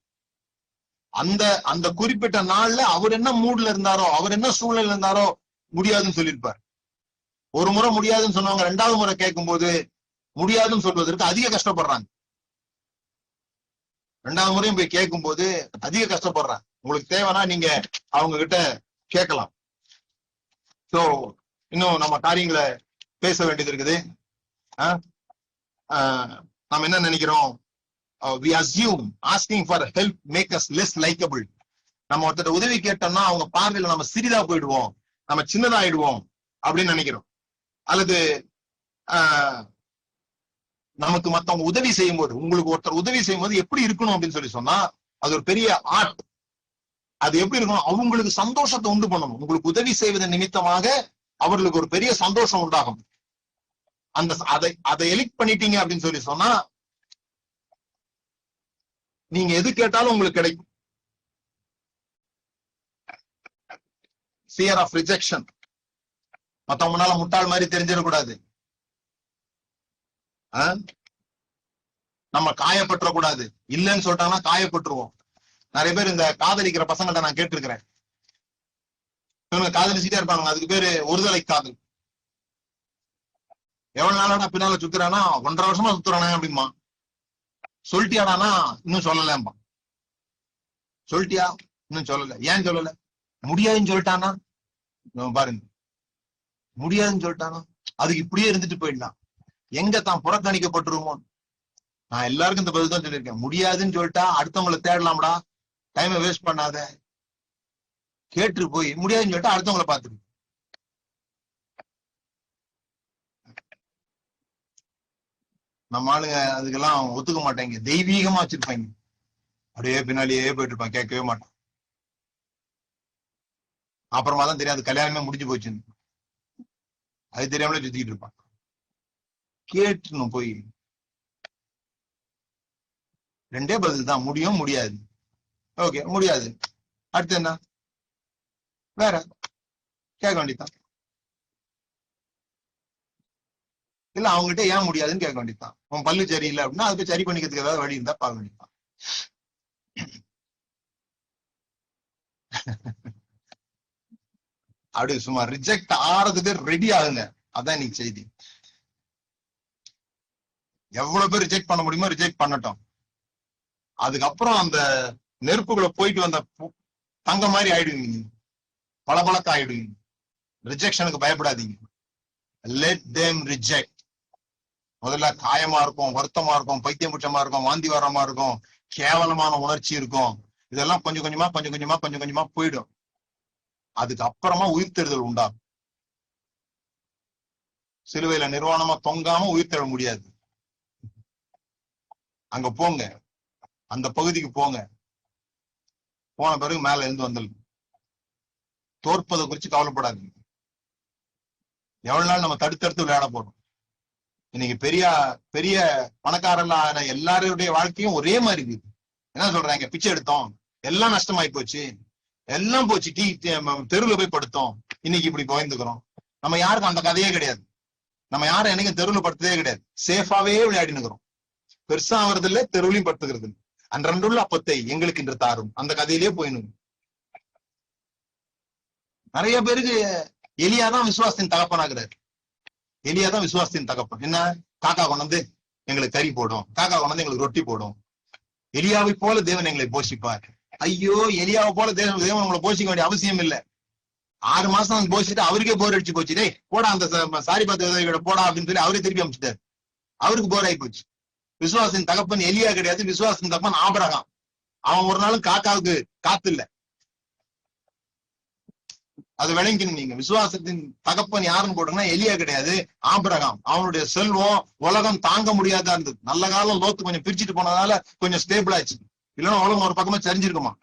அந்த குறிப்பிட்ட நாள்ல அவர் என்ன மூட்ல இருந்தாரோ, அவர் என்ன சூழ்நிலை இருந்தாரோ முடியாதுன்னு சொல்லியிருப்பார். ஒரு முறை முடியாதுன்னு சொன்னவங்க 2வது முறை கேட்கும் போது முடியாதுன்னு சொல்வதற்கு அதிக கஷ்டப்படுறாங்க. 2வது முறையும் போய் கேட்கும் போது அதிக கஷ்டப்படுறாங்க. உங்களுக்கு தேவைன்னா நீங்க அவங்க கிட்ட கேட்கலாம். சோ இன்னும் நம்ம காரியங்களை பேச வேண்டியது இருக்குது. நாம என்ன நினைக்கிறோம்? we assume asking for help make us less likable. நம்ம ஒருத்தர் உதவி கேட்டோம்னா அவங்க பார்வையில நம்ம சிறிதா போயிடுவோம், நம்ம சின்னதாயிடுவோம் அப்படின்னு நினைக்கிறோம். அல்லது நமக்கு மத்தவங்க உதவி செய்யும் போது, உங்களுக்கு ஒருத்தர் உதவி செய்யும் போது எப்படி இருக்கணும் அப்படின்னு சொன்னா, அது ஒரு பெரிய ஆர்ட். அது எப்படி இருக்கணும்? அவங்களுக்கு சந்தோஷத்தை உண்டு பண்ணணும். உங்களுக்கு உதவி செய்வதன் நிமித்தமாக அவர்களுக்கு ஒரு பெரிய சந்தோஷம் உண்டாகும். அதை எலிட் பண்ணிட்டீங்க அப்படின்னு சொன்னா நீங்க எது கேட்டாலும் உங்களுக்கு கிடைக்கும். Fear of rejection. மத்தவங்க முன்னால முட்டாள் மாதிரி தெரிஞ்சிடக்கூடாது, நம்ம காயப்பற்றக்கூடாது. இல்லைன்னு சொல்லிட்டாங்கன்னா காயப்பட்டுருவோம். நிறைய பேர் இந்த காதலிக்கிற பசங்கள்ட்ட நான் கேட்டிருக்கிறேன், இவங்க காதலிச்சுட்டே இருப்பாங்க, அதுக்கு பேரு ஒருதலை காதல். எவ்வளவு நாளாடா பின்னால சுத்துறானா? 1.5 வருஷமா சுத்துறானே அப்படிமா. சொல்லிட்டியாடானா? இன்னும் சொல்லலம்பா. சொல்லிட்டியா? இன்னும் சொல்லல. ஏன் சொல்லல? முடியாதுன்னு சொல்லிட்டானா? பாருங்க, முடியாதுன்னு சொல்லிட்டானா அதுக்கு இப்படியே இருந்துட்டு போயிடலாம். எங்க தான் புறக்கணிக்கப்பட்டுருவோம். நான் எல்லாருக்கும் இந்த பதில் தான் சொல்லியிருக்கேன். முடியாதுன்னு சொல்லிட்டா அடுத்தவங்களை தேடலாம்டா, டைமை வேஸ்ட் பண்ணாத. கேட்டு போய் முடியாதுன்னு சொல்லிட்டா அடுத்தவங்களை பார்த்துரு. நம்ம ஆளுங்க அதுக்கெல்லாம் ஒத்துக்க மாட்டாங்க, தெய்வீகமா வச்சிருப்பாங்க. அப்படியே பின்னாலேயே போயிட்டு இருப்பான், கேட்கவே மாட்டான். அப்புறமா தான் தெரியாது கல்யாணமே முடிஞ்சு போச்சுன்னு. அது தெரியாமலே சுத்திக்கிட்டு இருப்பான். கேட்டுணும் போய். 2 பதில் தான், முடியும் முடியாது. ஓகே முடியாது, அடுத்து என்ன? வேற கேட்க வேண்டியதான். இல்ல அவங்ககிட்ட ஏன் முடியாதுன்னு கேட்க வேண்டியதான். உன் பல்லு சரியில்லை அப்படின்னா அதுக்கு சரி பண்ணிக்கிறதுக்கு ஏதாவது வழி இருந்தா பார்க்க வேண்டியதான். அப்படி சும்மா ரிஜெக்ட் ஆறதுக்கு ரெடி ஆகுங்க. அதான் இன்னைக்கு செய்தி. எவ்வளவு பேர் ரிஜெக்ட் பண்ண முடியுமோ ரிஜெக்ட் பண்ணட்டும். அதுக்கப்புறம் அந்த நெருப்புக்குள்ள போயிட்டு வந்த தங்க மாதிரி ஆயிடுவீங்க, பளபளக்க ஆயிடுவீங்க. ரிஜெக்ஷனுக்கு பயப்படாதீங்க. Let them reject. முதல்ல காயமா இருக்கும், வருத்தமா இருக்கும், பைத்தியம் புற்றமா இருக்கும், வாந்தி வரமா இருக்கும், கேவலமான உணர்ச்சி இருக்கும். இதெல்லாம் கொஞ்சம் கொஞ்சமா போயிடும். அதுக்கப்புறமா உயிர்த்தெழுதல் உண்டாகும். சிலுவையில நிர்வாணமா தொங்காம உயிர்த்தெழ முடியாது. அங்க போங்க, அந்த பகுதிக்கு போங்க. போன பிறகு மேல இருந்து வந்துடும். தோற்பதை குறிச்சு கவலைப்படாதீங்க. எவ்வளவு நாள் நம்ம தடுத்தடுத்து விளையாட போறோம்? இன்னைக்கு பெரிய பெரிய பணக்காரர்களான எல்லாருடைய வாழ்க்கையும் ஒரே மாதிரி இருக்கு. என்ன சொல்றாங்க? பிச்சை எடுத்தோம், எல்லாம் நஷ்டமாயி போச்சு, எல்லாம் போச்சு, தெருவில் போய் படுத்தோம், இன்னைக்கு இப்படி போயிருந்துக்கிறோம். நம்ம யாருக்கும் அந்த கதையே கிடையாது. நம்ம யாரும் என்னைக்கும் தெருவில் படுத்ததே கிடையாது. சேஃபாவே விளையாடி நிக்கிறோம். பெருசா ஆவறது இல்ல, தெருவிலையும் படுத்துக்கிறது. அன்றன்றுள்ள அப்பத்தை எங்களுக்கு இன்று தாரும், அந்த கதையிலேயே போயிடும். நிறைய பேருக்கு எலியாதான் விசுவாசத்தின் தகப்பனாகிறார். எலியாதான் விசுவாசத்தின் தகப்பன். என்ன? காக்கா கொண்டு எங்களுக்கு கறி போடும், காக்கா கொண்டு எங்களுக்கு ரொட்டி போடும். எலியாவை போல தேவன் எங்களை போஷிப்பார். ஐயோ, எலியாவை போல தேவன் உங்களை போஷிக்க வேண்டிய அவசியம் இல்லை. 6 மாசம் போஷிட்டு அவருக்கே போர் அடிச்சு போச்சு. டேய் போடா, அந்த சாரி பார்த்து போடா அப்படின்னு சொல்லி அவரே திருப்பி அமைச்சிட்டாரு. அவருக்கு போர் ஆகி போச்சு. விசுவாசத்தின் தகப்பன் எலியா கிடையாது, விசுவாசத்தின் தகப்பன் ஆபிரகாம். அவன் ஒரு நாளும் காக்காவுக்கு காத்து இல்ல. அது விளங்கிக்கணும் நீங்க. விசுவாசத்தின் தகப்பன் யாருன்னு போட்டோம்னா எலியா கிடையாது, ஆபிரகாம். அவனுடைய செல்வம் உலகம் தாங்க முடியாதா இருந்தது. நல்ல காலம் லோத்து கொஞ்சம் பிரிச்சுட்டு போனதால கொஞ்சம் ஸ்டேபிள் ஆச்சு. இல்லைன்னா உலகம் ஒரு பக்கமா சரிஞ்சிருக்குமா.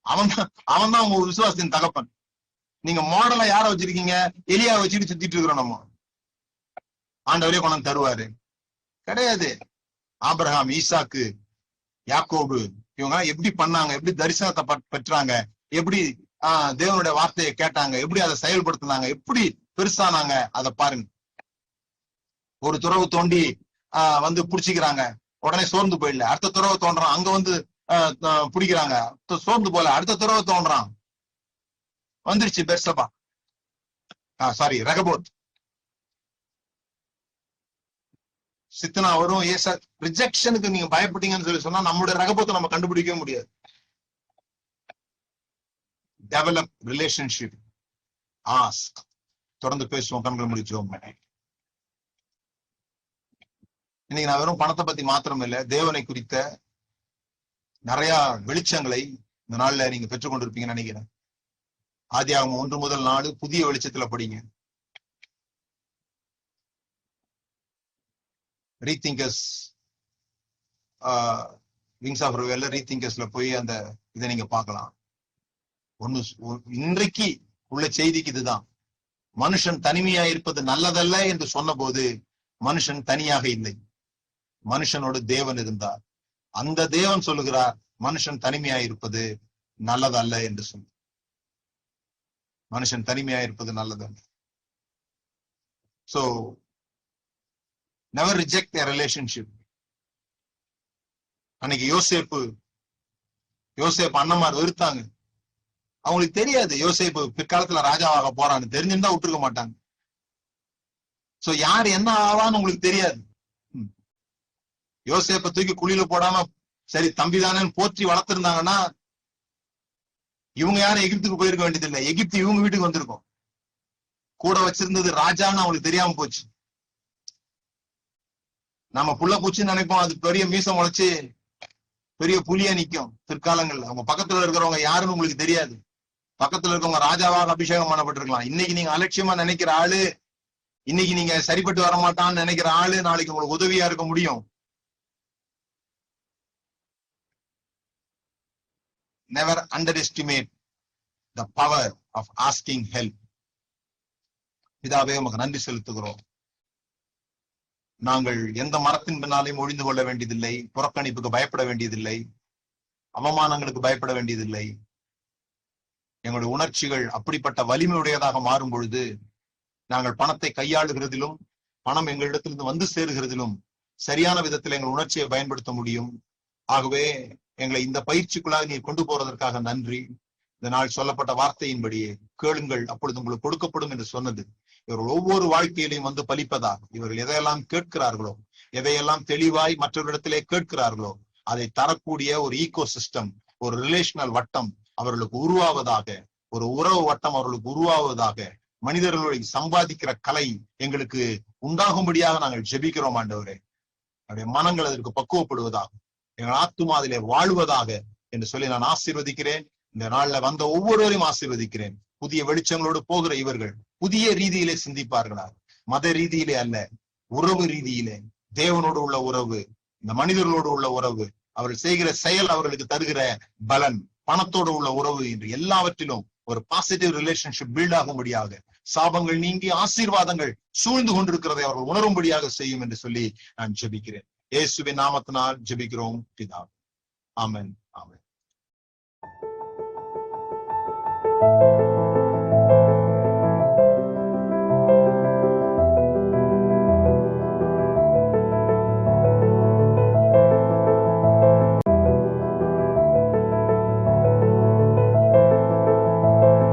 அவன் தான் உங்க விசுவாசத்தின் தகப்பன். நீங்க மாடலா யார வச்சிருக்கீங்க? எலியா வச்சுட்டு சுத்திட்டு இருக்கிறோம் நம்ம. ஆண்டவரே கொண்டு தருவாரு கிடையாது. ஆபிரகாம், ஈசாக்கு, யாக்கோபு இவங்க எப்படி பண்ணாங்க, எப்படி தரிசனத்தை பெற்றாங்க, எப்படி தேவனுடைய வார்த்தையை கேட்டாங்க, எப்படி அதை செயல்படுத்தினாங்க, எப்படி பெருசானாங்க, அதை பாருங்க. ஒரு துறவு தோண்டி வந்து புடிச்சுக்கிறாங்க, உடனே சோர்ந்து போயிடல. அடுத்த துறவை தோன்றான், அங்க வந்து பிடிக்கிறாங்க, சோர்ந்து போல. அடுத்த துறவை தோன்றான், வந்துருச்சு பெர்சபா, சாரி ரெகபோத். சித்தனா வரும். ஏசா ரிஜெக்ஷனுக்கு நீங்க பயப்பட்டீங்கன்னு சொல்லி சொன்னா நம்மளுடைய ரகபத்தை நம்ம கண்டுபிடிக்கவே முடியாது. Develop relationship. ஆஸ்க். தொடர்ந்து பேசுவோம், கண்கள் முடிச்சோம். இன்னைக்கு நான் வெறும் பணத்தை பத்தி மாத்திரம் இல்ல, தேவனை குறித்த நிறைய வெளிச்சங்களை இந்த நாள்ல நீங்க பெற்றுக்கொண்டிருப்பீங்கன்னு நினைக்கிறேன். ஆதியாகமம் 1 முதல் 4 புதிய வெளிச்சத்துல படிங்க. ரீதிங்கர்ஸ் விங்ஸ் ஆஃப் ரிவெல்ல ரீதிங்கர்ஸ்ல போய் அந்த இதை நீங்க பார்க்கலாம். இன்றைக்கு உள்ள செய்திக்கு இதுதான். மனுஷன் தனிமையா இருப்பது நல்லதல்ல என்று சொன்ன போது மனுஷன் தனியாக இல்லை, மனுஷனோடு தேவன் இருந்தார். அந்த தேவன் சொல்லுகிறார் மனுஷன் தனிமையா இருப்பது நல்லதல்ல என்று சொல்லு. மனுஷன் தனிமையா இருப்பது நல்லதல்ல. So never reject a relationship. அன்னைக்கு யோசேப்பு அண்ணமார் வெறுத்தாங்க. அவங்களுக்கு தெரியாது யோசேப்பு பிற்காலத்துல ராஜாவாக போறான்னு. தெரிஞ்சிருந்தா விட்டுருக்க மாட்டாங்க. சோ யார் என்ன ஆவான்னு உங்களுக்கு தெரியாது. யோசேப்பை தூக்கி குழியில போடாம சரி தம்பிதானேன்னு போற்றி வளர்த்திருந்தாங்கன்னா இவங்க யாரும் எகிப்துக்கு போயிருக்க வேண்டியது இல்லை, எகிப்து இவங்க வீட்டுக்கு வந்திருக்கும். கூட வச்சிருந்தது ராஜான்னு அவங்களுக்கு தெரியாம போச்சு. நம்ம புள்ள பூச்சின்னு நினைப்போம், அது பெரிய மீசம் முளைச்சு பெரிய புலியா நிக்கும் பிற்காலங்கள்ல. அவங்க பக்கத்துல இருக்கிறவங்க யாருன்னு உங்களுக்கு தெரியாது. பக்கத்துல இருக்கவங்க ராஜாவாக அபிஷேகம் பண்ணப்பட்டிருக்கலாம். இன்னைக்கு நீங்க அலட்சியமா நினைக்கிற ஆளு, இன்னைக்கு நீங்க சரிப்பட்டு வரமாட்டான்னு நினைக்கிற ஆளு நாளைக்கு உங்களுக்கு உதவியா இருக்க முடியும். Never underestimate the power of asking help. பிதாவே உமக்கு நன்றி செலுத்துகிறோம். நாங்கள் எந்த மரத்தின் பின்னாலையும் ஒழிந்து கொள்ள வேண்டியதில்லை, புறக்கணிப்புக்கு பயப்பட வேண்டியதில்லை, அவமானங்களுக்கு பயப்பட வேண்டியதில்லை. எங்களுடைய உணர்ச்சிகள் அப்படிப்பட்ட வலிமையுடையதாக மாறும் பொழுது நாங்கள் பணத்தை கையாளுகிறதிலும் பணம் எங்களிடத்திலிருந்து வந்து சேருகிறதிலும் சரியான விதத்தில் எங்கள் உணர்ச்சியை பயன்படுத்த முடியும். ஆகவே எங்களை இந்த பயிற்சிக்குள்ளாக நீர் கொண்டு போறதற்காக நன்றி. இந்த நாள் சொல்லப்பட்ட வார்த்தையின்படியே கேளுங்கள், அப்பொழுது உங்களுக்கு கொடுக்கப்படும் என்று சொன்னது இவர்கள் ஒவ்வொரு வாழ்க்கையிலையும் வந்து பலிப்பதாக, இவர்கள் எதையெல்லாம் கேட்கிறார்களோ, எதையெல்லாம் தெளிவாய் மற்றவரிடத்திலே கேட்கிறார்களோ, அதை தரக்கூடிய ஒரு ஈகோ சிஸ்டம், ஒரு ரிலேஷனல் வட்டம் அவர்களுக்கு உருவாவதாக, ஒரு உறவு வட்டம் அவர்களுக்கு உருவாவதாக, மனிதர்களுடைய சம்பாதிக்கிற கலை எங்களுக்கு உண்டாகும்படியாக நாங்கள் ஜெபிக்கிறோம் ஆண்டவரே. நம்முடைய மனங்கள் அதற்கு பக்குவப்படுவதாக, எங்கள் ஆத்துமா அதிலே வாழ்வதாக என்று சொல்லி நான் ஆசீர்வதிக்கிறேன். இந்த நாள்ல வந்த ஒவ்வொருவரையும் ஆசீர்வதிக்கிறேன். புதிய வெளிச்சங்களோடு போகிற இவர்கள் புதிய ரீதியிலே சிந்திப்பார்களா, மத ரீதியிலே அல்ல, உறவு ரீதியிலே, தேவனோடு உள்ள உறவு, இந்த மனிதர்களோடு உள்ள உறவு, அவர்கள் செய்கிற செயல் அவர்களுக்கு தருகிற பலன், பணத்தோடு உள்ள உறவு என்று எல்லாவற்றிலும் ஒரு பாசிட்டிவ் ரிலேஷன்ஷிப் பில்ட் ஆகும்படியாக, சாபங்கள் நீங்கி ஆசீர்வாதங்கள் சூழ்ந்து கொண்டிருக்கிறதை அவர்கள் உணரும்படியாக செய்யும் என்று சொல்லி நான் ஜெபிக்கிறேன். இயேசுவின் நாமத்தினால் ஜெபிக்கிறோம் பிதாவே. ஆமென், ஆமென்.